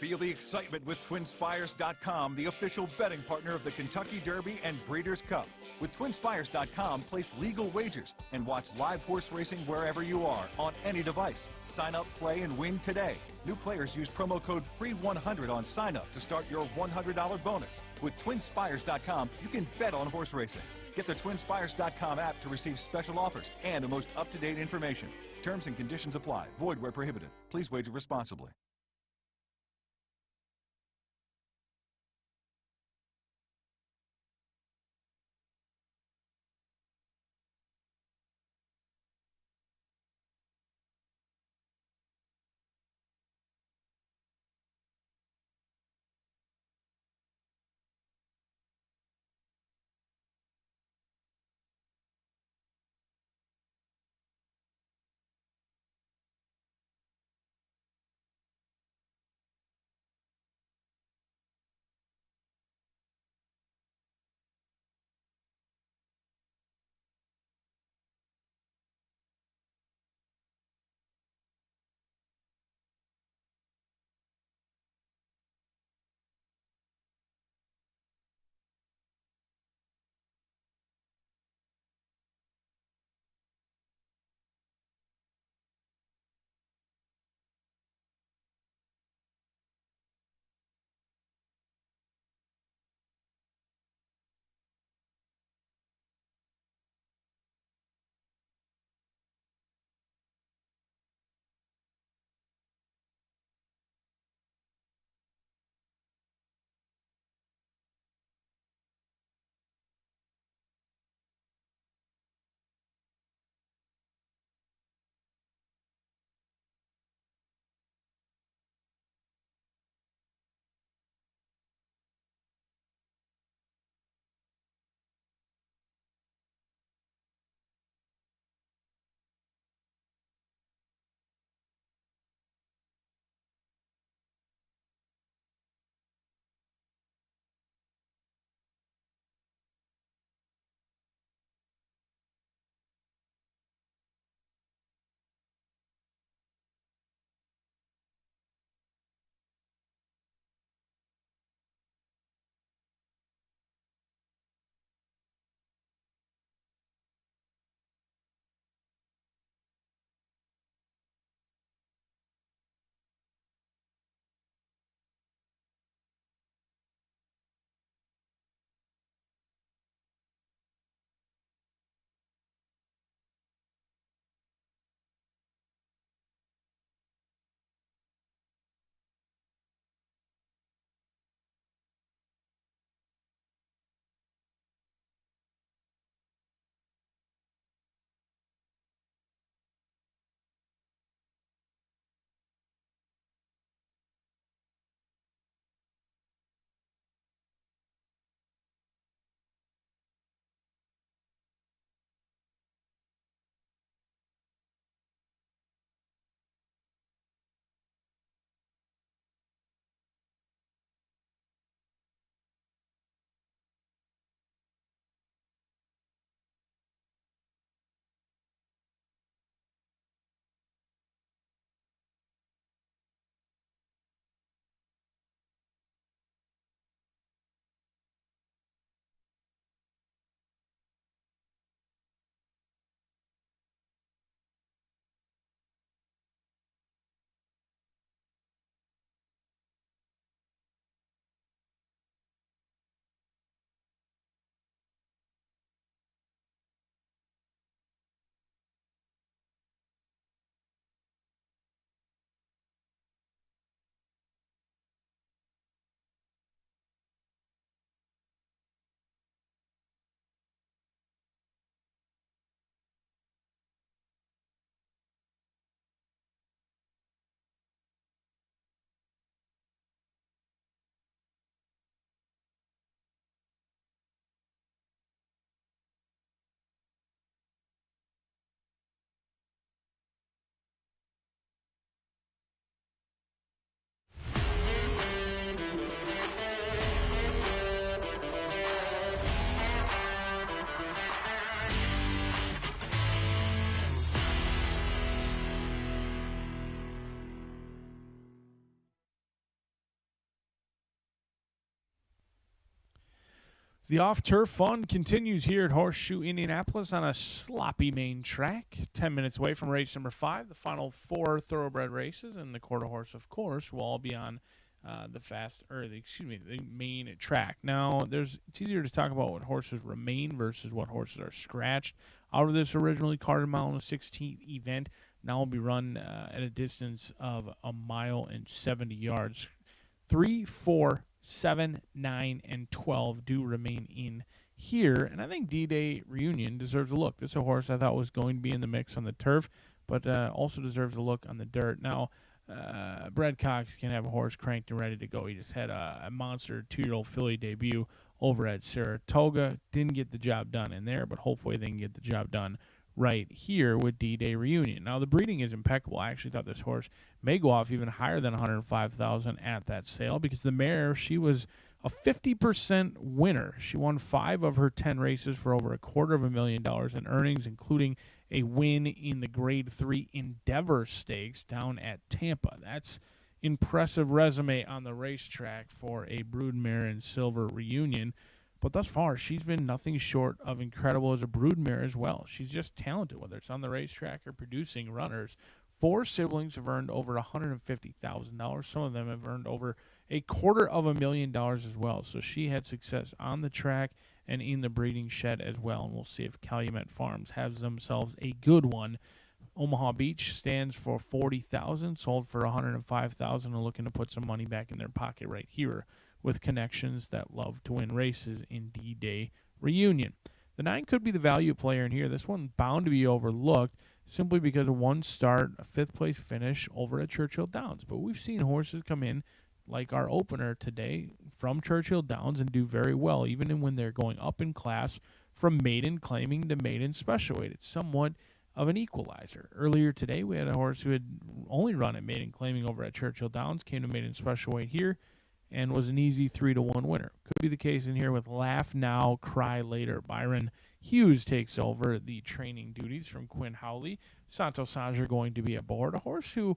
Feel the excitement with TwinSpires.com, the official betting partner of the Kentucky Derby and Breeders' Cup. With TwinSpires.com, place legal wagers and watch live horse racing wherever you are on any device. Sign up, play, and win today. New players use promo code FREE100 on sign up to start your $100 bonus. With TwinSpires.com, you can bet on horse racing. Get the TwinSpires.com app to receive special offers and the most up-to-date information. Terms and conditions apply. Void where prohibited. Please wager responsibly. The off-turf fun continues here at Horseshoe Indianapolis on a sloppy main track. 10 minutes away from race number 5, the final 4 thoroughbred races, and the quarter horse, of course, will all be on the main track. Now, it's easier to talk about what horses remain versus what horses are scratched out of this originally carded mile and 16th event. Now will be run at a distance of 1 mile and 70 yards. 3, 4, 7, 9, and 12 do remain in here, and I think D-Day Reunion deserves a look. This is a horse I thought was going to be in the mix on the turf, but also deserves a look on the dirt. Now, Brad Cox can have a horse cranked and ready to go. He just had a monster 2-year-old filly debut over at Saratoga. Didn't get the job done in there, but hopefully they can get the job done right here with D-Day Reunion. Now, the breeding is impeccable. I actually thought this horse may go off even higher than $105,000 at that sale, because the mare, she was a 50% winner. She won 5 of her 10 races for over $250,000 in earnings, including a win in the Grade 3 Endeavor Stakes down at Tampa. That's impressive resume on the racetrack for a broodmare in silver Reunion. But thus far, she's been nothing short of incredible as a broodmare as well. She's just talented, whether it's on the racetrack or producing runners. 4 siblings have earned over $150,000. Some of them have earned over $250,000 as well. So she had success on the track and in the breeding shed as well. And we'll see if Calumet Farms has themselves a good one. Omaha Beach stands for $40,000, sold for $105,000, and looking to put some money back in their pocket right here with connections that love to win races in D-Day Reunion. The 9 could be the value player in here. This one bound to be overlooked simply because of one start, a 5th place finish over at Churchill Downs. But we've seen horses come in like our opener today from Churchill Downs and do very well, even when they're going up in class from maiden claiming to maiden special weight. It's somewhat of an equalizer. Earlier today, we had a horse who had only run at maiden claiming over at Churchill Downs, came to maiden special weight here, and was an easy 3-1 winner. Could be the case in here with Laugh Now, Cry Later. Byron Hughes takes over the training duties from Quinn Howley. Santo Sanger going to be aboard. A horse who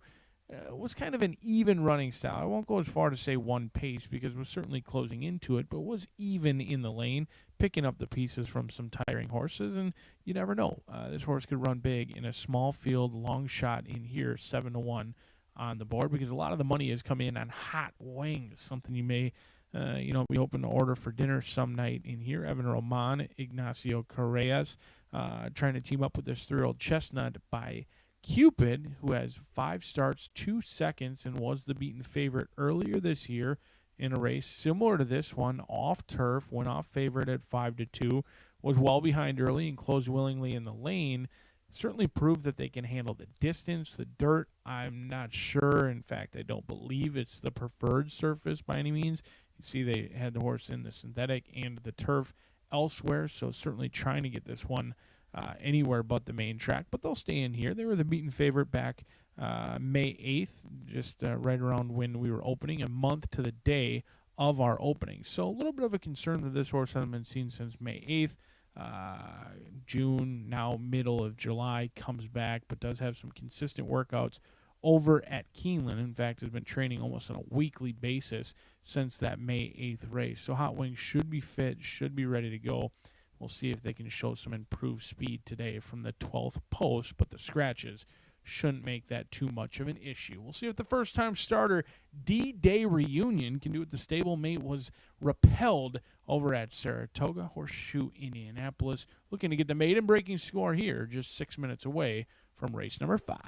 was kind of an even running style. I won't go as far to say one pace because it was certainly closing into it, but was even in the lane, picking up the pieces from some tiring horses, and you never know. This horse could run big in a small field, long shot in here, 7-1. On the board, because a lot of the money has come in on hot wings, something you may be hoping to order for dinner some night in here. Evan Roman, Ignacio Correas, trying to team up with this 3-year-old Chestnut by Cupid, who has 5 starts, 2 seconds, and was the beaten favorite earlier this year in a race similar to this one, off turf, went off favorite at 5-2, was well behind early and closed willingly in the lane. Certainly proved that they can handle the distance, the dirt. I'm not sure. In fact, I don't believe it's the preferred surface by any means. You see they had the horse in the synthetic and the turf elsewhere, so certainly trying to get this one anywhere but the main track. But they'll stay in here. They were the beaten favorite back May 8th, just right around when we were opening, a month to the day of our opening. So a little bit of a concern that this horse hasn't been seen since May 8th. June, now middle of July, comes back, but does have some consistent workouts over at Keeneland. In fact, has been training almost on a weekly basis since that May 8th race. So Hot Wings should be fit, should be ready to go. We'll see if they can show some improved speed today from the 12th post, but the scratches shouldn't make that too much of an issue. We'll see if the first-time starter D-Day Reunion can do what the stablemate was repelled over at Saratoga. Horseshoe Indianapolis looking to get the maiden breaking score here, just 6 minutes away from race number 5.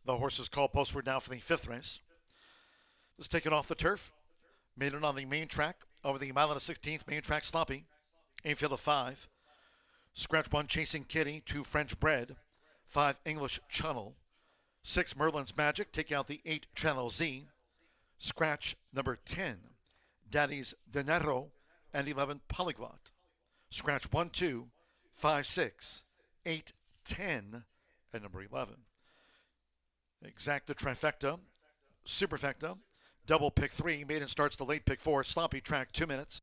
The horses call postward now for the 5th race. This taken off the turf. Made it on the main track over the mile and a 16th main track sloppy. Infield of 5. Scratch 1 Chasing Kitty, 2 French Bred, 5 English Channel, 6 Merlin's Magic, take out the 8 Channel Z. Scratch number 10, Daddy's Dinero, and 11 Polyglot. Scratch 1, 2, 5, 6, 8, 10, and number 11. Exacta Trifecta, Superfecta, double pick 3, maiden starts to late pick 4, sloppy track 2 minutes.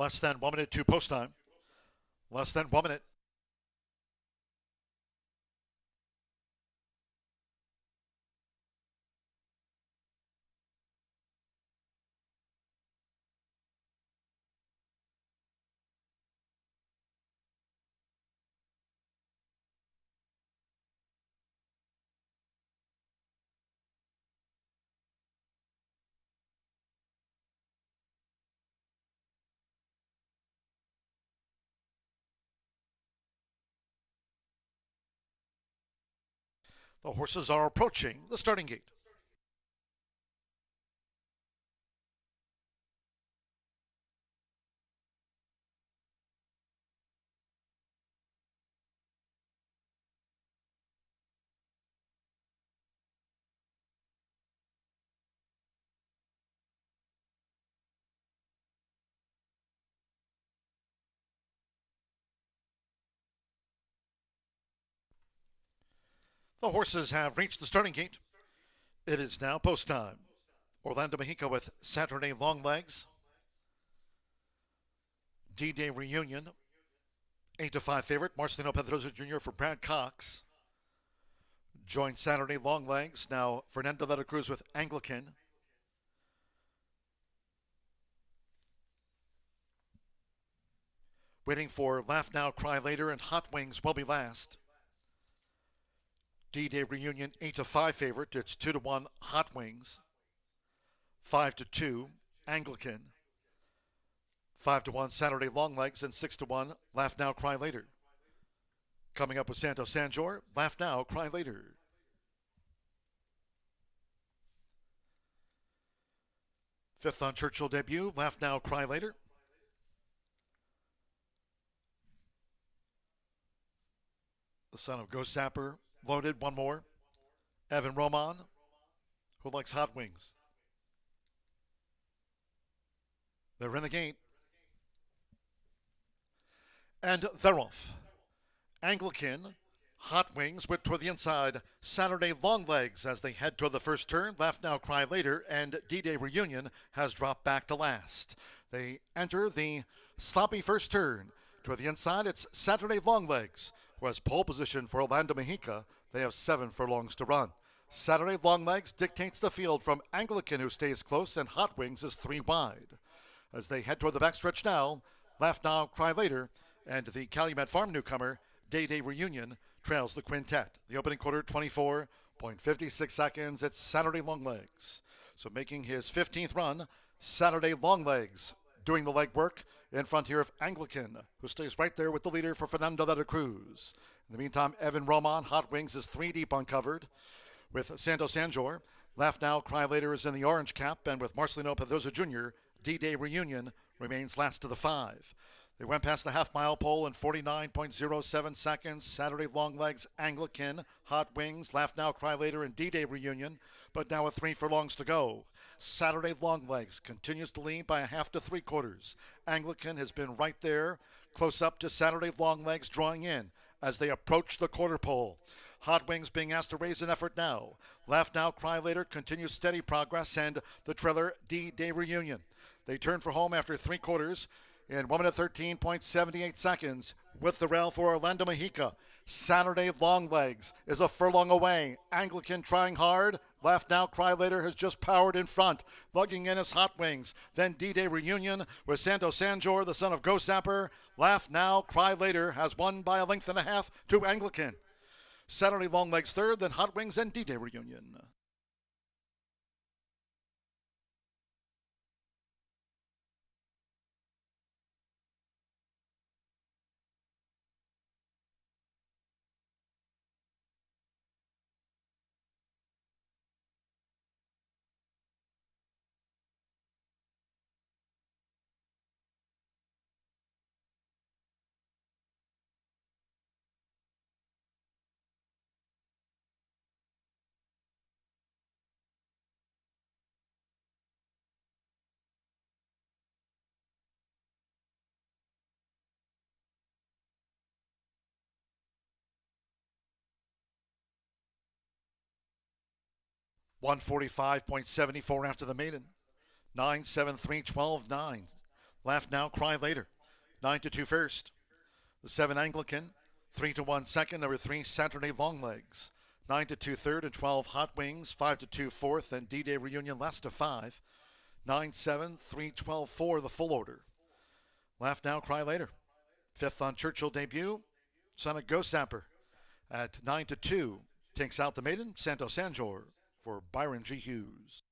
Less than 1 minute to post time. Less than 1 minute. The horses are approaching the starting gate. The horses have reached the starting gate. It is now post time. Orlando Mexico with Saturday Long Legs. D-Day Reunion. 8-5 favorite. Marcelino Pedroza Jr. for Brad Cox. Joined Saturday Long Legs. Now Fernando de la Cruz with Anglican. Waiting for Laugh Now, Cry Later, and Hot Wings will be last. D-Day Reunion 8-5 favorite. It's 2-1 Hot Wings. 5-2 Anglican. 5-1 Saturday Long Legs, and 6-1 Laugh Now, Cry Later. Coming up with Santos Sanjor, Laugh Now, Cry Later. Fifth on Churchill debut, Laugh Now, Cry Later. The son of Ghost Zapper, loaded, one more. Evan Roman, who likes hot wings. They're in the gate. And they're off. Anglican, Hot Wings went toward the inside. Saturday Long Legs as they head toward the first turn. Laugh Now, Cry Later. And D-Day Reunion has dropped back to last. They enter the sloppy first turn. Toward the inside, it's Saturday Long Legs, who has pole position for Orlando Mexico. They have 7 furlongs to run. Saturday Long Legs dictates the field from Anglican, who stays close, and Hot Wings is 3 wide. As they head toward the backstretch now, Laugh Now, Cry Later, and the Calumet Farm newcomer, Day Reunion, trails the quintet. The opening quarter, 24.56 seconds. It's Saturday Long Legs. So making his 15th run, Saturday Long Legs, doing the legwork in front here of Anglican, who stays right there with the leader for Fernando de la Cruz. In the meantime, Evan Roman, Hot Wings, is 3 deep uncovered with Santos Sanjor. Laugh Now, Cry Later is in the orange cap, and with Marcelino Pedroza Jr., D-Day Reunion remains last to the 5. They went past the half-mile pole in 49.07 seconds. Saturday Long Legs, Anglican, Hot Wings, Laugh Now, Cry Later, and D-Day Reunion, but now with 3 furlongs to go. Saturday Long Legs continues to lead by a half to 3/4. Anglican has been right there, close up to Saturday Long Legs, drawing in as they approach the quarter pole. Hot Wings being asked to raise an effort now. Laugh Now, Cry Later continues steady progress, and the trailer D-Day Reunion. They turn for home after 3/4 in 1 minute 13.78 seconds with the rail for Orlando Mexico. Saturday Long Legs is a furlong away. Anglican trying hard. Laugh Now, Cry Later has just powered in front, lugging in his Hot Wings. Then D-Day Reunion with Santos Sanjor, the son of Ghost Zapper. Laugh Now, Cry Later has won by a length and a half to Anglican. Saturday Long Legs third, then Hot Wings and D-Day Reunion. .145.74 after the maiden. 9-7-3-12-9. Laugh now, cry later. 9-2 first. The 7 Anglican, 3-1 second. Number 3 Saturday Longlegs. 9-2 third and 12 Hot Wings. 5-2 fourth and D-Day Reunion last to 5. 9-7, 3-12 4 the full order. Laugh now, cry later. 5th on Churchill debut. Son of Go Sapper at 9-2 takes out the maiden Santo Sanjor for Byron G. Hughes.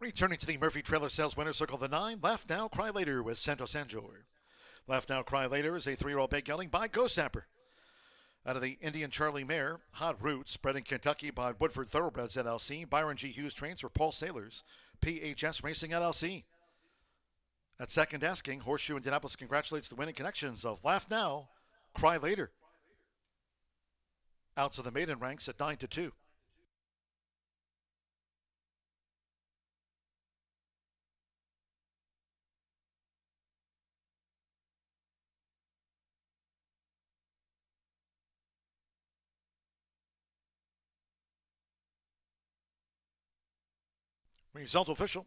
Returning to the Murphy Trailer Sales Winner Circle the 9, Laugh Now, Cry Later with Santo Sanjor. Laugh Now, Cry Later is a 3-year-old big gelding by Go Sapper. Out of the Indian Charlie Mare, Hot Roots, bred in Kentucky by Woodford Thoroughbreds LLC. Byron G. Hughes trains for Paul Sailors, PHS Racing LLC. At second asking, Horseshoe Indianapolis congratulates the winning connections of Laugh Now, Cry Later. Out to the maiden ranks at 9-2. Result official.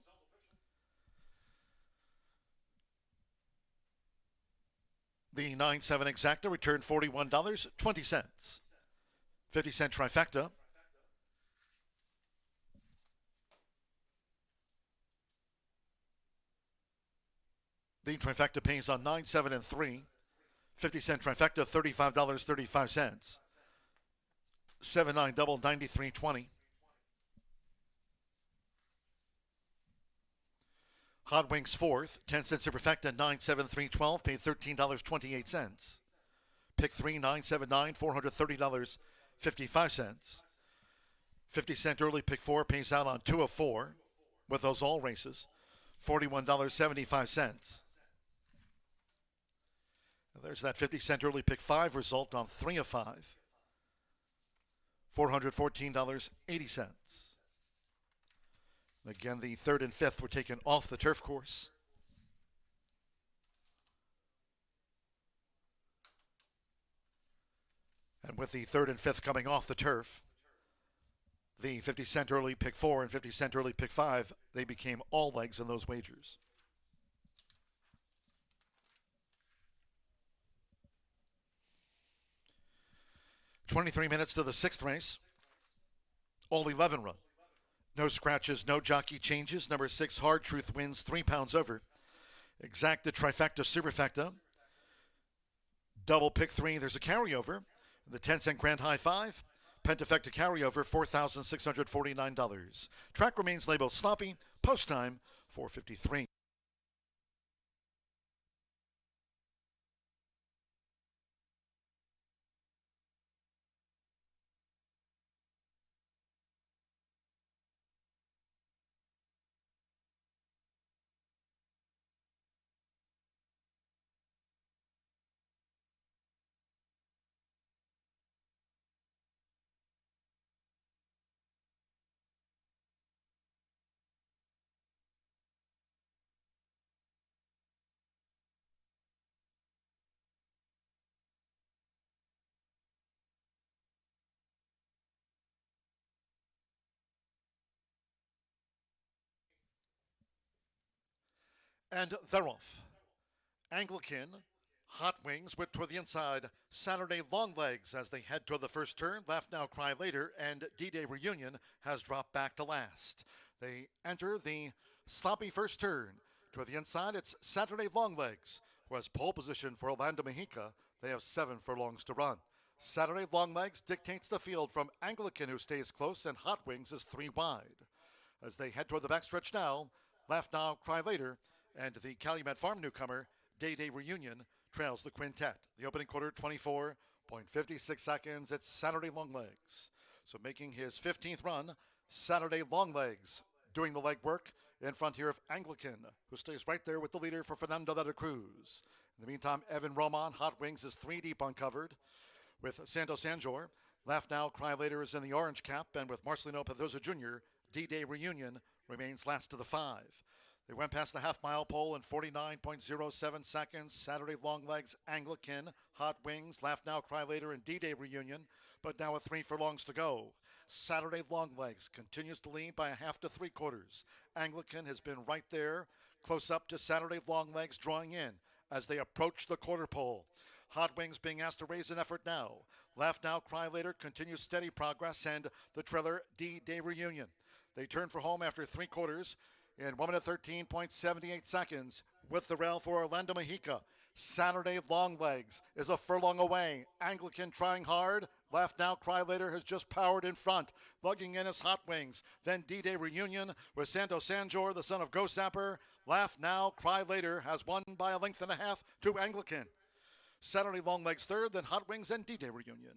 The 9-7 exacta returned $41.20. 50-cent trifecta. The trifecta pays on 9, 7, and 3. 50-cent trifecta, $35.35. 7-9 double, $93.20. Hot Wings fourth, 10-cent superfecta, 9-7-3-12, paid $13.28. Pick 3, 9-7-9, $430.55. 50-cent early pick 4 pays out on 2 of 4 with those all races, $41.75. There's that 50-cent early pick 5 result on 3 of 5, $414.80. Again, the 3rd and 5th were taken off the turf course. And with the 3rd and 5th coming off the turf, the 50-cent early pick 4 and 50-cent early pick 5, they became all legs in those wagers. $23 minutes to the 6th race. All 11 run. No scratches, no jockey changes. Number 6, Hard Truth wins 3 pounds over. Exacta, trifecta, superfecta. Double pick 3, there's a carryover. The 10-cent grand high 5. Pentafecta carryover, $4,649. Track remains labeled sloppy. Post time, 4:53. And they're off. Anglican, Hot Wings whipped toward the inside. Saturday Long Legs as they head toward the first turn. Laugh Now, Cry Later. And D-Day Reunion has dropped back to last. They enter the sloppy first turn. To the inside, it's Saturday Longlegs, who has pole position for Orlando Mexica. They have 7 furlongs to run. Saturday Longlegs dictates the field from Anglican, who stays close, and Hot Wings is 3 wide. As they head toward the backstretch now, Laugh Now, Cry Later, and the Calumet Farm newcomer, Day Day Reunion, trails the quintet. The opening quarter, 24.56 seconds. It's Saturday Longlegs. So making his 15th run, Saturday Longlegs doing the legwork in front here of Anglican, who stays right there with the leader for Fernando de la Cruz. In the meantime, Evan Roman, Hot Wings, is 3 deep uncovered with Santos Sanjor. Laugh Now, Cry Later is in the orange cap, and with Marcelino Pedroza Jr., D-Day Reunion remains last to the 5. They went past the half-mile pole in 49.07 seconds. Saturday Longlegs, Anglican, Hot Wings, Laugh Now, Cry Later, and D-Day Reunion, but now with 3 furlongs to go. Saturday Longlegs continues to lead by a half to 3/4. Anglican has been right there, close up to Saturday Longlegs, drawing in as they approach the quarter pole. Hot Wings being asked to raise an effort now. Laugh Now, Cry Later continues steady progress, and the trailer D-Day Reunion. They turn for home after 3/4 in 1 minute 13.78 seconds with the rail for Orlando Mexica. Saturday Longlegs is a furlong away. Anglican trying hard. Laugh Now, Cry Later has just powered in front. Lugging in his Hot Wings. Then D-Day Reunion with Santos Sanjor, the son of Go Sapper. Laugh Now, Cry Later has won by a length and a half to Anglican. Saturday Longlegs third, then Hot Wings and D-Day Reunion.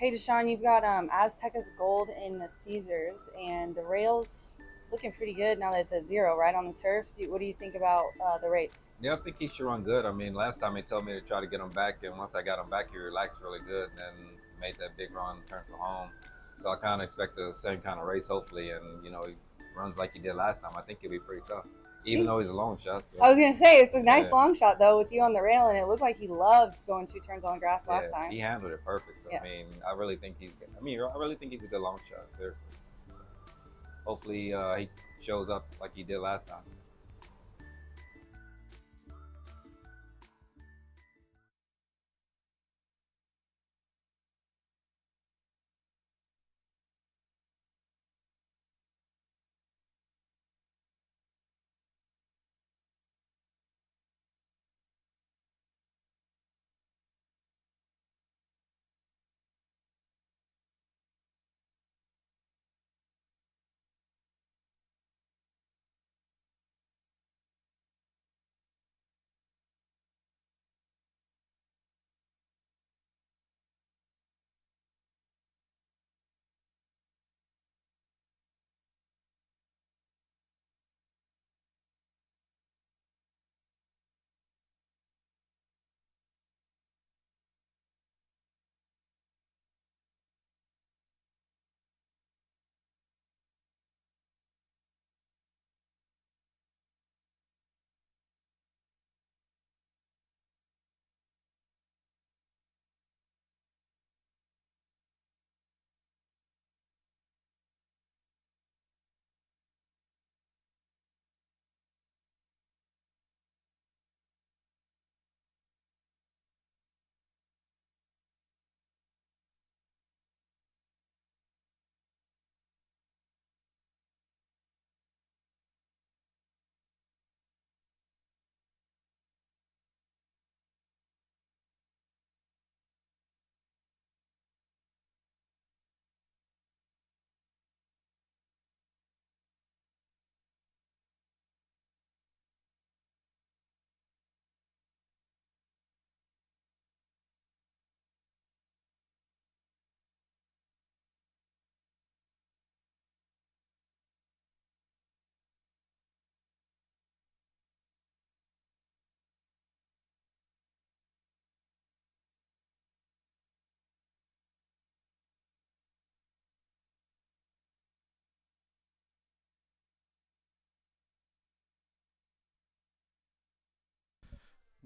Hey, Deshaun, you've got Aztecas Gold in the Caesars, and the rail's looking pretty good now that it's at 0 right on the turf. What do you think about the race? Yeah, I think he should run good. I mean, last time he told me to try to get him back, and once I got him back, he relaxed really good, and then made that big run, turn for home. So I kind of expect the same kind of race, hopefully, and he runs like he did last time. I think he'll be pretty tough, even though he's a long shot. So. I was gonna say it's a nice long shot though with you on the rail, and it looked like he loved going 2 turns on the grass last time. He handled it perfect. So I mean, I really think he's a good long shot. Seriously. Hopefully, he shows up like he did last time.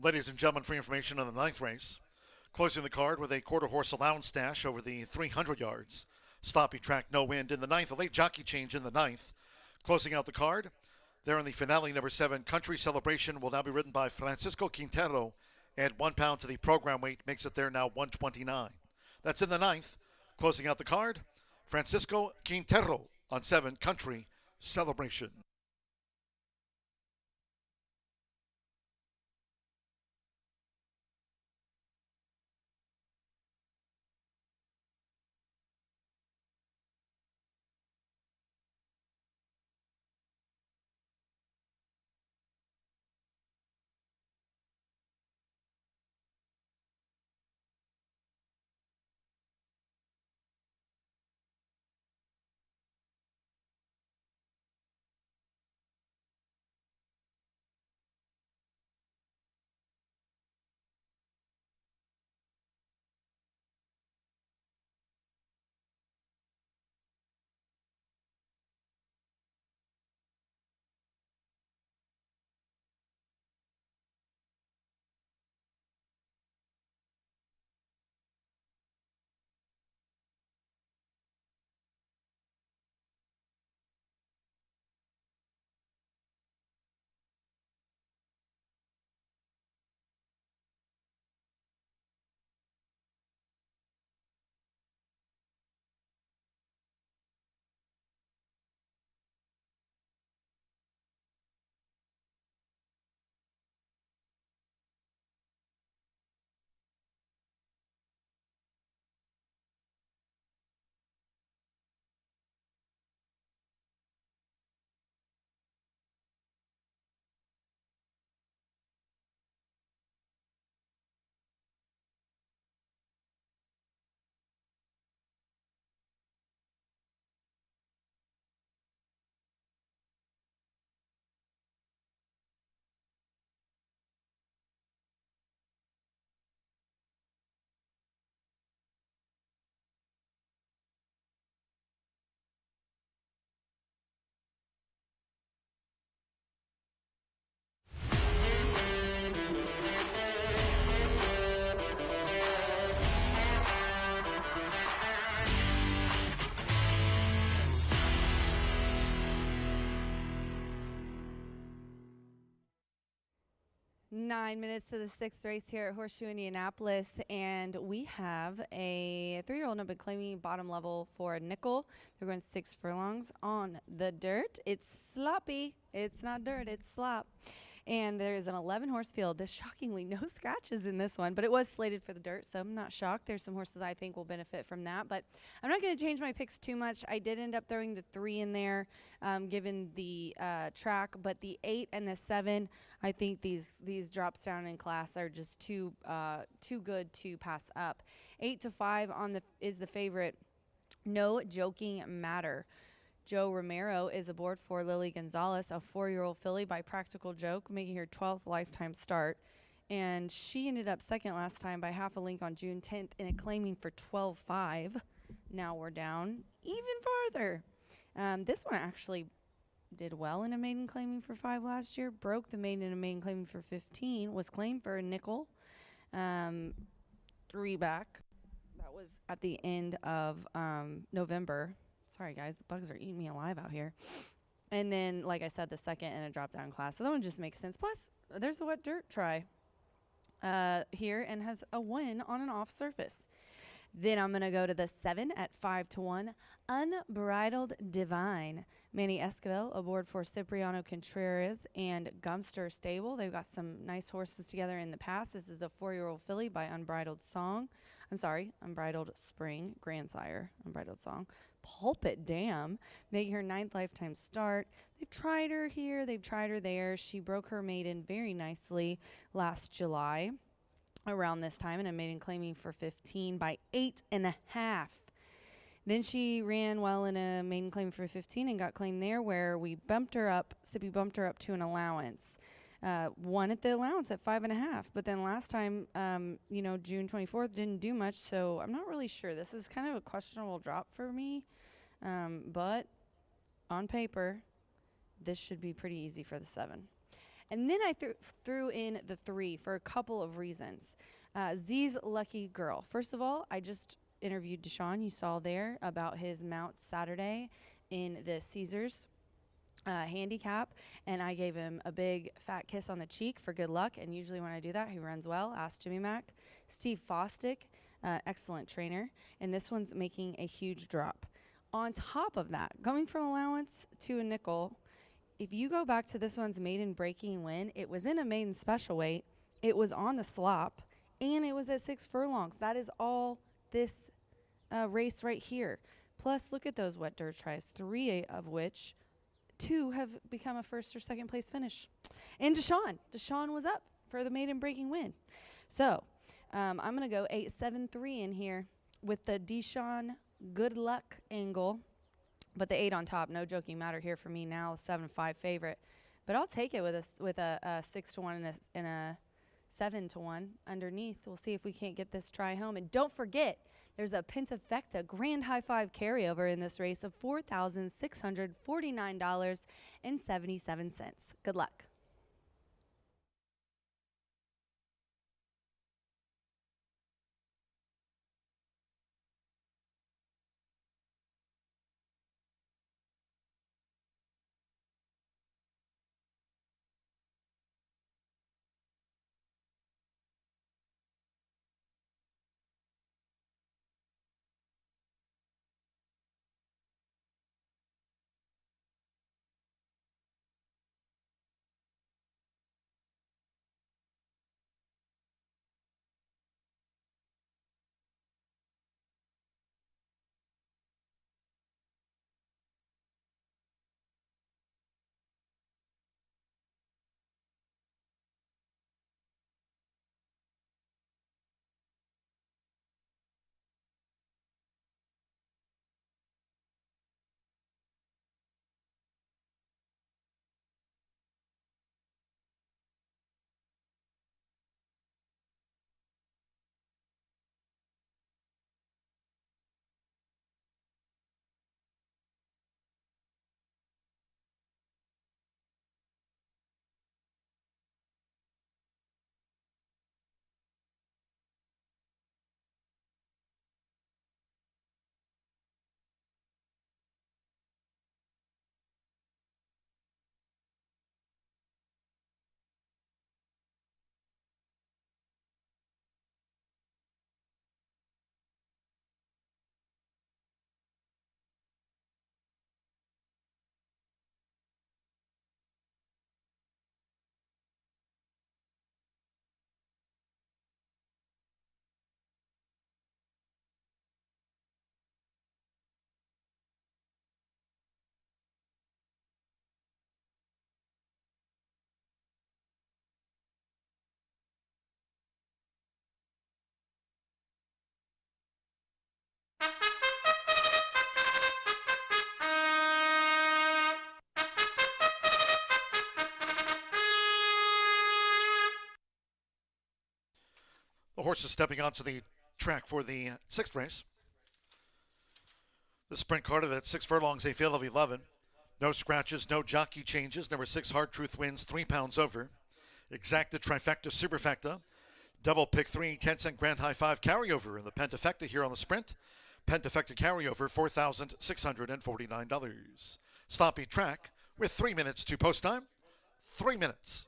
Ladies and gentlemen, for information on the ninth race, closing the card with a quarter horse allowance dash over the 300 yards. Sloppy track, no wind in the ninth. A late jockey change in the ninth. Closing out the card, there in the finale, number 7, Country Celebration will now be ridden by Francisco Quintero. Add 1 pound to the program weight, makes it there now 129. That's in the ninth. Closing out the card, Francisco Quintero on 7, Country Celebration. 9 minutes to the sixth race here at Horseshoe Indianapolis, and we have a 3-year-old number claiming bottom level for a nickel. They're going 6 furlongs on the dirt. It's sloppy. It's not dirt, it's slop. And there's an 11-horse field. There's shockingly no scratches in this one, but it was slated for the dirt, so I'm not shocked. There's some horses I think will benefit from that, but I'm not going to change my picks too much. I did end up throwing the 3 in there, given the track, but the 8 and the 7, I think these drops down in class are just too good to pass up. 8 to 5 is the favorite. No Joking Matter. Joe Romero is aboard for Lily Gonzalez, a 4-year-old filly by Practical Joke, making her 12th lifetime start. And she ended up second last time by half a length on June 10th in a claiming for 12.5. Now we're down even farther. This one actually did well in a maiden claiming for 5 last year, broke the maiden in a maiden claiming for 15, was claimed for a nickel, 3 back. That was at the end of November. Sorry, guys, the bugs are eating me alive out here. And then, like I said, the second in a drop-down class. So that one just makes sense. Plus, there's a wet dirt try here and has a win on an off surface. Then I'm going to go to the 7 at 5 to 1. Unbridled Divine. Manny Esquivel aboard for Cipriano Contreras and Gumster Stable. They've got some nice horses together in the past. This is a 4-year-old filly by Unbridled Spring, grandsire, Unbridled Song. Pulpit Dam, making her 9th lifetime start. They've tried her here. They've tried her there. She broke her maiden very nicely last July around this time in a maiden claiming for 15 by 8.5. Then she ran well in a maiden claim for 15 and got claimed there, where Sippy bumped her up to an allowance. Won at the allowance at 5.5, but then last time, June 24th didn't do much, so I'm not really sure. This is kind of a questionable drop for me, but on paper, this should be pretty easy for the 7. And then I threw in the 3 for a couple of reasons. Z's Lucky Girl. First of all, I just interviewed Deshaun, you saw there, about his mount Saturday in the Caesars handicap, and I gave him a big fat kiss on the cheek for good luck, and usually when I do that, he runs well. Ask Jimmy Mack. Steve Fostick, excellent trainer, and this one's making a huge drop. On top of that, going from allowance to a nickel, if you go back to this one's maiden breaking win, it was in a maiden special weight, it was on the slop, and it was at 6 furlongs. That is all this race right here. Plus, look at those wet dirt tries, 3 of which 2 have become a first or second place finish. And Deshaun was up for the maiden breaking win. So I'm going to go 8-7-3 in here with the Deshaun good luck angle. But the 8 on top, no joking matter here for me now, 7-5 favorite. But I'll take it with a 6 to 1 and a 7 to 1 underneath. We'll see if we can't get this try home. And don't forget, there's a Pentafecta Grand High Five carryover in this race of $4,649.77. Good luck. The horses stepping onto the track for the sixth race. The sprint carded at 6 furlongs, a field of 11. No scratches, no jockey changes. Number 6, Hard Truth wins 3 pounds over. Exacta, Trifecta, Superfecta. Double pick 3, 10-cent Grand High 5 carryover in the Pentafecta here on the sprint. Pentafecta carryover, $4,649. Sloppy track with 3 minutes to post time. 3 minutes.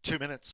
Two minutes.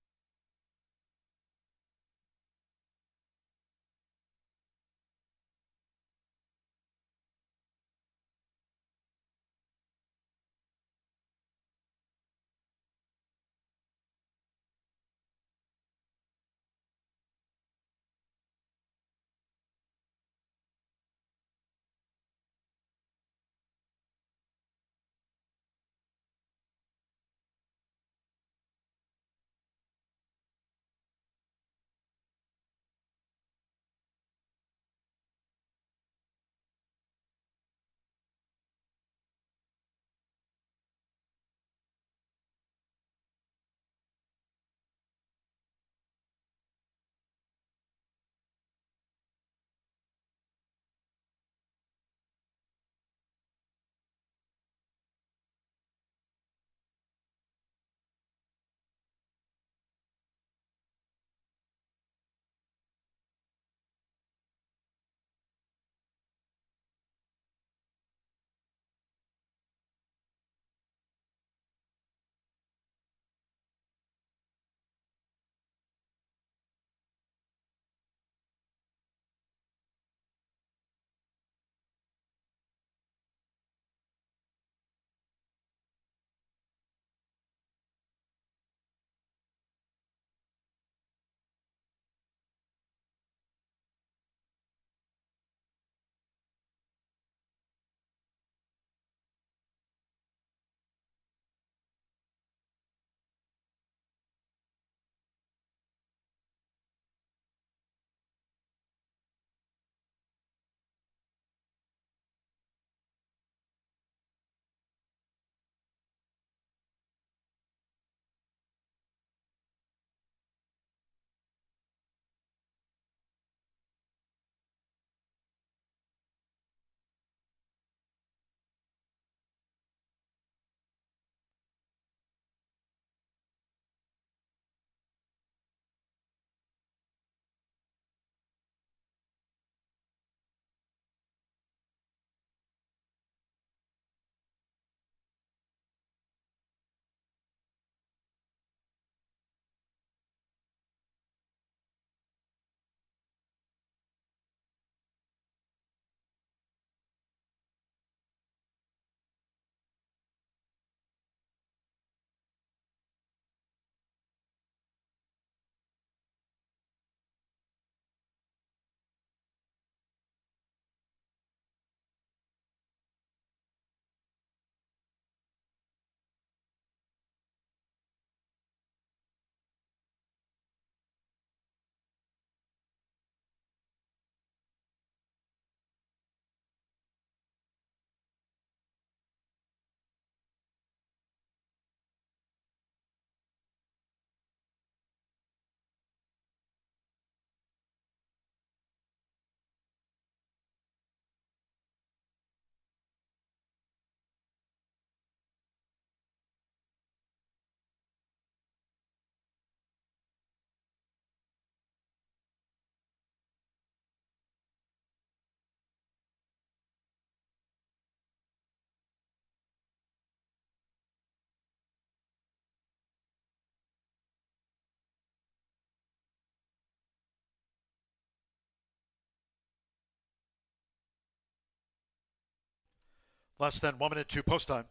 Less than 1 minute to post time.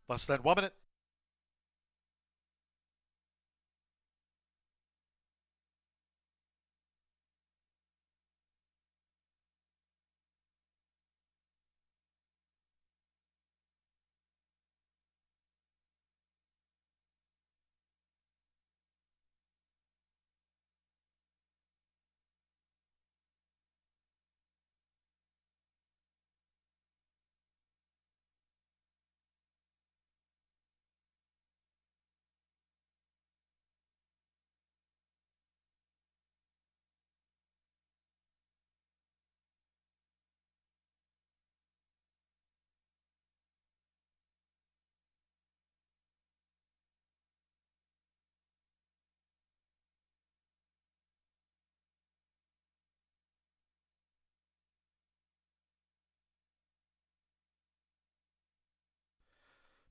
Less than 1 minute.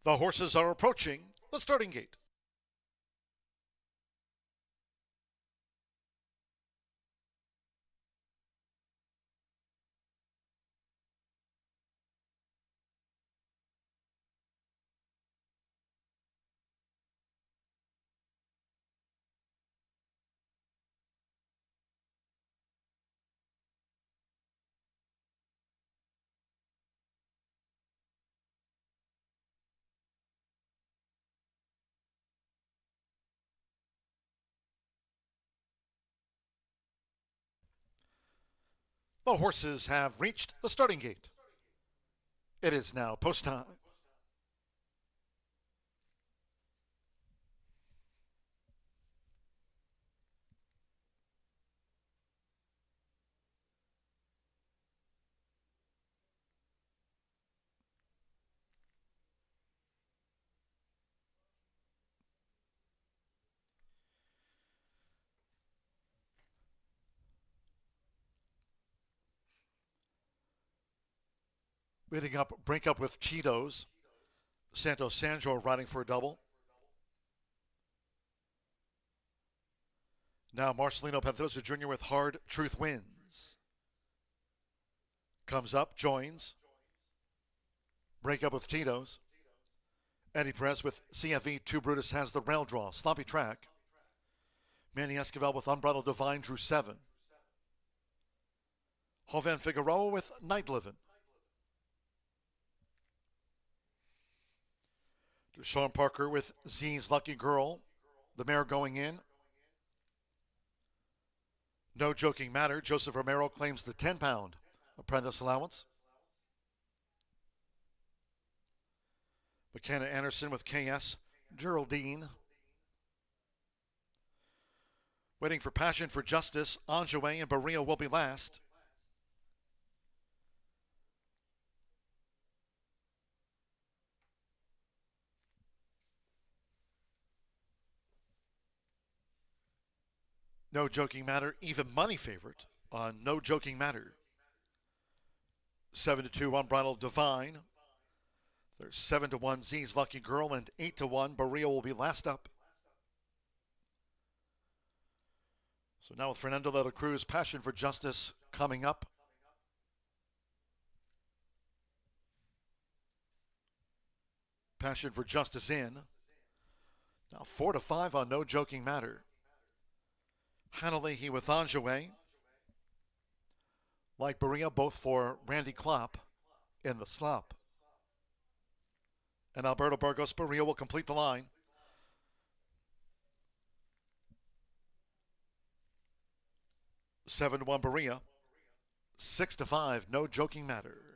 The horses are approaching the starting gate. The horses have reached the starting gate. It is now post time. Leading up, break up with Cheetos. Santos Sanjor riding for a double. Now Marcelino Pantoja Jr. with Hard Truth Wins. Comes up, joins. Break up with Tito's. Eddie Perez with CFE. Two Brutus has the rail draw. Sloppy track. Manny Esquivel with Unbridled Divine drew 7. Jovan Figueroa with Night Livin'. Sean Parker with Z's Lucky Girl. The mare going in. No Joking Matter. Joseph Romero claims the 10-pound apprentice allowance. McKenna Anderson with KS. Geraldine. Waiting for Passion for Justice. Anjouet and Barrio will be last. No Joking Matter, even money favorite on No Joking Matter. 7-2 Unbridled Divine. There's 7-1 Z's Lucky Girl and 8-1 Barrio will be last up. So now with Fernando de la Cruz, Passion for Justice coming up. Passion for Justice in. Now 4-5 on No Joking Matter. Hanalehi with Anjouet. Like Berea, both for Randy Klopp in the slop. And Alberto Burgos Berea will complete the line. Seven to 1 Berea. 6-5, No Joking Matter.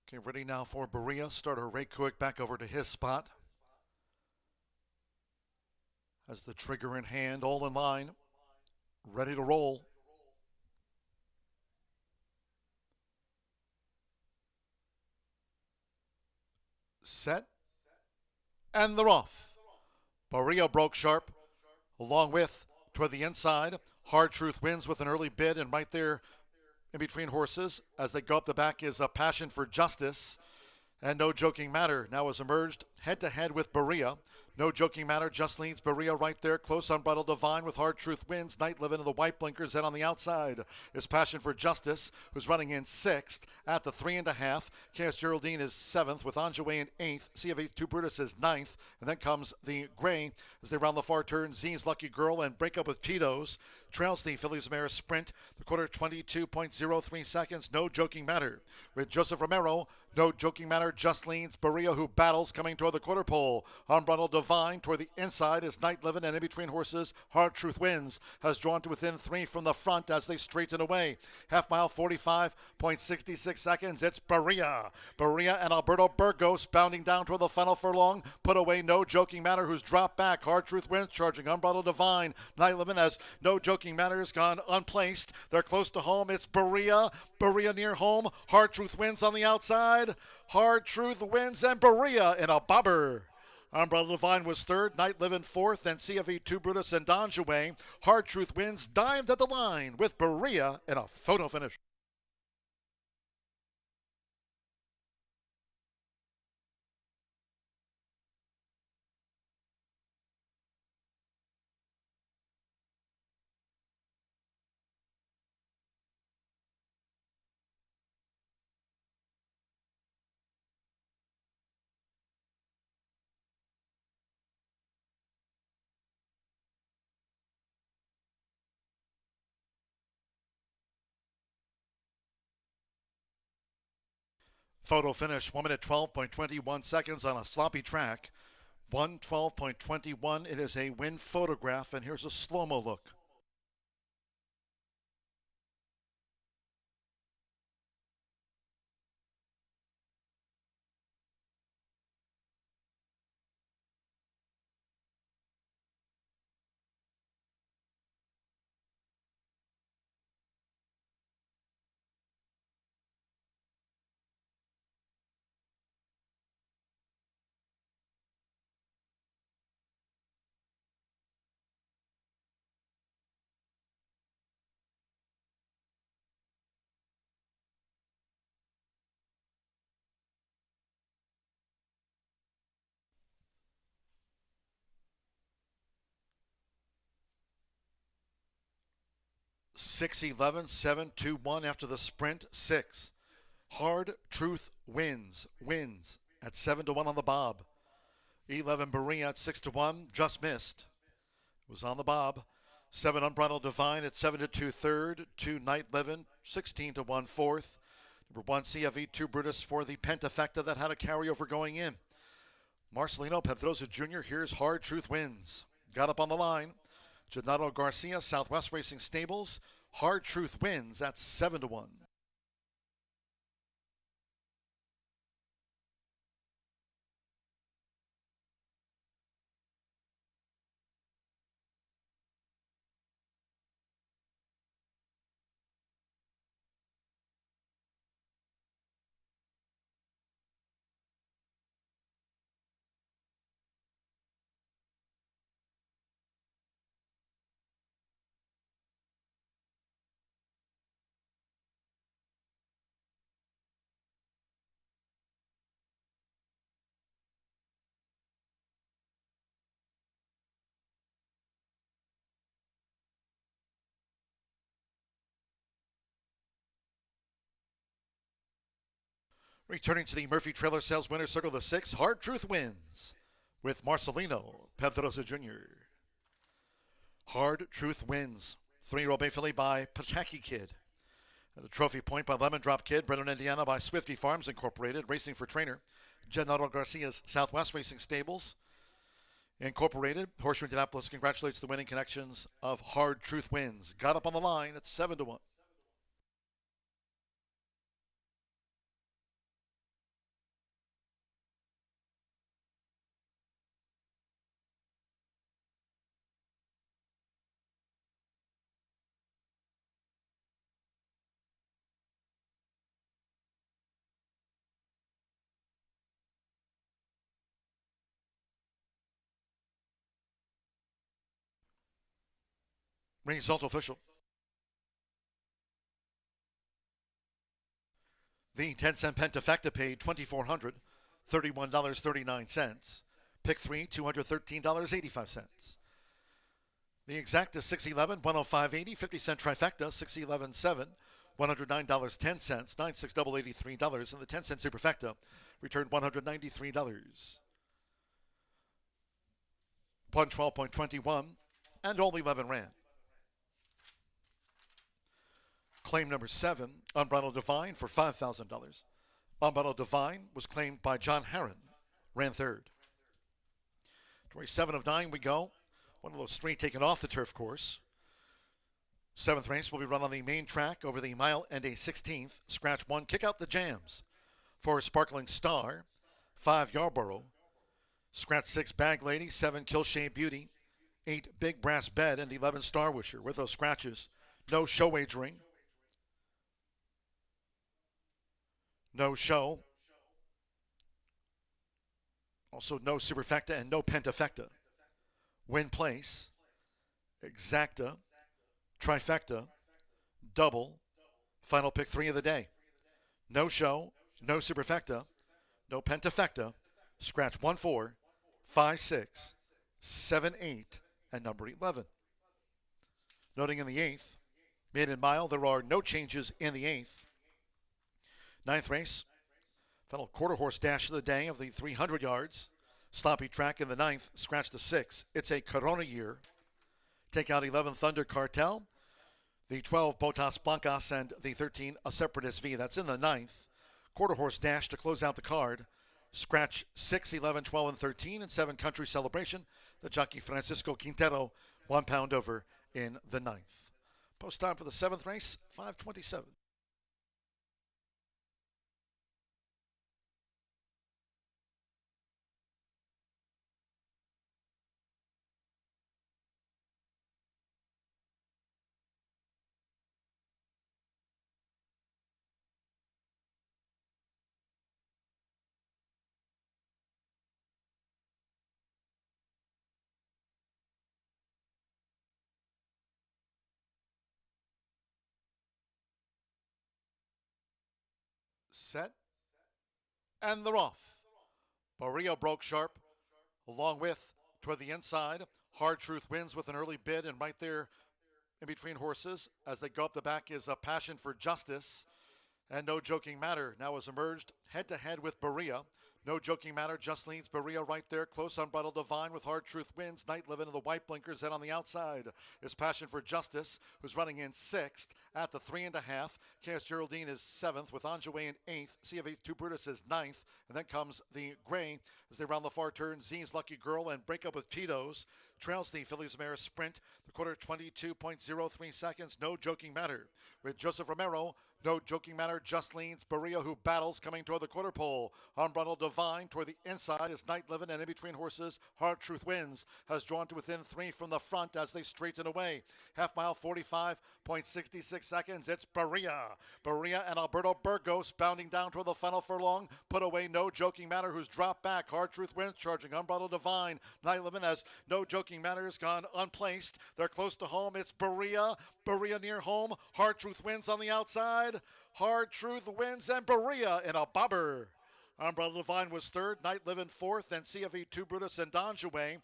Okay, ready now for Berea. Starter Ray Kuick back over to his spot. Has the trigger in hand, all in line. Ready to roll. Set. and they're off. Berea broke sharp, along with toward the inside. Hard Truth wins with an early bid, and right there in between horses as they go up the back is a Passion for Justice. And No Joking Matter now has emerged head-to-head with Berea. No Joking Matter just leads Berea right there. Close Unbridled Divine with Hard Truth wins. Night Living in the white blinkers. And on the outside is Passion for Justice, who's running in 6th at the 3.5. Chaos Geraldine is 7th with Anjouay in 8th. CF82 Brutus is 9th. And then comes the gray as they round the far turn. Z's Lucky Girl and Break Up with Tito's. Trails the Phillies Mare Sprint. The quarter 22.03 seconds. No Joking Matter. With Joseph Romero, No Joking Matter just leads Berea, who battles coming toward the quarter pole. Unbridled Divine toward the inside is Night Living, and in between horses, Hard Truth wins. Has drawn to within 3 from the front as they straighten away. Half mile, 45.66 seconds. It's Berea. Berea and Alberto Burgos bounding down toward the final furlong. Put away No Joking Matter, who's dropped back. Hard Truth wins, charging Unbridled Divine. Night Living as No Joking Matter has gone unplaced. They're close to home. It's Berea. Berea near home. Hard Truth wins on the outside. Hard Truth wins, and Berea in a bobber. Unbridled Divine was 3rd, Night Living 4th, and CFE2 Brutus and Donjouay. Hard Truth wins, dived at the line with Berea in a photo finish. Photo finish, 1 minute 12.21 seconds on a sloppy track. 1:12.21. It is a win photograph, and here's a slow-mo look. Six 11-7-2-1 after the sprint. 6. Hard Truth wins at 7-1 on the bob. 11 Berea at 6-1, just missed. It was on the bob. 7 Unbridled Divine at 7-2 third. 2 Night Living, 16-1 fourth. Number 1 CFE2 Brutus for the Pentafecta that had a carryover going in. Marcelino Pedrosa Jr. Here's Hard Truth wins. Got up on the line. Gennaro Garcia, Southwest Racing Stables. Hard Truth wins at 7-1. Returning to the Murphy Trailer Sales Winner's Circle, the 6, Hard Truth wins with Marcelino Pedrosa Jr. Hard Truth wins. 3-year-old Bay Filly by Pataki Kid. And a trophy point by Lemon Drop Kid, bred in Indiana by Swifty Farms Incorporated, racing for trainer Gennaro Garcia's Southwest Racing Stables Incorporated. Horseshoe Indianapolis congratulates the winning connections of Hard Truth wins. Got up on the line at 7-1. Result official. The 10-cent pentafecta paid $2,431.39. Pick 3, $213.85. The exacta 611, 105.80, 50-cent trifecta 611.7, $109.10, 96,883, and the 10-cent superfecta returned $193. 112.21, and all 11 ran. Claim number 7, Unbridled Divine for $5,000. Unbridled Divine was claimed by John Herron, ran third. 27 of 9 we go. One of those 3 taken off the turf course. 7th race will be run on the main track over the mile and a 16th. Scratch 1, kick out the jams. 4, Sparkling Star. 5, Yarborough. Scratch 6, Bag Lady. 7, Killshade Beauty. 8, Big Brass Bed. And 11, Star Wisher. With those scratches, no show wagering. No show. Also no superfecta and no pentafecta. Win place, exacta, trifecta, double, final pick 3 of the day. No show, no superfecta, no pentafecta, scratch 1, 4, 5, 6, 7, 8, and number 11. Noting in the 8th, maiden mile, there are no changes in the 8th. 9th race, final quarter horse dash of the day of the 300 yards. Sloppy track in the 9th, scratch the 6. It's a Corona year. Take out 11 Thunder Cartel, the 12 Botas Blancas, and the 13 A Separatist V. That's in the 9th. Quarter horse dash to close out the card. Scratch 6, 11, 12, and 13, and 7 Country Celebration. The jockey Francisco Quintero, 1 pound over in the 9th. Post time for the 7th race, 5:27. Set, and they're off. Barrio broke sharp, along with, toward the inside, Hard Truth wins with an early bid, and right there in between horses, as they go up the back, is A Passion for Justice, and No Joking Matter now has emerged head-to-head with Berea. No Joking Matter just leads Berea right there. Close Unbridled Divine with Hard Truth wins. Night Living in the white blinkers. And on the outside is Passion for Justice, who's running in 6th at the 3.5. Chaos Geraldine is 7th with Anjouay in 8th. CF82 Brutus is 9th. And then comes the gray as they round the far turn. Z's Lucky Girl and Break Up with Tito's. Trails the Phillies Mare Sprint. The quarter 22.03 seconds. No Joking Matter. With Joseph Romero, No Joking Matter just leads Berea, who battles coming toward the quarter pole. Unbridled Divine toward the inside is Night Living, and in between horses, Hard Truth wins. Has drawn to within 3 from the front as they straighten away. Half mile, 45.66 seconds. It's Berea. Berea and Alberto Burgos bounding down toward the final furlong. Put away No Joking Matter, who's dropped back. Hard Truth wins, charging Unbridled Divine. Night Living as No Joking Matter has gone unplaced. They're close to home. It's Berea. Berea near home. Hard Truth wins on the outside. Hard Truth wins, and Berea in a bobber. Unbridled Divine was 3rd, Night Living 4th, and CFE2 Brutus and Donjouay.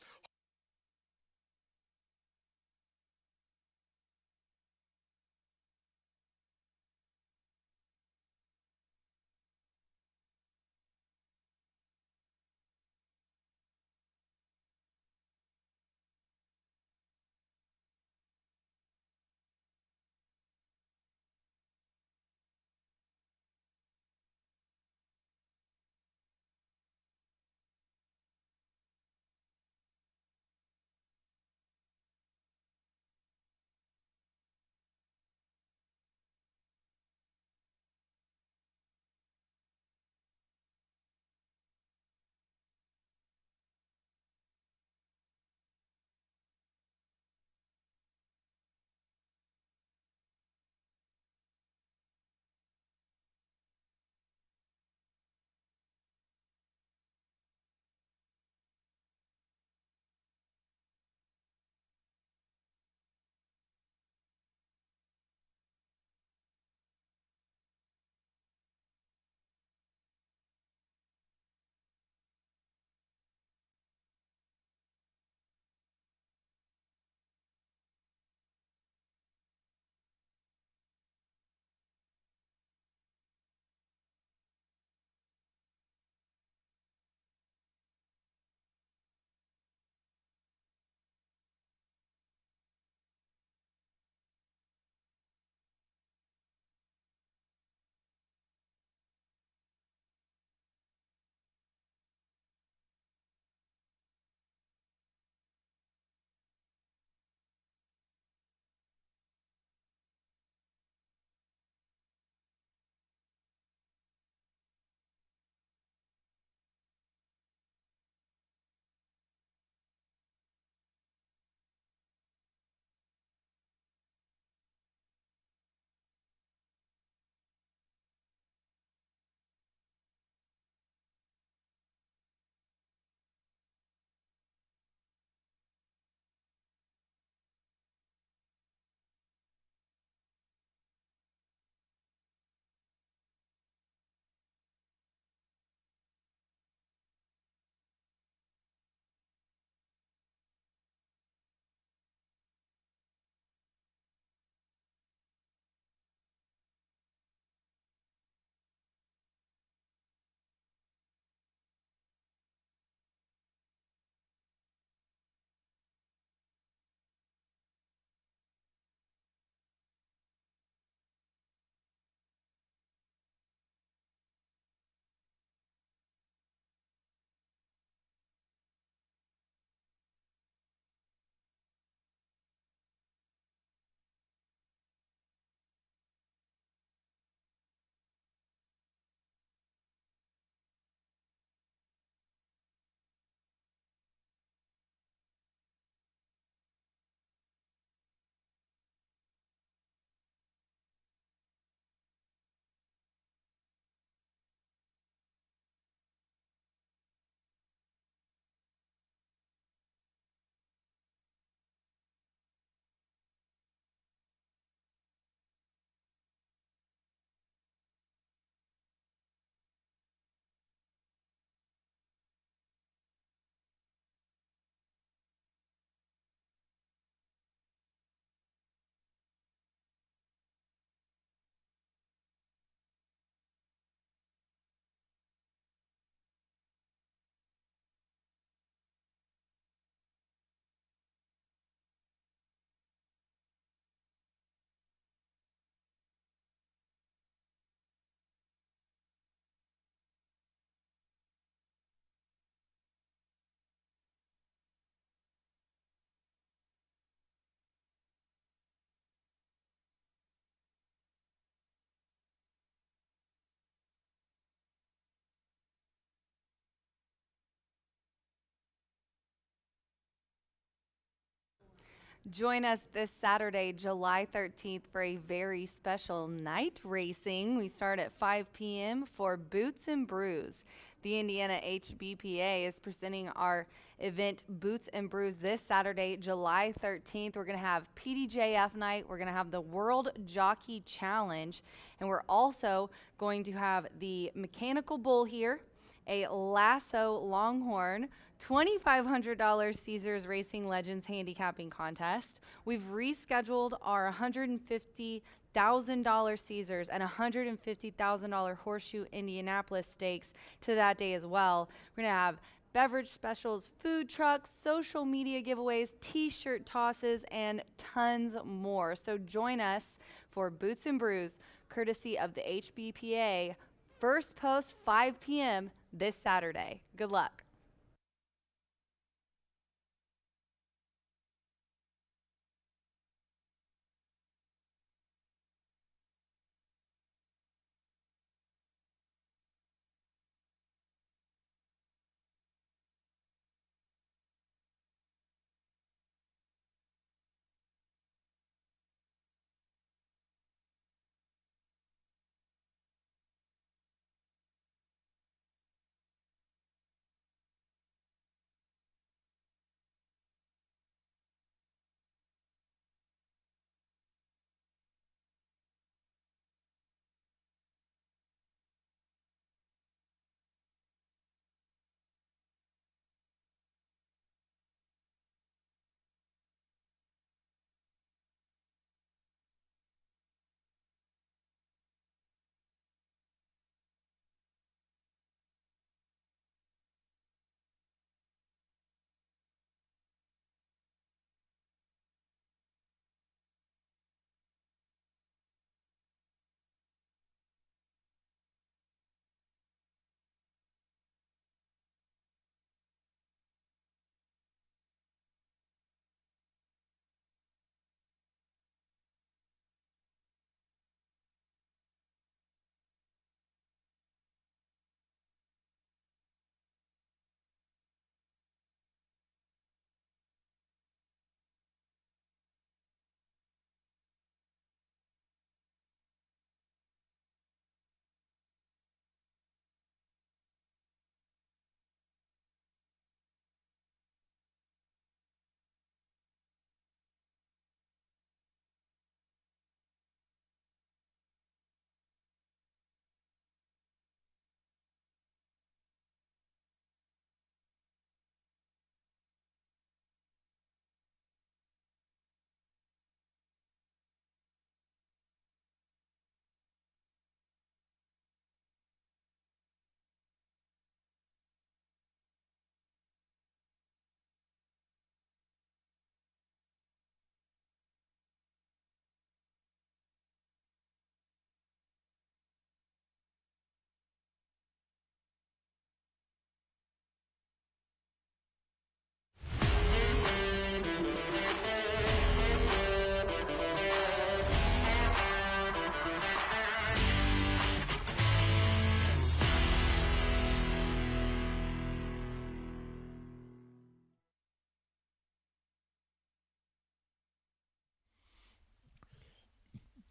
Join us this Saturday, July 13th, for a very special night racing. We start at 5 p.m. for Boots and Brews. The Indiana HBPA is presenting our event Boots and Brews this Saturday, July 13th. We're going to have PDJF night. We're going to have the World Jockey Challenge. And we're also going to have the Mechanical Bull here, a Lasso Longhorn, $2,500 Caesars Racing Legends handicapping contest. We've rescheduled our $150,000 Caesars and $150,000 Horseshoe Indianapolis stakes to that day as well. We're going to have beverage specials, food trucks, social media giveaways, t-shirt tosses, and tons more. So join us for Boots and Brews, courtesy of the HBPA. First post 5 p.m. this Saturday. Good luck.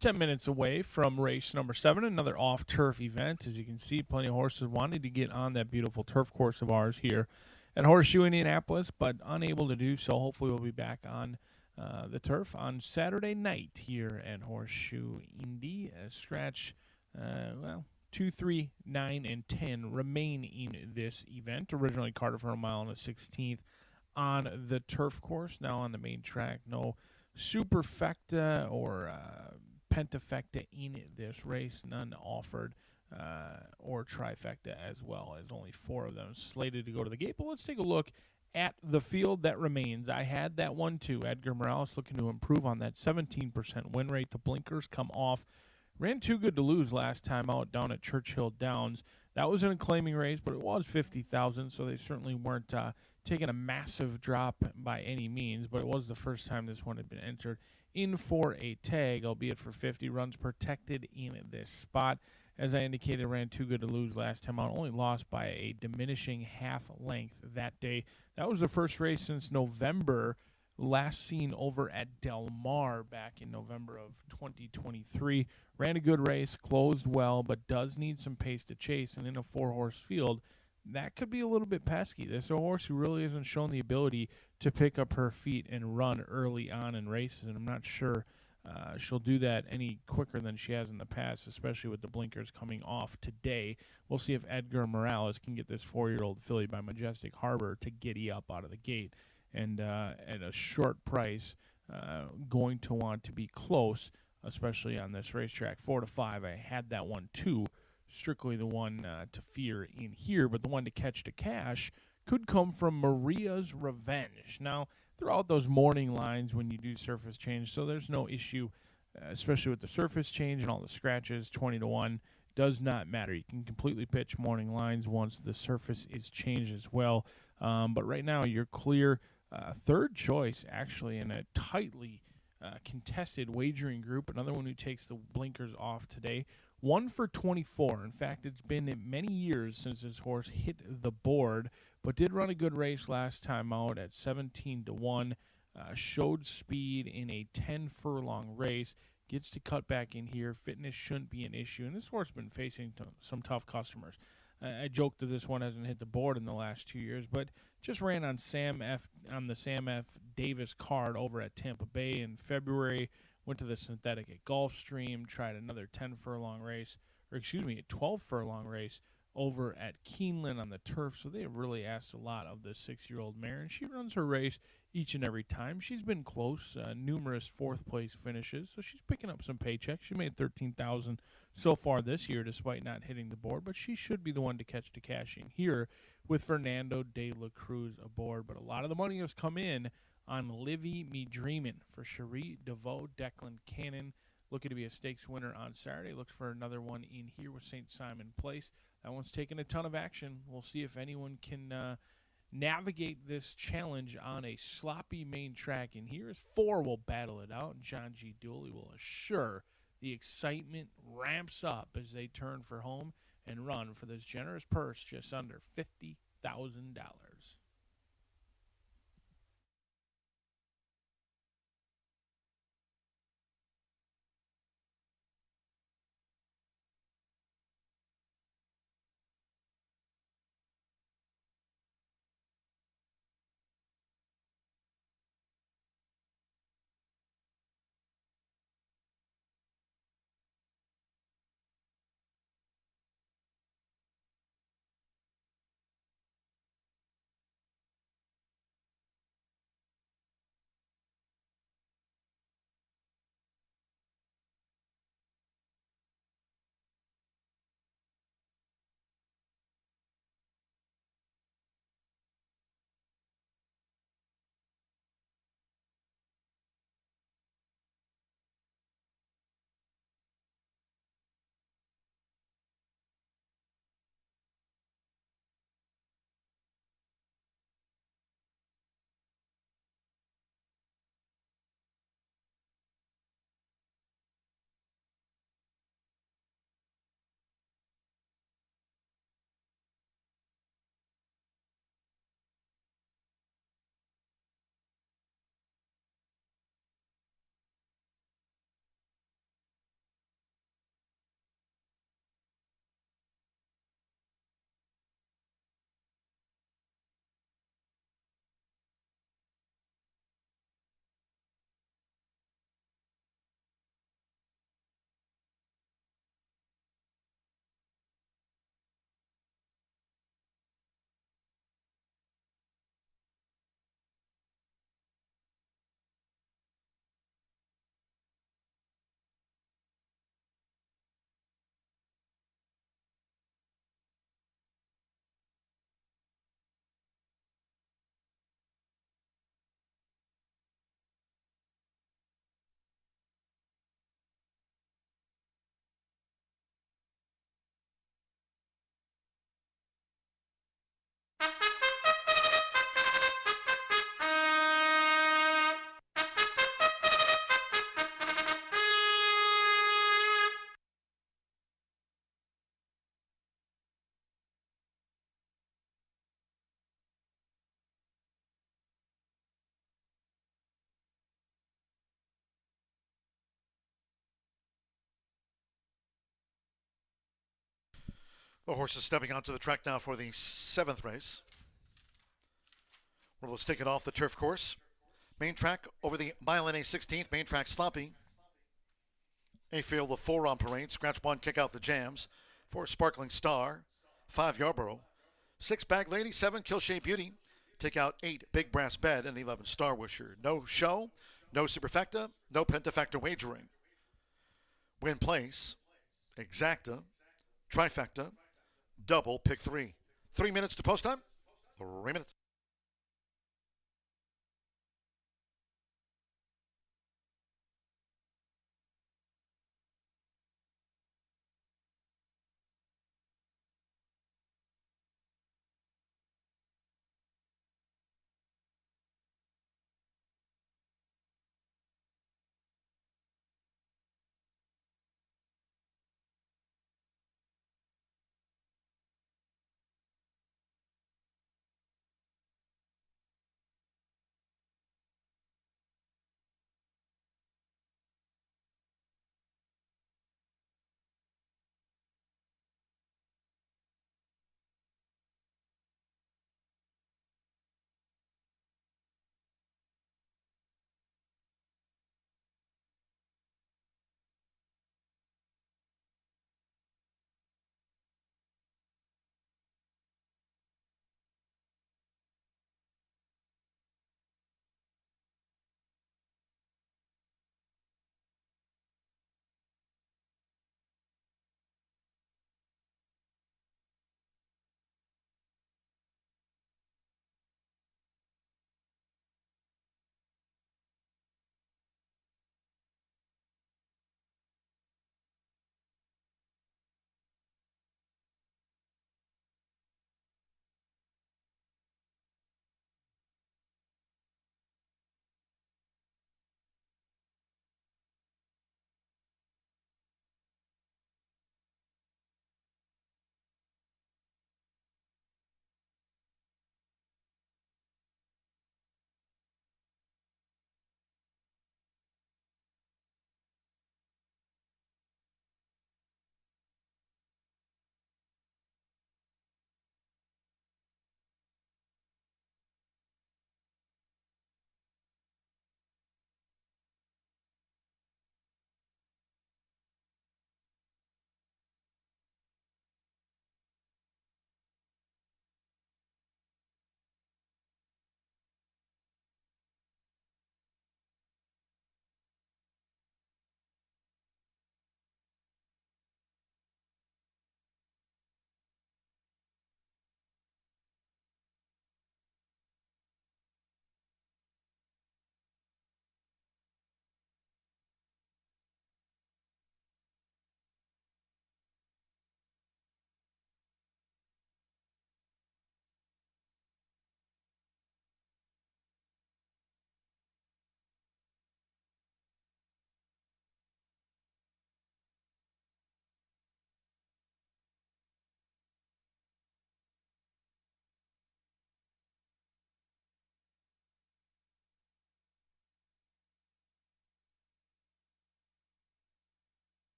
Ten minutes away from race number 7, another off-turf event. As you can see, plenty of horses wanting to get on that beautiful turf course of ours here at Horseshoe Indianapolis, but unable to do so. Hopefully we'll be back on the turf on Saturday night here at Horseshoe Indy. Scratch, 2, 3, 9, and 10 remain in this event. Originally carted for a mile and a 16th on the turf course. Now on the main track, no superfecta or pentafecta in this race, none offered, or trifecta as well, as only 4 of them slated to go to the gate. But let's take a look at the field that remains. I had that one too. Edgar Morales looking to improve on that 17% win rate. The blinkers come off. Ran too good to lose last time out down at Churchill Downs. That was an acclaiming race, but it was 50,000, so they certainly weren't taking a massive drop by any means, but it was the first time this one had been entered in for a tag, albeit for 50 runs protected in this spot. As I indicated, ran too good to lose last time out, only lost by a diminishing half length that day. That was the first race since November last seen over at Del Mar back in November of 2023. Ran a good race, closed well, but does need some pace to chase. And in a 4-horse field, that could be a little bit pesky. This is a horse who really hasn't shown the ability to pick up her feet and run early on in races, and I'm not sure she'll do that any quicker than she has in the past, especially with the blinkers coming off today. We'll see if Edgar Morales can get this 4-year-old filly by Majestic Harbor to giddy up out of the gate. And at a short price, going to want to be close, especially on this racetrack. 4-5, I had that one too. Strictly the one to fear in here, but the one to catch to cash could come from Maria's Revenge. Now, throughout those morning lines when you do surface change, so there's no issue, especially with the surface change and all the scratches. 20-1 does not matter. You can completely pitch morning lines once the surface is changed as well. But right now, you're clear. Third choice, actually, in a tightly contested wagering group. Another one who takes the blinkers off today. 1 for 24. In fact, it's been many years since this horse hit the board, but did run a good race last time out at 17-1. Showed speed in a 10-furlong race. Gets to cut back in here. Fitness shouldn't be an issue. And this horse has been facing some tough customers. I joked that this one hasn't hit the board in the last 2 years, but just ran on the Sam F. Davis card over at Tampa Bay in February. Went to the synthetic at Gulfstream, tried another 10-furlong race, or excuse me, a 12-furlong race over at Keeneland on the turf. So they have really asked a lot of the 6-year-old mare, and she runs her race each and every time. She's been close, numerous fourth-place finishes, so she's picking up some paychecks. She made $13,000 so far this year, despite not hitting the board, but she should be the one to catch to cash in here with Fernando de la Cruz aboard. But a lot of the money has come in on Livy Me Dreamin' for Cherie DeVoe. Declan Cannon looking to be a stakes winner on Saturday. Looks for another one in here with St. Simon Place. That one's taking a ton of action. We'll see if anyone can navigate this challenge on a sloppy main track. And here is 4 will battle it out. And John G. Dooley will assure the excitement ramps up as they turn for home and run for this generous purse just under $50,000. The horses stepping onto the track now for the 7th race. We'll take it off the turf course. Main track over the mile and a 16th. Main track sloppy. A field of 4 on parade. Scratch 1, kick out the jams. 4 Sparkling Star. 5 Yarborough. 6 Bag Lady. 7 Killshade Beauty. Take out 8 Big Brass Bed and 11 Star Wisher. No show, no superfecta, no pentafecta wagering. Win place, exacta, trifecta, double, pick 3. 3 minutes to post time. 3 minutes.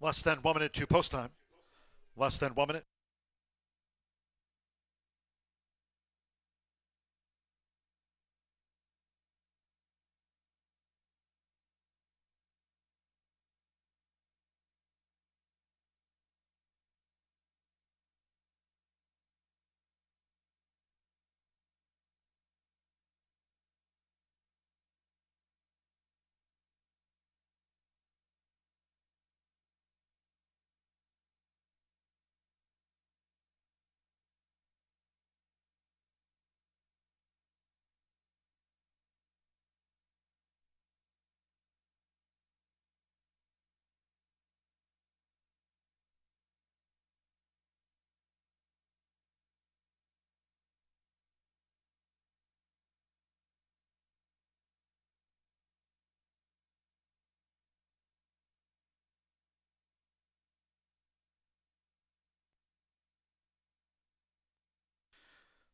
Less than 1 minute to post time. Less than 1 minute.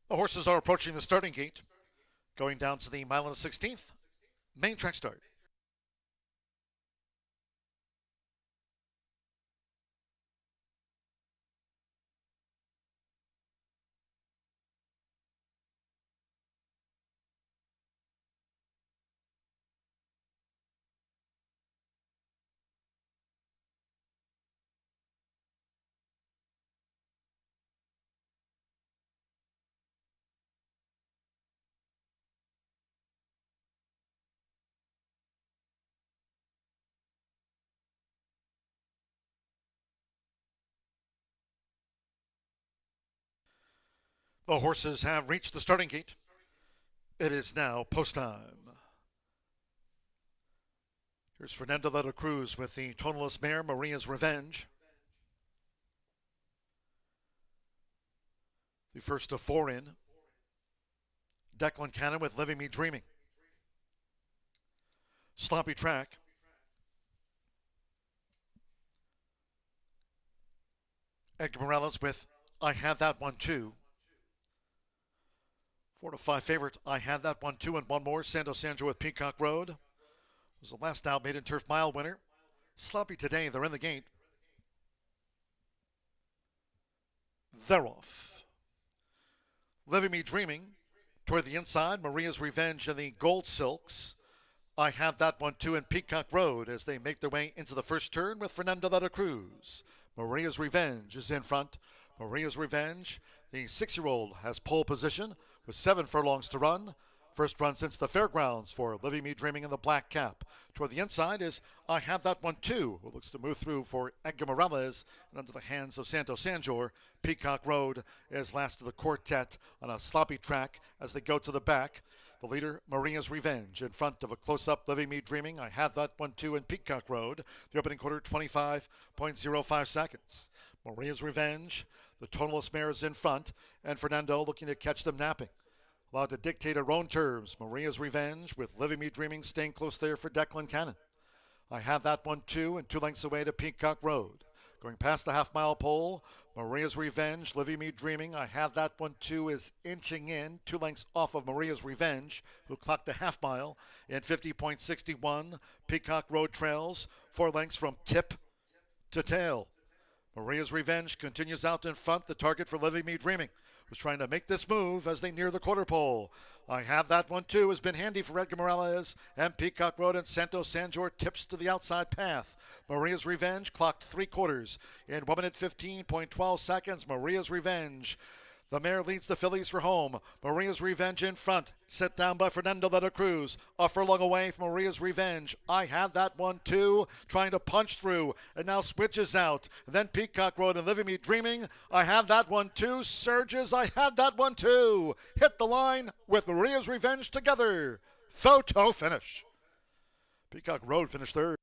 The horses are approaching the starting gate, going down to the mile and a 16th main track start. The horses have reached the starting gate. It is now post time. Here's Fernando de la Cruz with the tonalist mare Maria's Revenge. The first of 4 in. Declan Cannon with Living Me Dreaming. Sloppy Track. Edgar Morales with I Had That One Too. 4 to 5 favorite, I Had That One Too, and one more. Santo Sandro with Peacock Road. Was the last out maiden turf mile winner. Sloppy today, they're in the gate. They're off. Living Me Dreaming. Toward the inside, Maria's Revenge and the Gold Silks. I Have That One Too, and Peacock Road as they make their way into the first turn with Fernando de la Cruz. Maria's Revenge is in front. Maria's Revenge, the 6-year-old, has pole position with 7 furlongs to run. First run since the fairgrounds for Living Me Dreaming in the black cap. Toward the inside is I Have That One Too, who looks to move through for Edgar Morales and under the hands of Santo Sanjor. Peacock Road is last of the quartet on a sloppy track as they go to the back. The leader, Maria's Revenge, in front of a close-up Living Me Dreaming. I Have That One Too in Peacock Road. The opening quarter, 25.05 seconds. Maria's Revenge, the tonalist mare is in front, and Fernando looking to catch them napping. Allowed to dictate her own terms. Maria's Revenge with Living Me Dreaming staying close there for Declan Cannon. I Have That One Too, and 2 lengths away to Peacock Road. Going past the half-mile pole, Maria's Revenge, Living Me Dreaming. I Have That One Too is inching in, 2 lengths off of Maria's Revenge, who clocked a half mile in 50.61. Peacock Road trails 4 lengths from tip to tail. Maria's Revenge continues out in front. The target for Living Me Dreaming was trying to make this move as they near the quarter pole. I Have That One Too has been handy for Edgar Morales, and Peacock Road and Santo Sanjor tips to the outside path. Maria's Revenge clocked 3/4 in 1 minute 15.12 seconds. Maria's Revenge. The mare leads the fillies for home. Maria's Revenge in front. Set down by Fernando de la Cruz. A furlong away from Maria's Revenge. I Have That One Too. Trying to punch through. And now switches out. And then Peacock Road and Living Me Dreaming. I Have That One Too. Surges. I Had That One Too. Hit the line with Maria's Revenge together. Photo finish. Peacock Road finished third.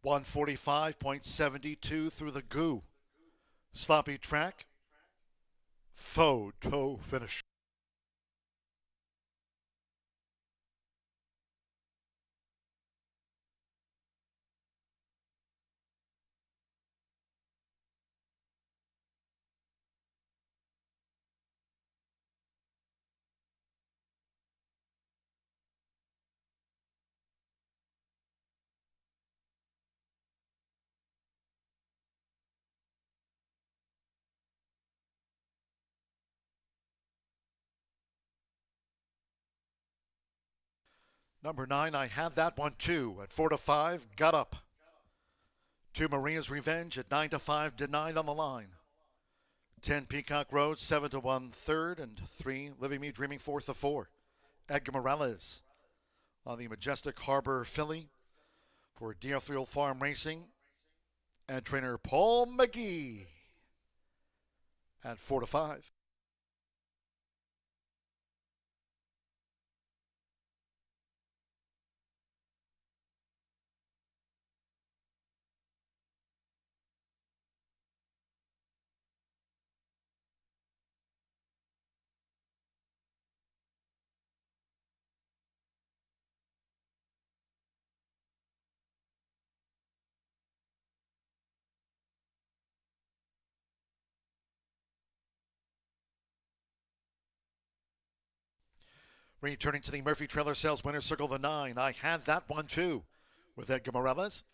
.145.72 through the goo. Sloppy track. Photo finish. Number 9, I Had That One Too. At 4-5, Got Up. 2, Maria's Revenge. At 9-5, Denied on the line. 10, Peacock Road, 7-1, third. And 3, Living Me Dreaming, 4-4. Edgar Morales on the Majestic Harbor filly for Deerfield Farm Racing. And trainer Paul McGee at 4-5. Returning to the Murphy Trailer Sales Winner Circle, the 9. I Had That One Too with Edgar Morales.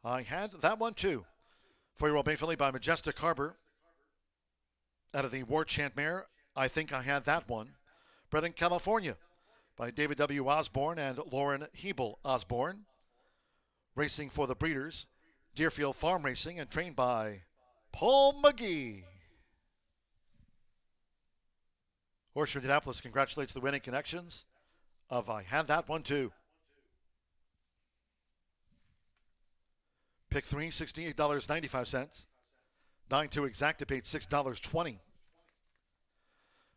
I Had That One Too. 4-year-old Bay filly by Majestic Harbor. Out of the War Chant mare, I Think I Had That One. Bred in California by David W. Osborne and Lauren Hebel Osborne. Racing for the breeders, Deerfield Farm Racing, and trained by Paul McGee. Horseshoe Indianapolis congratulates the winning connections of I Had That One Too. Pick 3, $68.95. 9-2 exacta paid $6.20.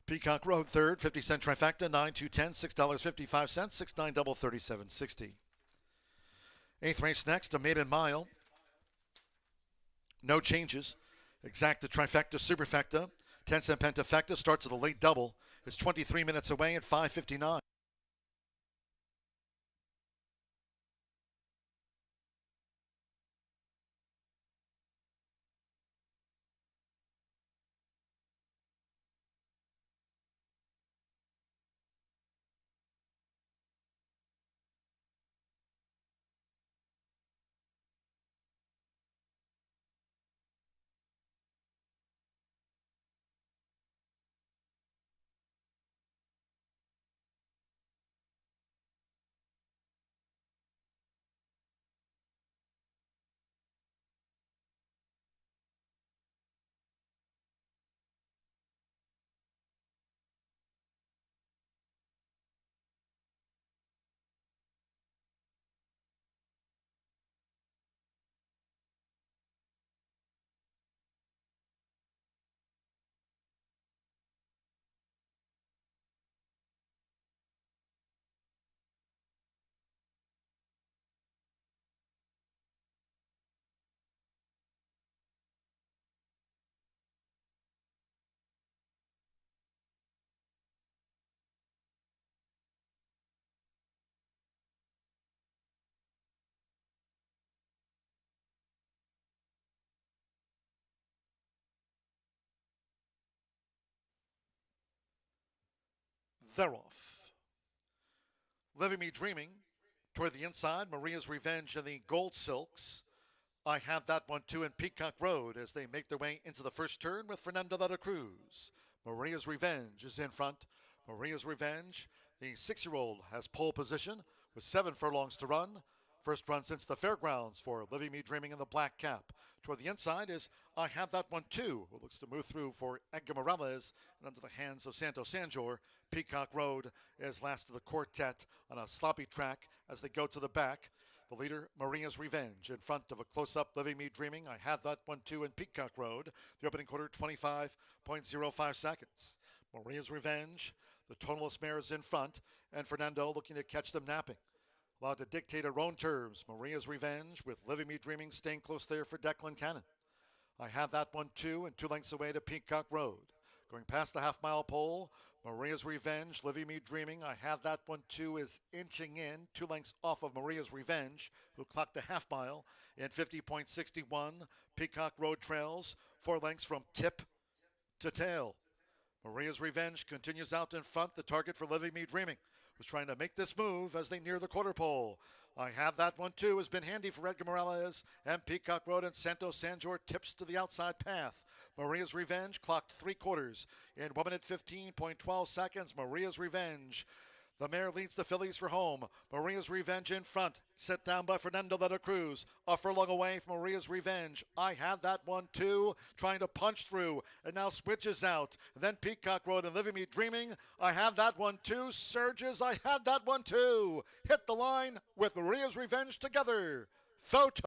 Peacock Road third, 50-cent trifecta, 9-2-10, $6.55, 6-9 double, $37.60. 8th race next, a maiden mile. No changes. Exacta trifecta, superfecta, 10-cent pentafecta starts with a late double. It's 23 minutes away at 5:59. They're off. Living Me Dreaming. Toward the inside, Maria's Revenge and the Gold Silks. I Had That One Too in Peacock Road as they make their way into the first turn with Fernando de la Cruz. Maria's Revenge is in front. Maria's Revenge, the 6-year-old, has pole position with 7 furlongs to run. First run since the fairgrounds for Living Me Dreaming in the black cap. Toward the inside is I Had That One Too, who looks to move through for Edgar Morales and under the hands of Santo Sanjor. Peacock Road is last of the quartet on a sloppy track as they go to the back. The leader, Maria's Revenge, in front of a close-up Living Me Dreaming. I Had That One Too in Peacock Road. The opening quarter, 25.05 seconds. Maria's Revenge, the tonalist mare is in front, and Fernando looking to catch them napping. Allowed to dictate her own terms. Maria's Revenge with Living Me Dreaming staying close there for Declan Cannon. I Have That One Too, and 2 lengths away to Peacock Road. Going past the half-mile pole, Maria's Revenge, Living Me Dreaming. I Have That One Too is inching in, 2 lengths off of Maria's Revenge, who clocked a half mile in 50.61. Peacock Road trails 4 lengths from tip to tail. Maria's Revenge continues out in front. The target for Living Me Dreaming was trying to make this move as they near the quarter pole. I Have That One Too has been handy for Edgar Morales, and Peacock Road and Santo Sanjor tips to the outside path. Maria's Revenge clocked 3 quarters in 1 minute 15.12 seconds. Maria's Revenge, The mare leads the fillies for home. Maria's Revenge in front. Set down by Fernando de la Cruz. A furlong away from Maria's Revenge. I Had That One Too. Trying to punch through. And now switches out. Then Peacock Road and Living Me Dreaming. I Had That One Too. Surges. I Had That One Too. Hit the line with Maria's Revenge together. Photo.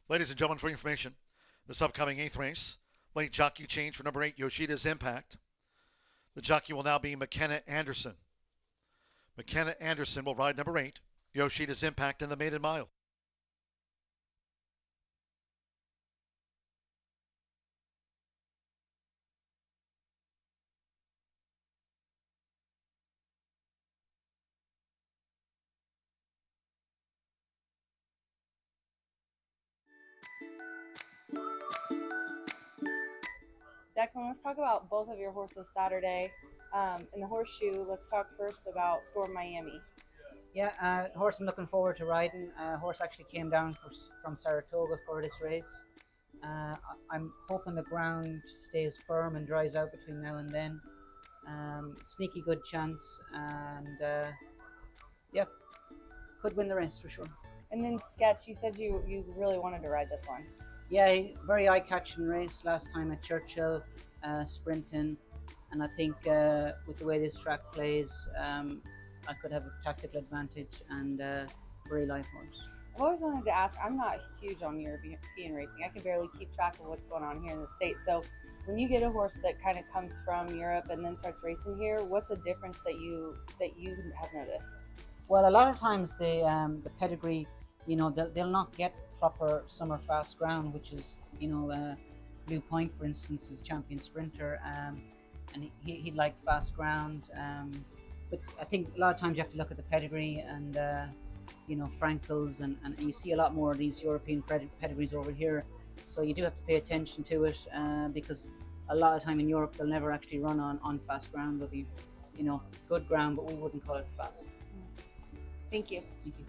Ladies and gentlemen, for your information, this upcoming 8th race, late jockey change for number 8, Yoshida's Impact. The jockey will now be McKenna Anderson. McKenna Anderson will ride number 8, Yoshida's Impact, in the maiden mile. Declan, let's talk about both of your horses Saturday. In the Horseshoe, let's talk first about Storm Miami. Yeah, horse I'm looking forward to riding. Horse actually came down from Saratoga for this race. I'm hoping the ground stays firm and dries out between now and then. Sneaky good chance, and yeah, could win the race for sure. And then Sketch, you said you really wanted to ride this one. Yeah, very eye-catching race last time at Churchill, sprinting, and I think with the way this track plays, I could have a tactical advantage and very live horse. I've always wanted to ask, I'm not huge on European racing. I can barely keep track of what's going on here in the States. So when you get a horse that kind of comes from Europe and then starts racing here, what's the difference that you have noticed? Well, a lot of times the pedigree, they'll not get proper summer fast ground, which is, Blue Point, for instance, is champion sprinter, and he'd like fast ground. But I think a lot of times you have to look at the pedigree and, Frankel's, and you see a lot more of these European pedigrees over here. So you do have to pay attention to it because a lot of time in Europe, they'll never actually run on fast ground. They'll be, good ground, but we wouldn't call it fast. Thank you. Thank you.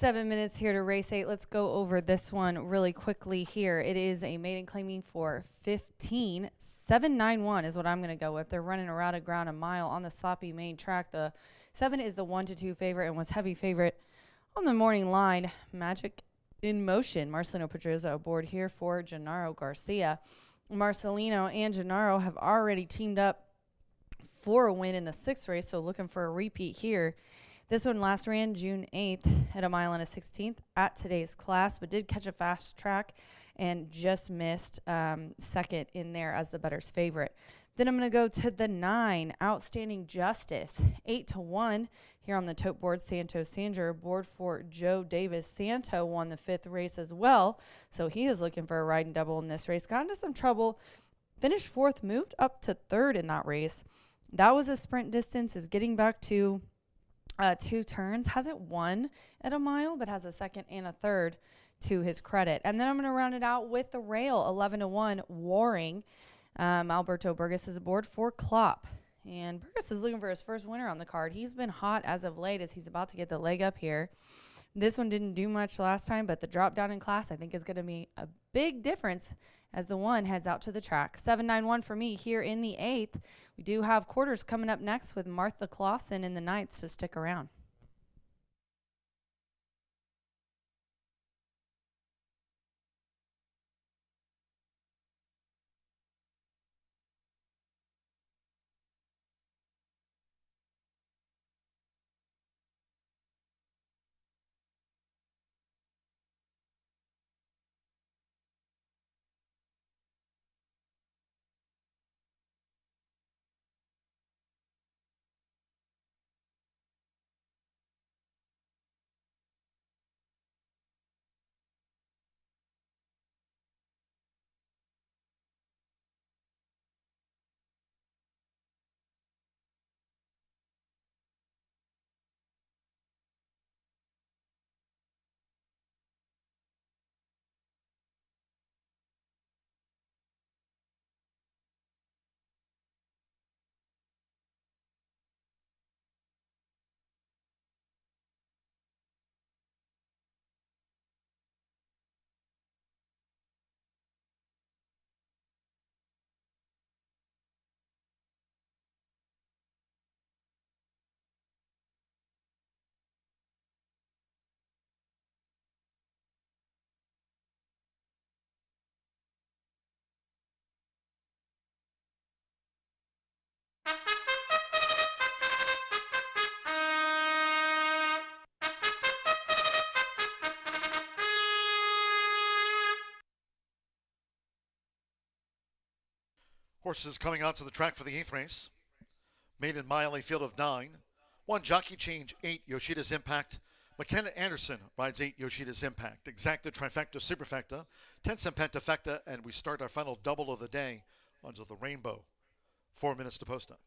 7 minutes here to race 8. Let's go over this one really quickly here. It is a maiden claiming for 15. 791 is what I'm going to go with. They're running a route of ground a mile on the sloppy main track. The 7 is the 1-2 favorite and was heavy favorite on the morning line. Magic in Motion. Marcelino Pedroza aboard here for Gennaro Garcia. Marcelino and Gennaro have already teamed up for a win in the 6th race, so looking for a repeat here. This one last ran June 8th at a mile and a 16th at today's class, but did catch a fast track and just missed second in there as the bettor's favorite. Then I'm going to go to the 9, Outstanding Justice, 8-1 here on the tote board. Santo Sanger aboard for Joe Davis. Santo won the 5th race as well, so he is looking for a riding double in this race. Got into some trouble, finished 4th, moved up to 3rd in that race. That was a sprint distance, is getting back to 2 turns. Hasn't won at a mile, but has a 2nd and a 3rd to his credit. And then I'm going to round it out with the rail, 11-1, Warring. Alberto Burgos is aboard for Klopp. And Burgos is looking for his first winner on the card. He's been hot as of late as he's about to get the leg up here. This one didn't do much last time, but the drop down in class I think is going to be a big difference as the one heads out to the track. 791 for me here in the 8th. We do have quarters coming up next with Martha Clausen in the 9th, so stick around. Horses coming onto the track for the 8th race. Maiden mile, a field of 9. 1 Jockey Change, 8 Yoshida's Impact. McKenna Anderson rides 8 Yoshida's Impact. Exacta Trifecta Superfecta. 10 Cent Pentafecta. And we start our final double of the day under the rainbow. 4 minutes to post up.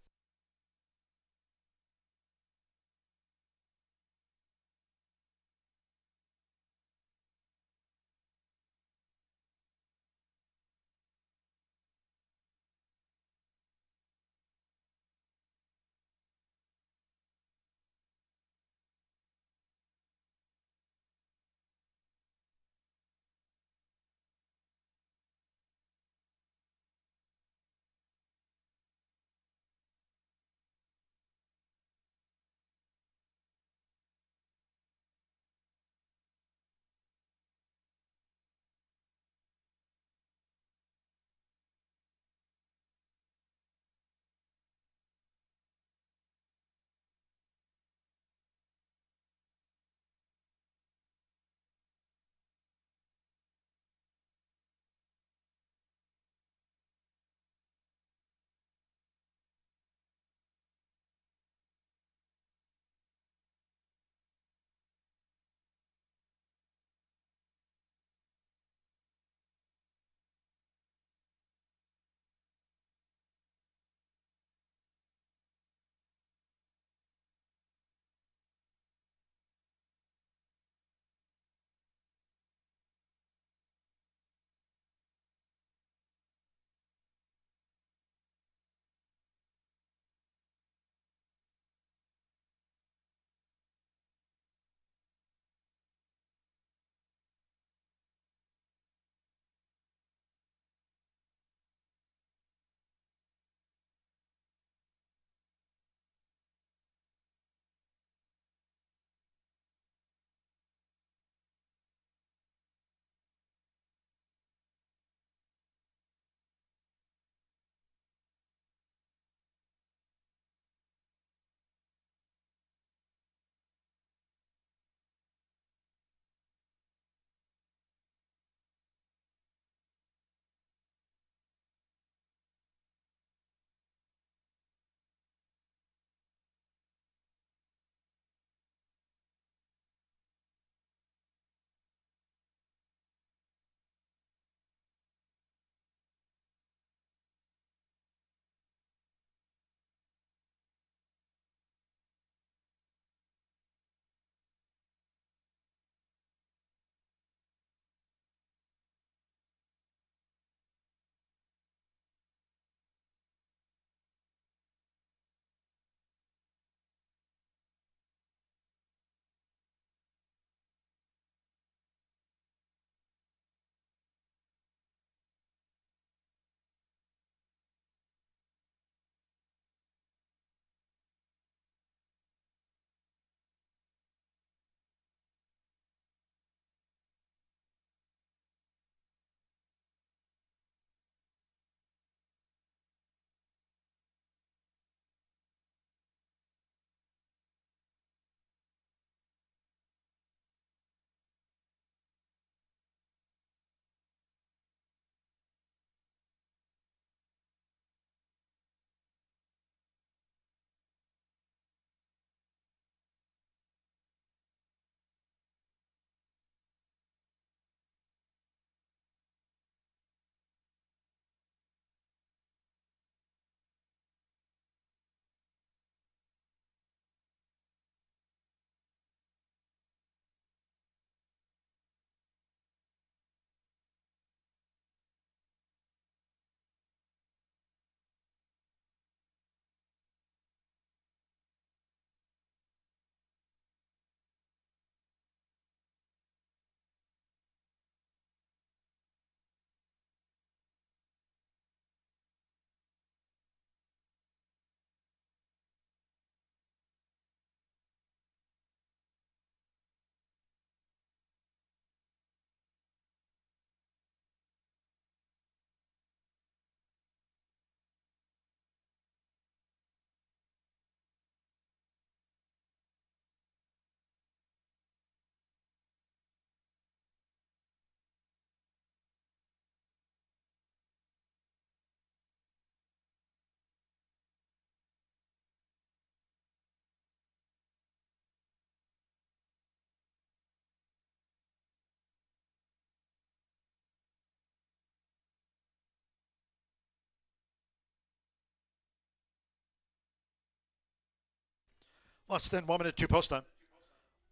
Less than 1 minute to post time.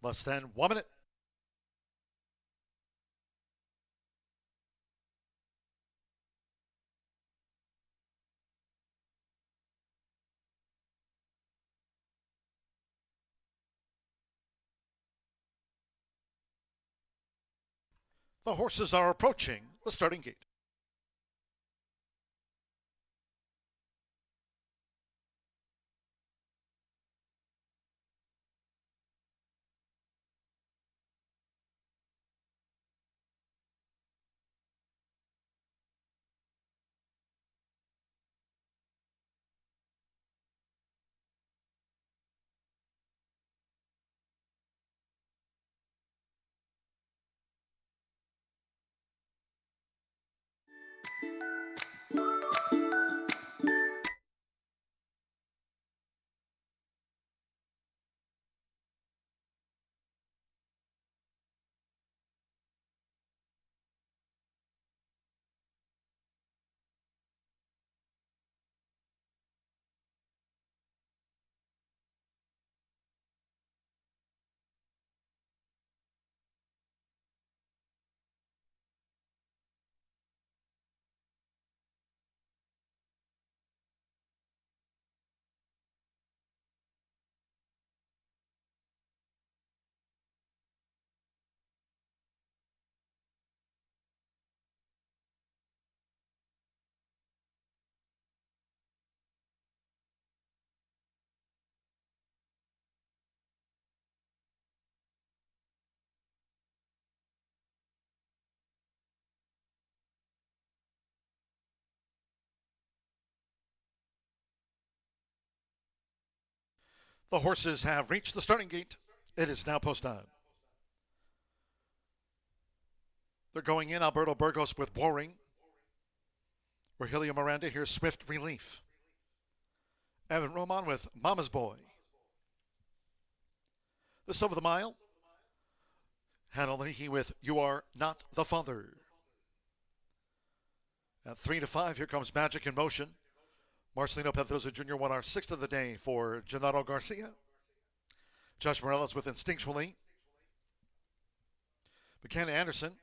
Less than 1 minute. The horses are approaching the starting gate. The horses have reached the starting gate. It is now post time. They're going in. Alberto Burgos with Warring. Rogelio Miranda, here's Swift Relief. Evan Roman with Mama's Boy. This over the mile. Hannah Leahy with You Are Not the Father. At 3 to 5, here comes Magic in Motion. Marcelino Pedroza Jr. won our 6th of the day for Gennaro Garcia. Josh Morales with Instinctually. McKenna Anderson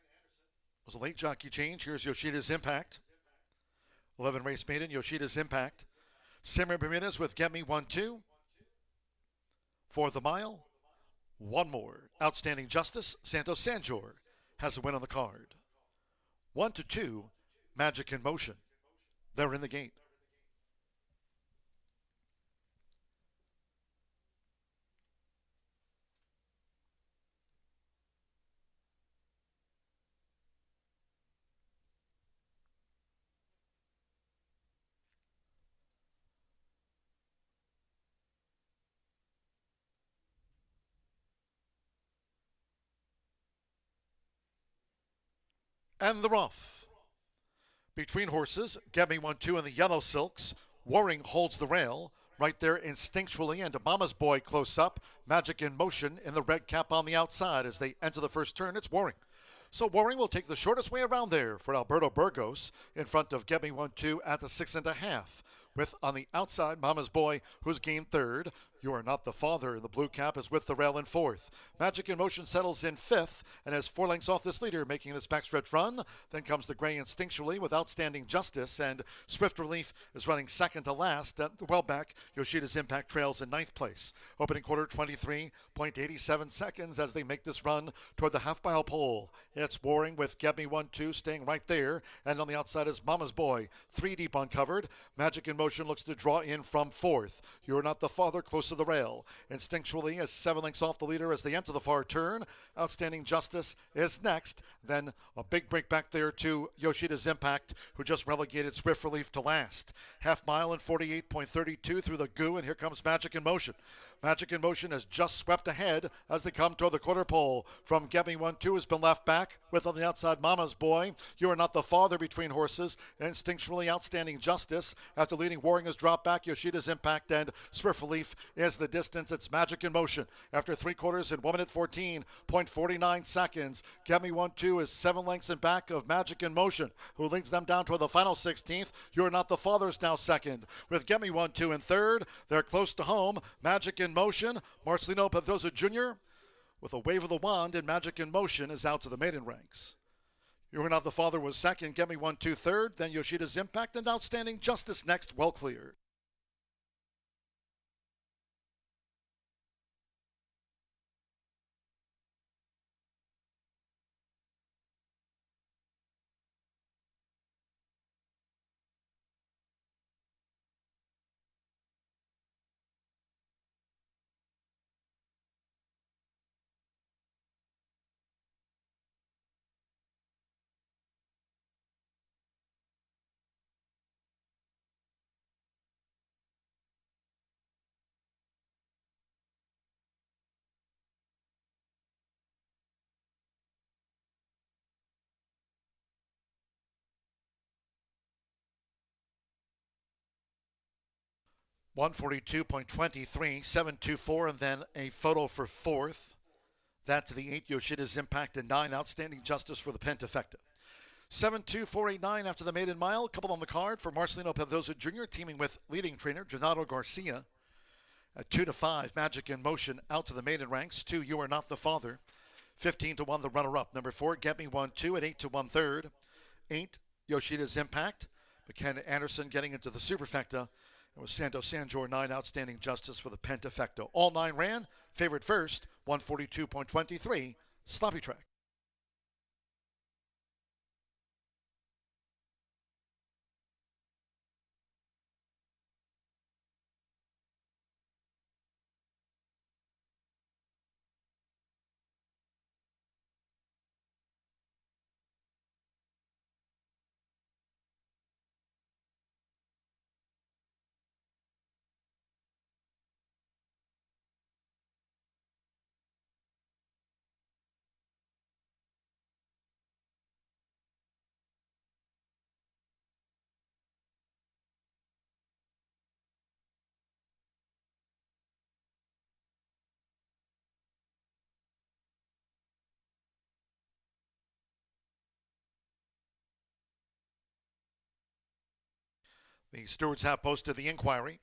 was a late jockey change. Here's Yoshida's Impact. 11 race maiden, Yoshida's Impact. Samuel Bermudez with Get Me 1-2. For the mile, one more. Outstanding Justice, Santos Sanjor has a win on the card. 1-2, Magic in Motion. They're in the gate. And the rough. Between horses, Get Me 1-2 in the yellow silks. Warring holds the rail. Right there Instinctually and Mama's Boy close up. Magic in Motion in the red cap on the outside as they enter the first turn. It's Warring. So Warring will take the shortest way around there for Alberto Burgos in front of Get Me 1-2 at the 6.5. With on the outside, Mama's Boy, who's gained third. You Are Not the Father in the blue cap is with the rail in fourth. Magic in Motion settles in fifth and has 4 lengths off this leader, making this backstretch run. Then comes the gray Instinctually with Outstanding Justice, and Swift Relief is running second to last. At the well back, Yoshida's Impact trails in ninth place. Opening quarter, 23.87 seconds as they make this run toward the half-mile pole. It's Warring with Get Me 1-2 staying right there, and on the outside is Mama's Boy, 3 deep uncovered. Magic in Motion looks to draw in from fourth. You Are Not the Father close to the rail. Instinctually is 7 lengths off the leader as they enter the far turn. Outstanding Justice is next. Then a big break back there to Yoshida's Impact, who just relegated Swift Relief to last. Half mile in 48.32 through the goo, and here comes Magic in Motion. Magic in Motion has just swept ahead as they come toward the quarter pole. From Get Me 1-2 has been left back with on the outside Mama's Boy. You Are Not the Father between horses. Instinctually Outstanding Justice. After leading Warring has dropped back. Yoshida's Impact and Swift Relief is the distance. It's Magic in Motion. After 3 quarters in 1 minute 14.49 seconds. Get Me 1-2 is 7 lengths in back of Magic in Motion, who leads them down toward the final 16th. You Are Not the Father is now second. With Get Me 1-2 in third. They're close to home. Magic in in Motion, Marcelino Pedrosa Jr. with a wave of the wand, and Magic in Motion is out to the maiden ranks. You Are Not the Father was second, Get Me One, 2 third, then Yoshida's Impact and Outstanding Justice next, well cleared. .142.23, 724, and then a photo for fourth. That to the 8, Yoshida's Impact, and 9, Outstanding Justice for the Pentafecta. 72489 after the maiden mile. A couple on the card for Marcelino Pedrosa Jr. teaming with leading trainer Gennaro Garcia. At 2-5, Magic in Motion out to the maiden ranks. 2, You Are Not the Father. 15-1, the runner-up. Number 4, Get Me 1, 2 at 8-1 third. 8, Yoshida's Impact. McKenna Anderson getting into the Superfecta. It was Santos Sanjor, 9, Outstanding Justice for the Pentafecta. All 9 ran. Favorite first, 142.23, sloppy track. The stewards have posted the inquiry.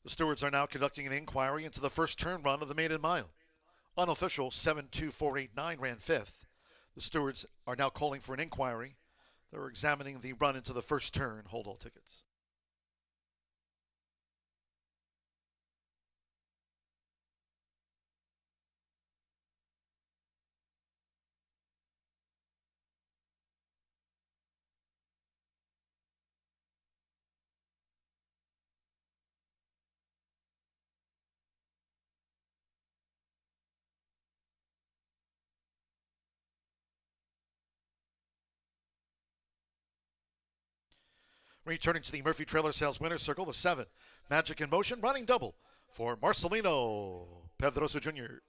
The stewards are now conducting an inquiry into the first turn run of the maiden mile. Unofficial 72489 ran fifth. The stewards are now calling for an inquiry. They're examining the run into the first turn. Hold all tickets. Returning to the Murphy Trailer Sales Winner's Circle, the 7, Magic in Motion, running double for Marcelino Pedrosa Jr.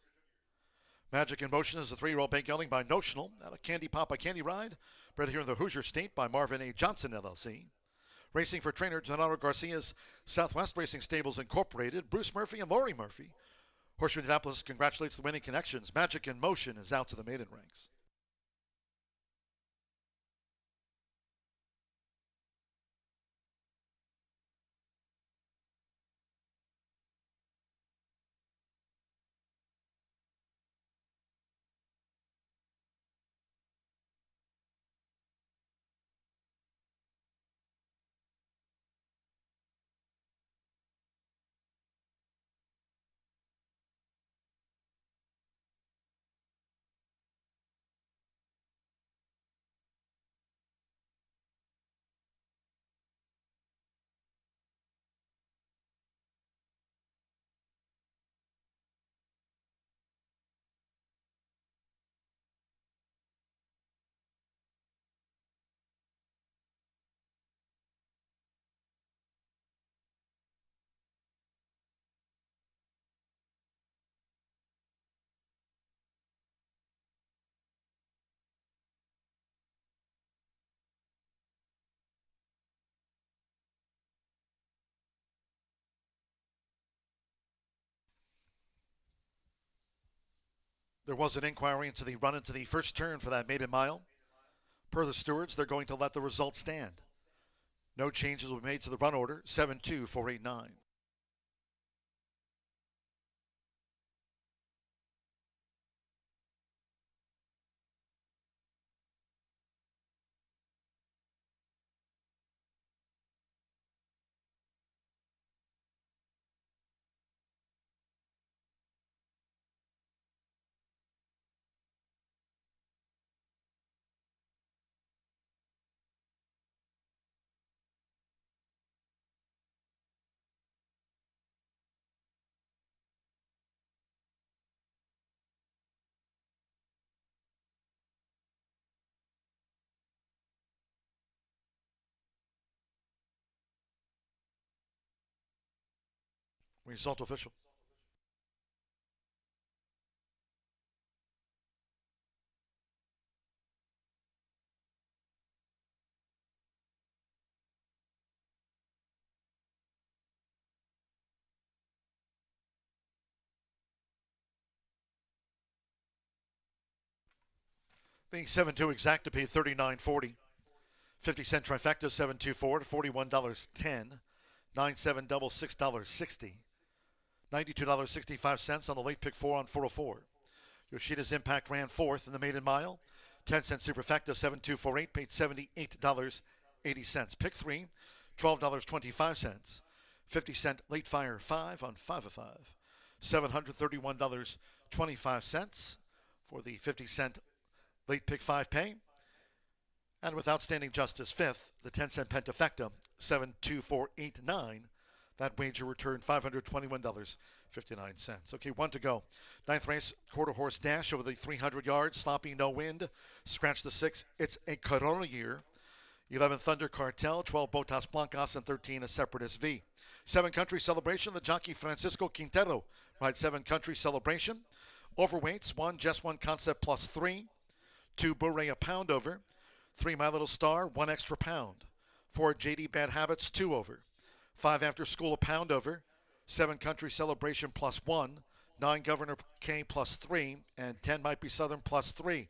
Magic in Motion is a 3-year-old bank gelding by Notional at a Candy Papa Candy Ride, bred here in the Hoosier State by Marvin A. Johnson, LLC. Racing for trainer Gennaro Garcia's Southwest Racing Stables Incorporated, Bruce Murphy and Lori Murphy. Horseshoe Indianapolis congratulates the winning connections. Magic in Motion is out to the maiden ranks. There was an inquiry into the run into the first turn for that maiden mile. Per the stewards, they're going to let the result stand. No changes will be made to the run order, 72489. Result official. The 7-2 exacta paid $39.40. 50-cent trifecta 724 to $41.10. 9-7 double $6.60. $92.65 on the late pick 4 on 404. Yoshida's Impact ran fourth in the maiden mile. 10-cent superfecta 7248 paid $78.80. Pick 3, $12.25. 50-cent late fire 5 on 5 of 5. $731.25 for the 50-cent late pick 5 pay. And with outstanding justice fifth, the 10-cent pentafecta 72489. That wager returned $521.59. Okay, 1 to go. 9th race, quarter horse dash over the 300 yards. Sloppy, no wind. Scratch the 6. It's a Corona year. 11 Thunder Cartel, 12 Botas Blancas, and 13 a Separatist V. 7 Country Celebration, the jockey Francisco Quintero rides 7 Country Celebration. Overweights, 1 Just One Concept plus 3. 2 Bure a pound over. 3 My Little Star, 1 extra pound. 4 JD Bad Habits, 2 over. 5 After School a pound over. 7 Country Celebration plus 1. 9 Governor K plus 3. And 10 Might Be Southern plus 3.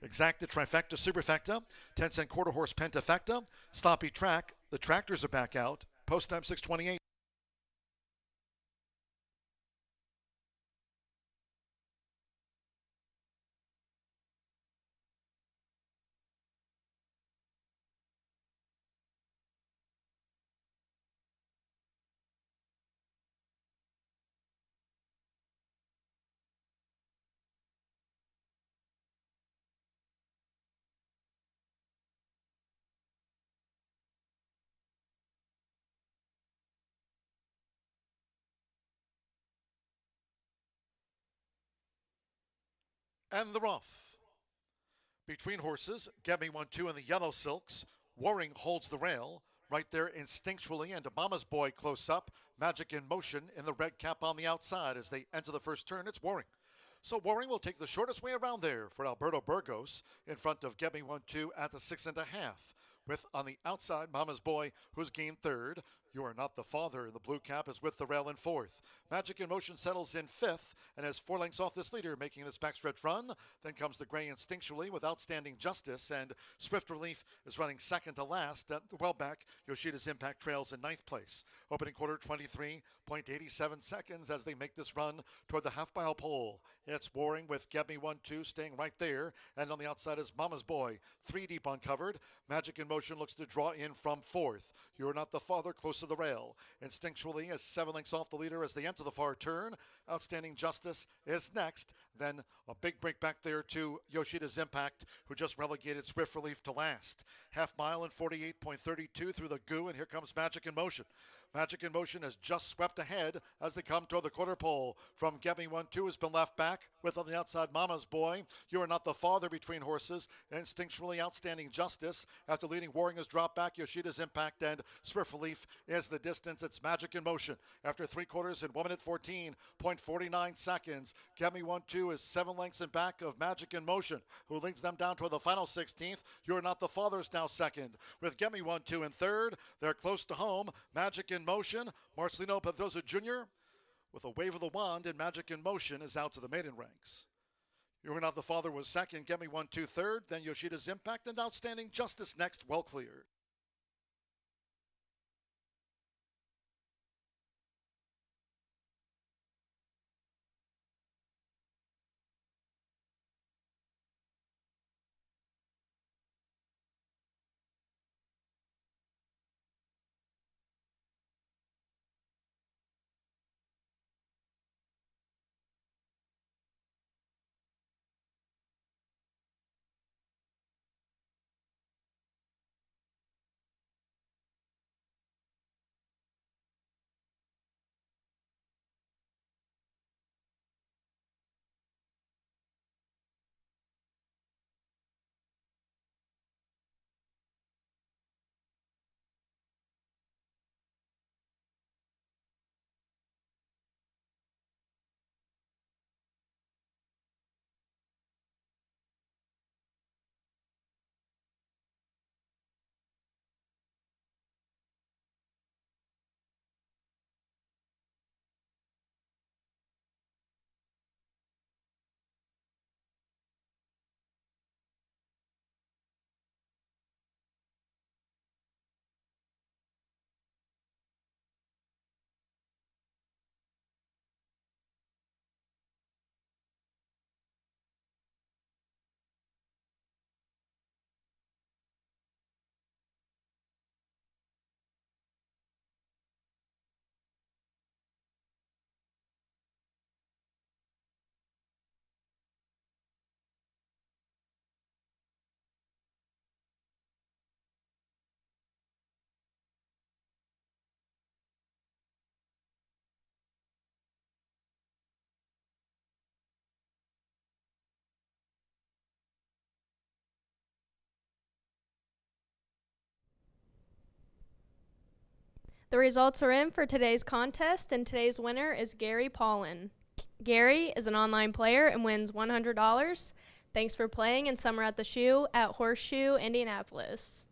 Exacta, trifecta, superfecta. 10-cent quarter horse pentafecta. Sloppy track. The tractors are back out. Post time 6:28. And the rough. Between horses, Get Me 1-2 in the yellow silks. Waring holds the rail. Right there instinctually, and Mama's Boy close up. Magic in Motion in the red cap on the outside as they enter the first turn. It's Waring. So Waring will take the shortest way around there for Alberto Burgos in front of Get Me 1-2 at the 6.5. With on the outside, Mama's Boy, who's gained third. You Are Not the Father in the blue cap is with the rail in fourth. Magic in Motion settles in fifth and has 4 lengths off this leader, making this backstretch run. Then comes the gray Instinctually with Outstanding Justice, and Swift Relief is running second to last. Well back, Yoshida's Impact trails in ninth place. Opening quarter 23.87 seconds as they make this run toward the half-mile pole. It's Waring with Get Me 1-2 staying right there, and on the outside is Mama's Boy, 3 deep uncovered. Magic in Motion looks to draw in from fourth. You're Not the Father close to the rail. Instinctually is 7 lengths off the leader as they enter the far turn. Outstanding Justice is next. Then a big break back there to Yoshida's Impact, who just relegated Swift Relief to last. Half mile in 48.32 through the goo, and here comes Magic in Motion. Magic in Motion has just swept ahead as they come toward the quarter pole. From Get Me 1-2 has been left back with on the outside Mama's Boy. You Are Not the Father between horses. Instinctually Outstanding Justice. After leading, Waring has dropped back. Yoshida's Impact and Swift Relief is the distance. It's Magic in Motion. After 3 quarters in 1 minute 14.49 seconds, Get Me 1-2 is 7 lengths in back of Magic in Motion, who leads them down toward the final 16th. You Are Not the Father is now second. With Get Me 1-2 in third, they're close to home. Magic in Motion, Marcelino Pedrosa Jr. with a wave of the wand, and Magic in Motion is out to the maiden ranks. You Are Not the Father was second, Get Me 1-2 third, then Yoshida's Impact and Outstanding Justice next, well cleared. The results are in for today's contest, and today's winner is Gary Paulin. Gary is an online player and wins $100. Thanks for playing in Summer at the Shoe at Horseshoe Indianapolis.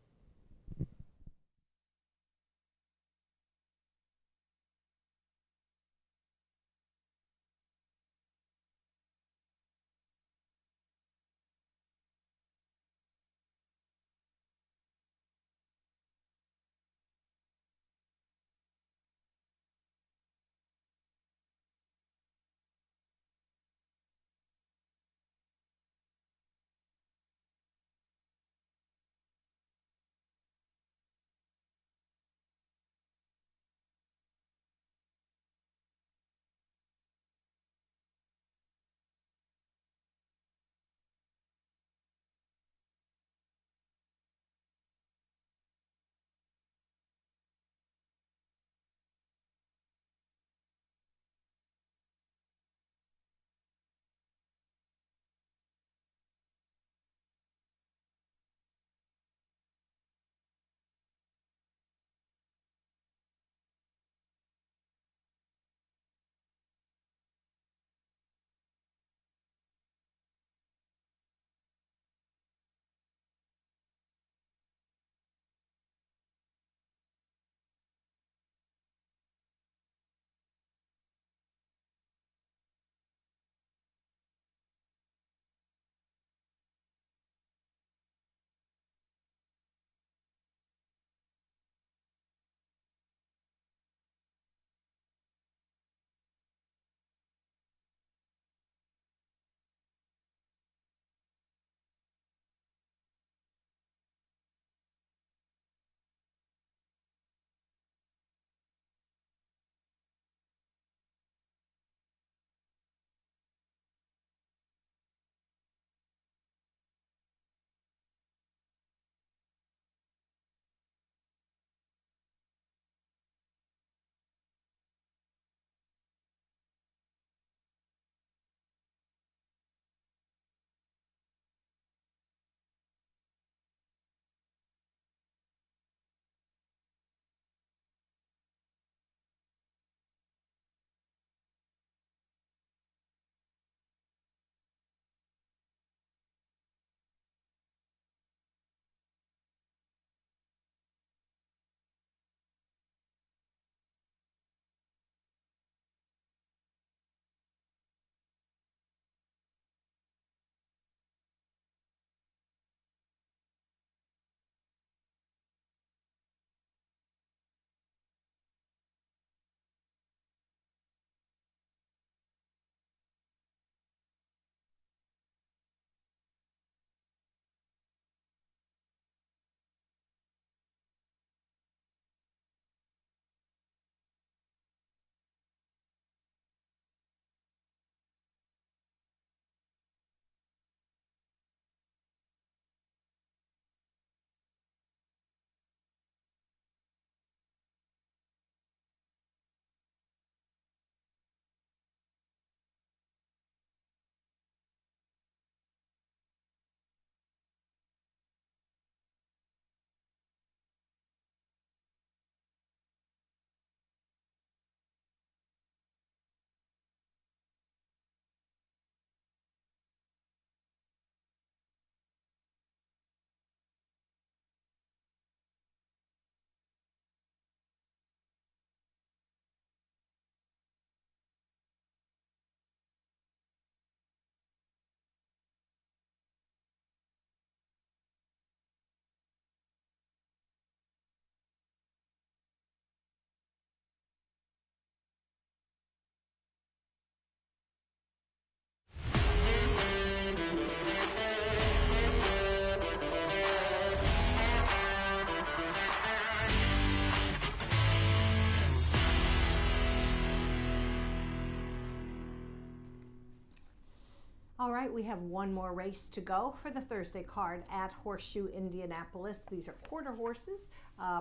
All right, we have one more race to go for the Thursday card at Horseshoe Indianapolis. These are quarter horses,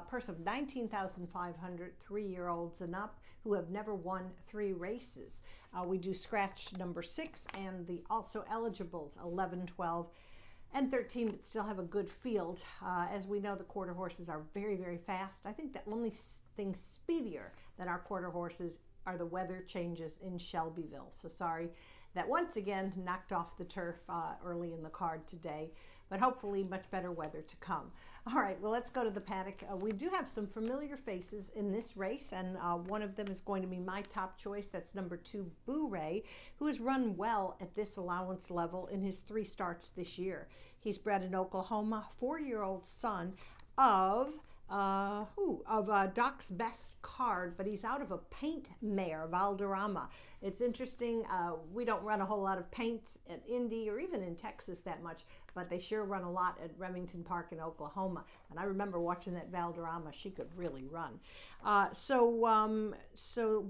purse of $19,500, 3-year-olds and up who have never won 3 races. We do scratch number 6 and the also eligibles 11, 12, and 13, but still have a good field. As we know, the quarter horses are very, very fast. I think the only thing speedier than our quarter horses are the weather changes in Shelbyville. So sorry that once again knocked off the turf early in the card today, but hopefully much better weather to come. All right, well, let's go to the paddock. We do have some familiar faces in this race, and one of them is going to be my top choice. That's number 2, Boo Ray, who has run well at this allowance level in his 3 starts this year. He's bred in Oklahoma, 4-year-old son of Doc's best card, but he's out of a paint mare, Valderrama. It's interesting, we don't run a whole lot of paints at Indy or even in Texas that much, but they sure run a lot at Remington Park in Oklahoma. And I remember watching that Valderrama. She could really run. So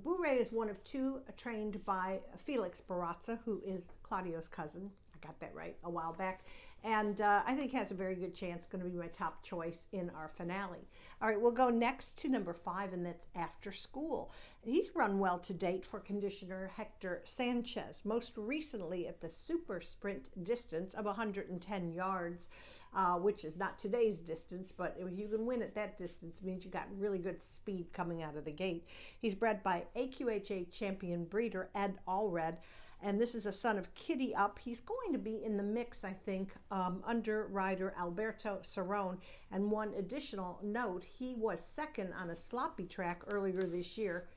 Boo Ray is one of 2 trained by Felix Barazza, who is Claudio's cousin. I got that right a while back. And I think has a very good chance, going to be my top choice in our finale. All right, we'll go next to number 5, and that's After School. He's run well to date for conditioner Hector Sanchez, most recently at the super sprint distance of 110 yards, which is not today's distance, but if you can win at that distance, it means you got really good speed coming out of the gate. He's bred by AQHA champion breeder Ed Allred, and this is a son of Kitty Up. He's going to be in the mix, I think, under rider Alberto Cerrone. And one additional note, he was second on a sloppy track earlier this year.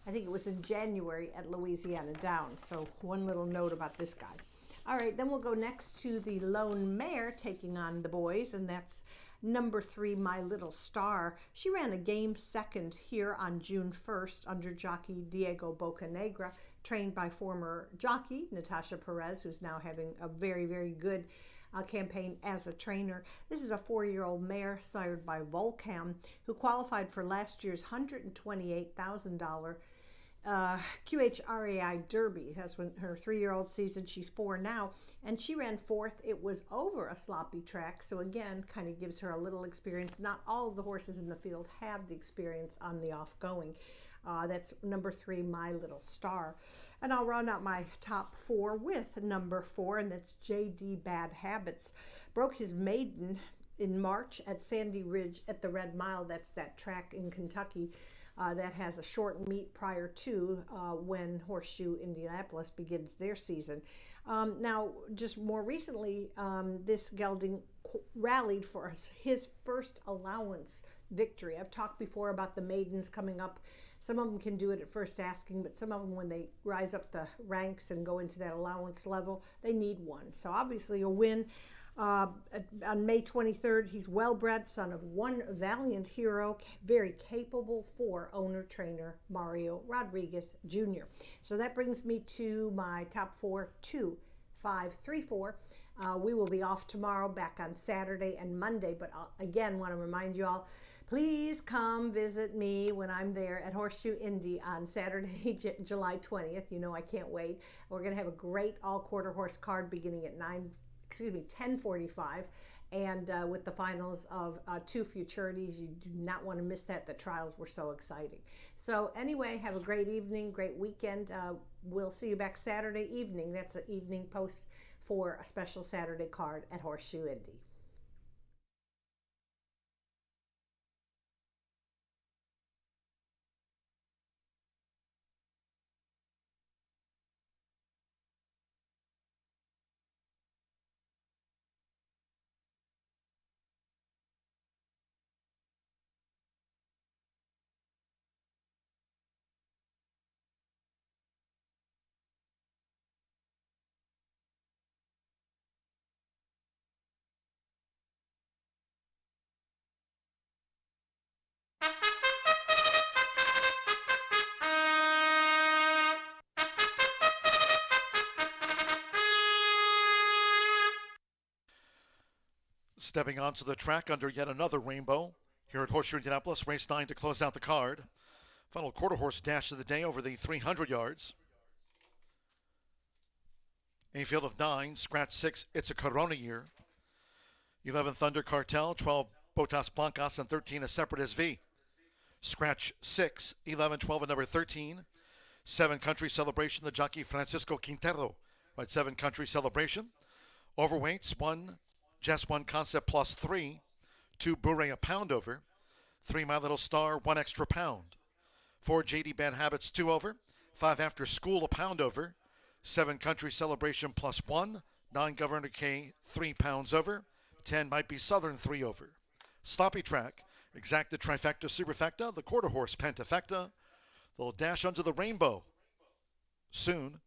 I think it was in January at Louisiana Downs. So one little note about this guy. All right, then we'll go next to the lone mare taking on the boys, and that's number 3, My Little Star. She ran a game second here on June 1st under jockey Diego Bocanegra, trained by former jockey Natasha Perez, who's now having a very, very good campaign as a trainer. This is a 4-year-old mare sired by Volcam, who qualified for last year's $128,000 QHRAI Derby. That's when her 3-year-old season. She's 4 now, and she ran 4th. It was over a sloppy track, so again, kind of gives her a little experience. Not all of the horses in the field have the experience on the off-going. That's number 3, My Little Star. And I'll round out my top 4 with number 4, and that's JD Bad Habits. Broke his maiden in March at Sandy Ridge at the Red Mile. That's that track in Kentucky that has a short meet prior to when Horseshoe Indianapolis begins their season. Now, just more recently, this gelding rallied for his first allowance victory. I've talked before about the maidens coming up. Some of them can do it at first asking, but some of them, when they rise up the ranks and go into that allowance level, they need one. So obviously a win. On May 23rd, he's well-bred, son of one valiant hero, very capable for owner-trainer Mario Rodriguez Jr. So that brings me to my top 4, 2, 5, 3, 4. We will be off tomorrow, back on Saturday and Monday, but again, want to remind you all, please come visit me when I'm there at Horseshoe Indy on Saturday, July 20th. You know I can't wait. We're going to have a great all-quarter horse card beginning at 10:45, and with the finals of 2 futurities. You do not want to miss that. The trials were so exciting. So anyway, have a great evening, great weekend. We'll see you back Saturday evening. That's an evening post for a special Saturday card at Horseshoe Indy. Stepping onto the track under yet another rainbow here at Horseshoe Indianapolis, race 9 to close out the card. Final quarter horse dash of the day over the 300 yards. A field of 9, scratch 6, It's a Corona Year. 11 Thunder Cartel, 12 Botas Blancas, and 13 A Separate SV. Scratch 6, 11, 12, and number 13. 7 Country Celebration, the jockey Francisco Quintero. Right, 7 Country Celebration. Overweights 1, Just One Concept plus 3, 2 Boomerang a pound over, 3 My Little Star 1 extra pound, 4 JD Bad Habits 2 over, 5 After School a pound over, 7 Country Celebration plus 1, 9 Governor K 3 pounds over, 10 Might Be Southern 3 over. Sloppy Track, Exacta Trifecta Superfecta, the Quarter Horse Pentafecta, they'll dash under the rainbow soon.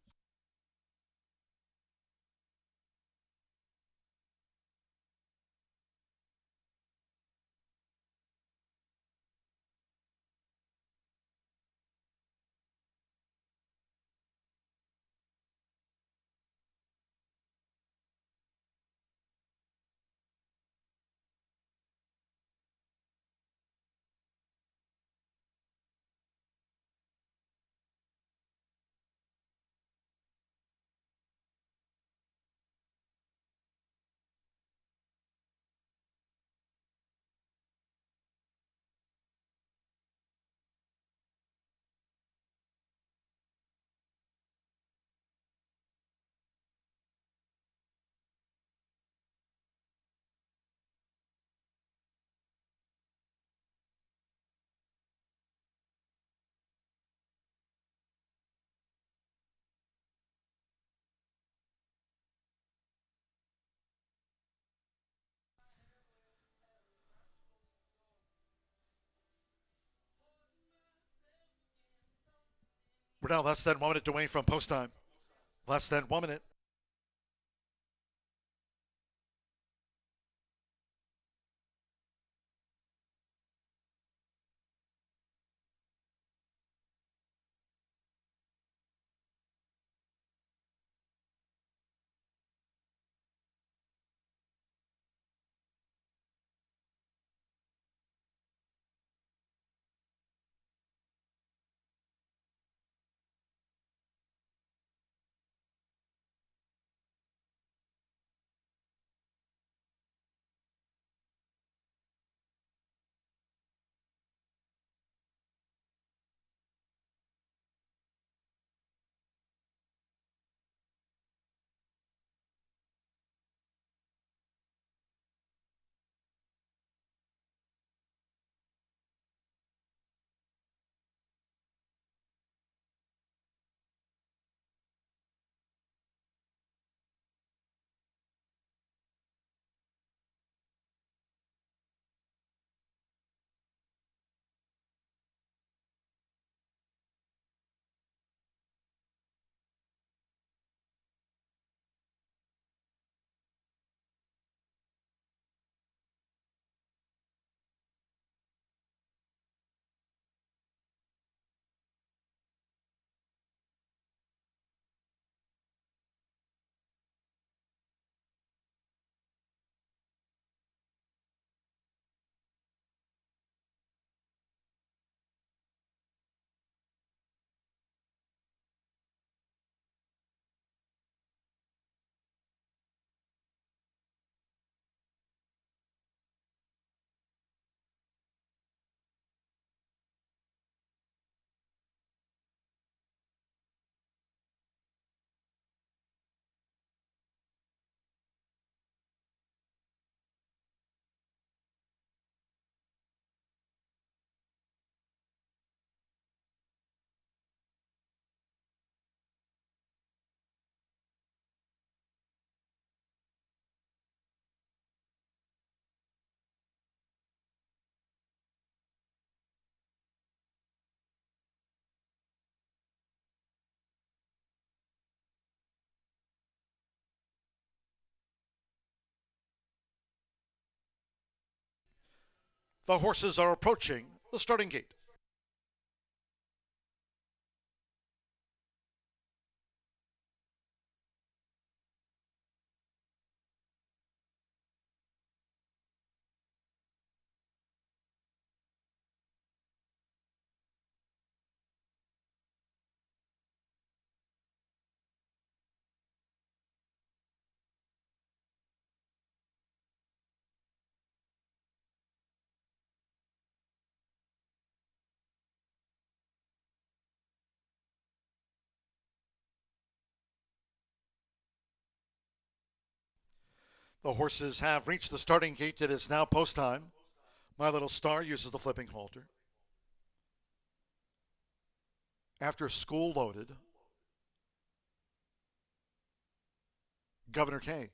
We're now less than 1 minute away from post time. Less than 1 minute. The horses are approaching the starting gate. The horses have reached the starting gate. It is now post time. My Little Star uses the flipping halter. After School loaded. Governor K.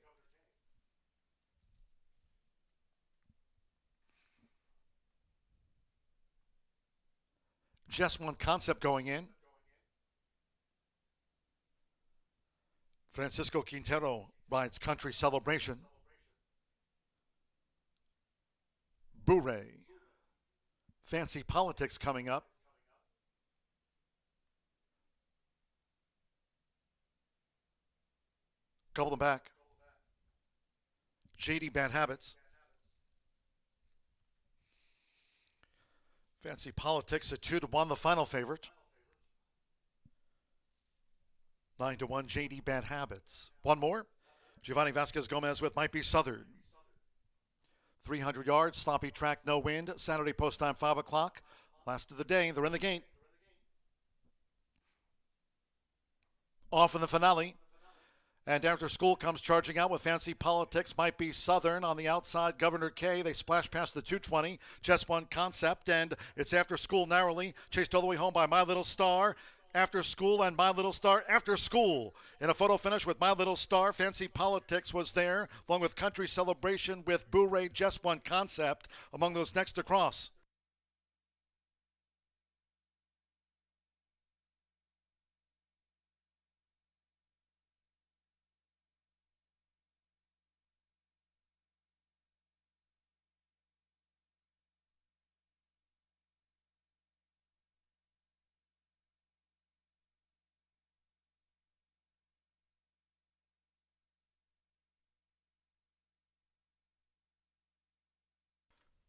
Just One Concept going in. Francisco Quintero rides Country Celebration. Bourré. Fancy Politics coming up. Couple them back. JD Bad Habits. Fancy Politics at 2-1, the final favorite. 9-1, JD Bad Habits. One more. Giovanni Vasquez Gomez with Might Be Southern. 300 yards, sloppy track, no wind. Saturday post time, 5 o'clock. Last of the day, they're in the gate. Off in the finale. And After School comes charging out with Fancy Politics, Might Be Southern. On the outside, Governor K. They splash past the 220. Just One Concept, and it's After School narrowly. Chased all the way home by My Little Star. After School and My Little Star. After School in a photo finish with My Little Star. Fancy Politics was there, along with Country Celebration with Bourré, Just One Concept among those next to cross.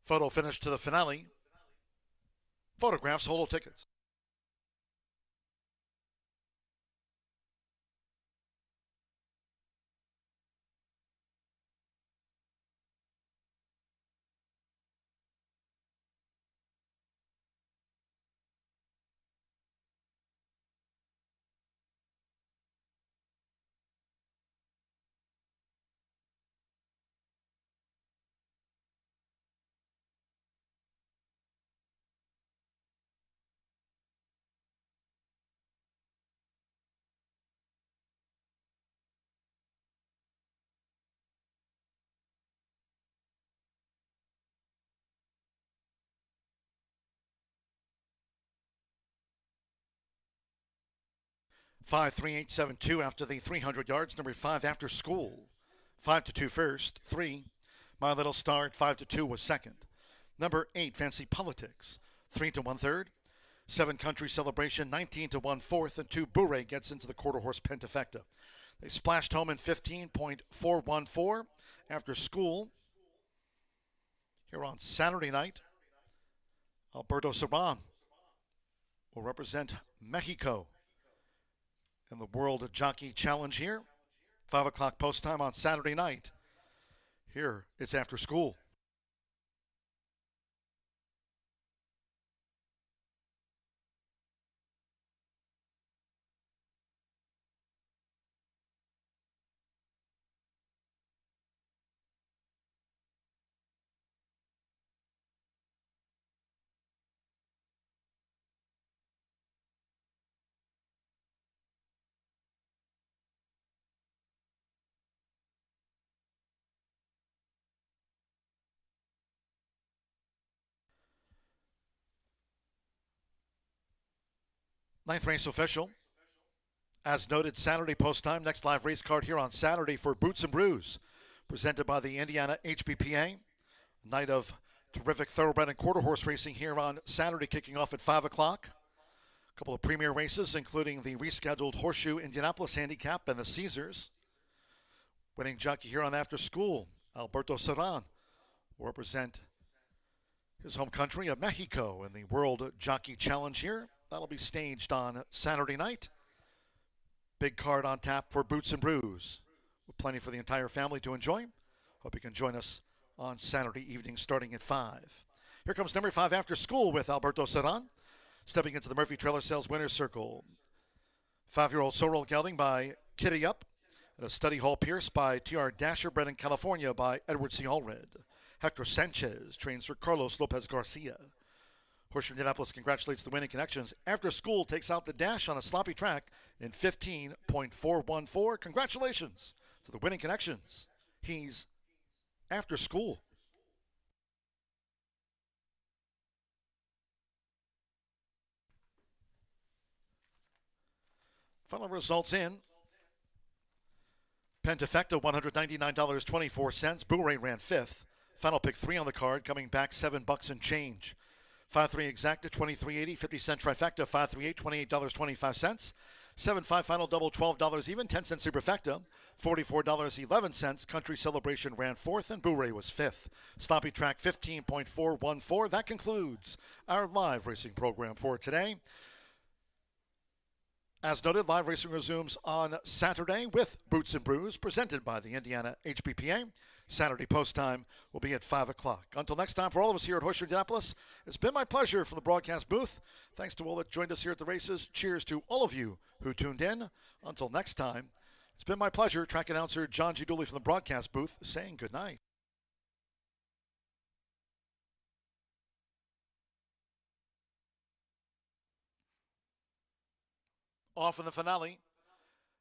Photo finish to the finale. Photographs, holo tickets. Five, 3-8-7-2 after the 300 yards. Number 5, After School. 5-2 first. 3, My Little Star at 5-2 was second. Number 8, Fancy Politics. 3-1 third. 7, Country Celebration. 19-1 fourth. And 2, Bourré gets into the quarter horse Pentafecta. They splashed home in 15.414 After School. Here on Saturday night, Alberto Serran will represent Mexico in the World Jockey Challenge here. 5 o'clock post time on Saturday night. Here, it's After School. Ninth race official. As noted, Saturday post time. Next live race card here on Saturday for Boots and Brews, presented by the Indiana HBPA. Night of terrific thoroughbred and quarter horse racing here on Saturday, kicking off at 5 o'clock. A couple of premier races, including the rescheduled Horseshoe Indianapolis Handicap and the Caesars. Winning jockey here on After School, Alberto Serran, will represent his home country of Mexico in the World Jockey Challenge here. That'll be staged on Saturday night. Big card on tap for Boots and Brews, with plenty for the entire family to enjoy. Hope you can join us on Saturday evening starting at 5. Here comes number 5, After School, with Alberto Serran stepping into the Murphy Trailer Sales Winner's Circle. 5-year-old Sorrel gelding by Kitty Up And a study hall pierce by T.R. Dasher, bred in California by Edward C. Allred. Hector Sanchez trains for Carlos Lopez Garcia. Horseshoe Indianapolis congratulates the winning connections. After School takes out the dash on a sloppy track in 15.414. Congratulations to the winning connections. He's After School. Final results in. Pentafecta, $199.24. Boo-Ray ran 5th. Final pick 3 on the card, coming back $7 and change. 5-3 exacta, $23.80. 50-cent trifecta, 5-3-8, $28.25. 7-5 final double, $12 even. 10-cent superfecta, $44.11. Country Celebration ran 4th, and Boo-Ray was 5th. Sloppy track, 15.414. That concludes our live racing program for today. As noted, live racing resumes on Saturday with Boots and Brews, presented by the Indiana HBPA. Saturday post time will be at 5 o'clock. Until next time, for all of us here at Horseshoe Indianapolis, it's been my pleasure from the broadcast booth. Thanks to all that joined us here at the races. Cheers to all of you who tuned in. Until next time, it's been my pleasure. Track announcer John G. Dooley from the broadcast booth saying good night. Off in the finale.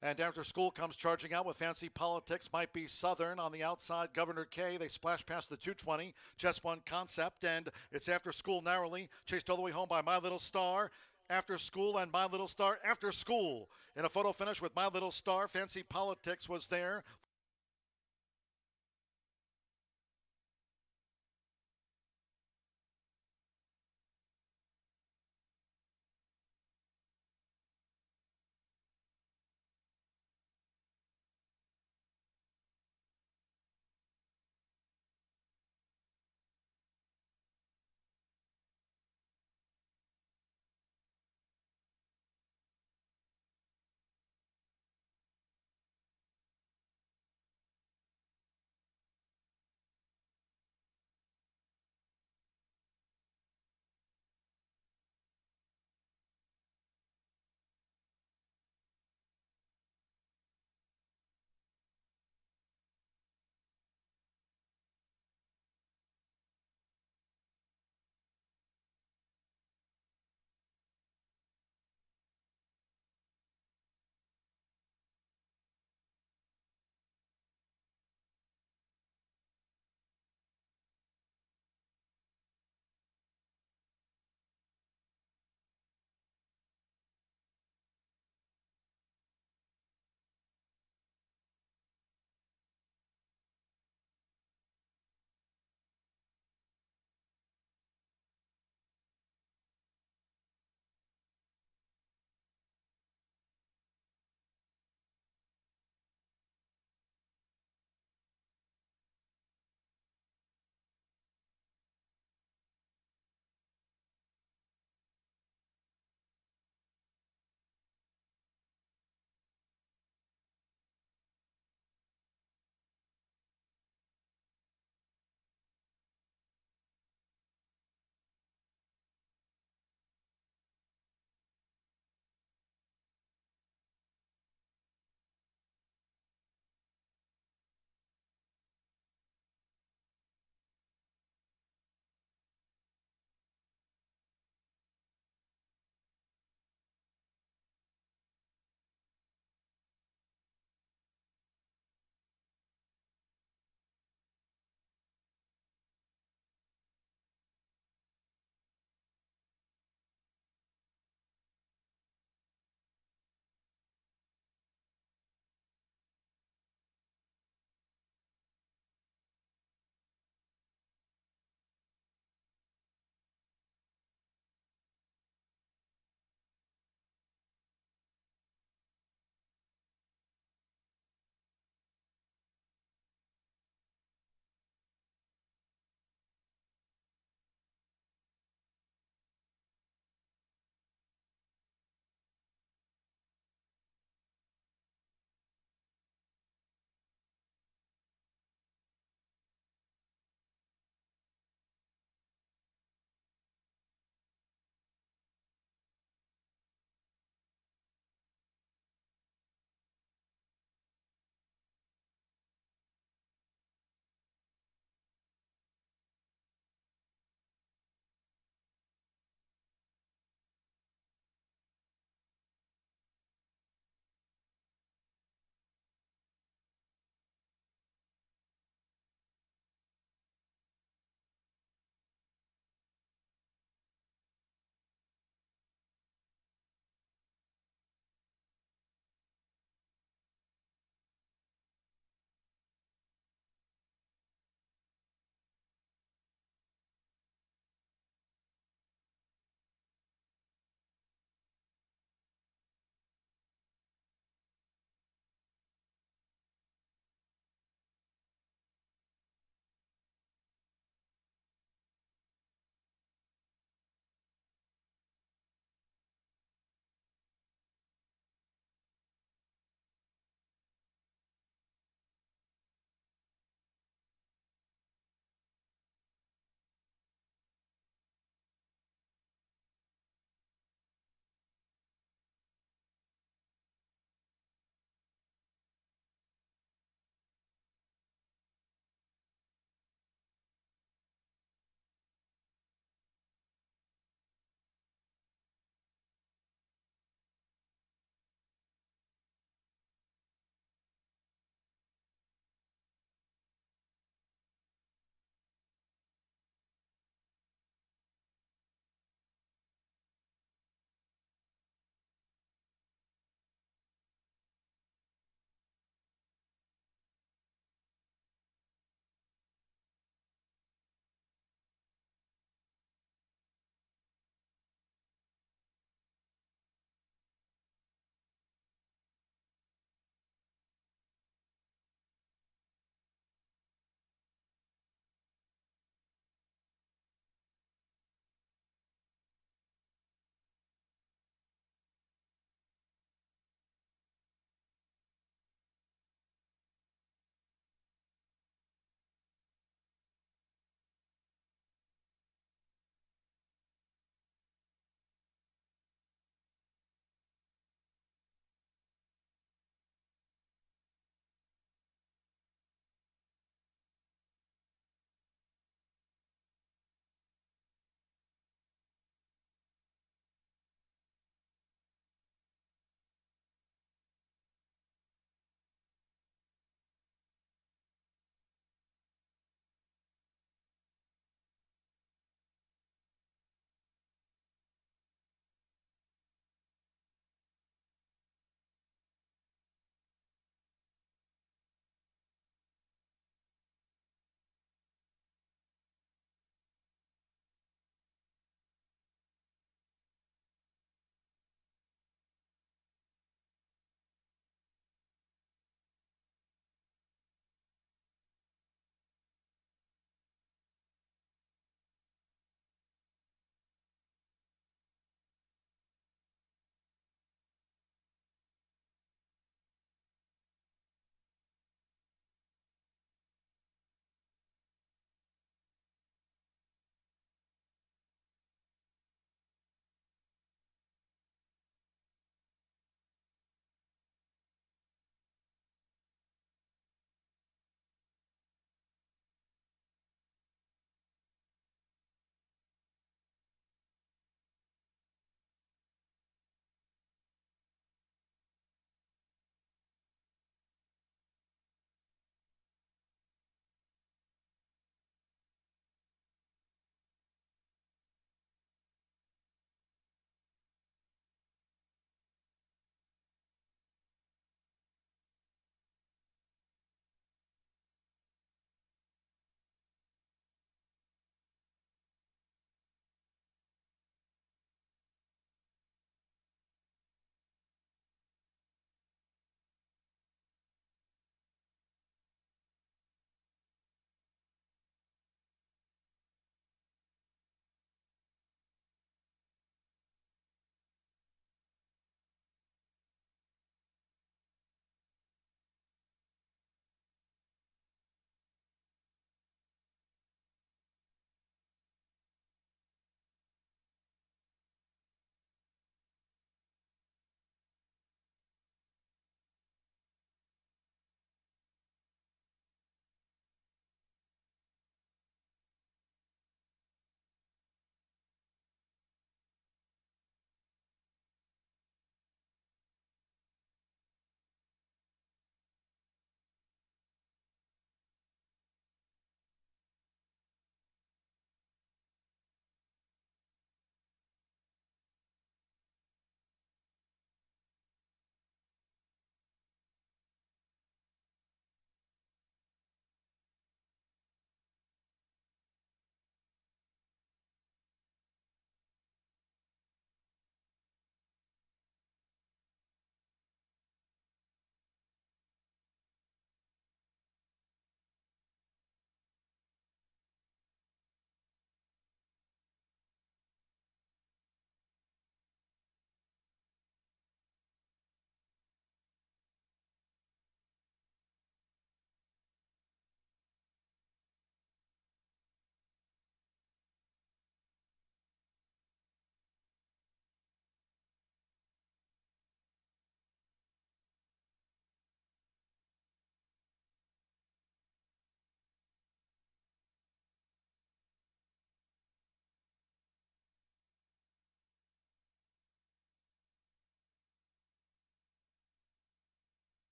And After School comes charging out with Fancy Politics. Might Be Southern on the outside. Governor K. They splash past the 220. Just One Concept. And it's After School narrowly. Chased all the way home by My Little Star. After School and My Little Star. After School in a photo finish with My Little Star. Fancy Politics was there.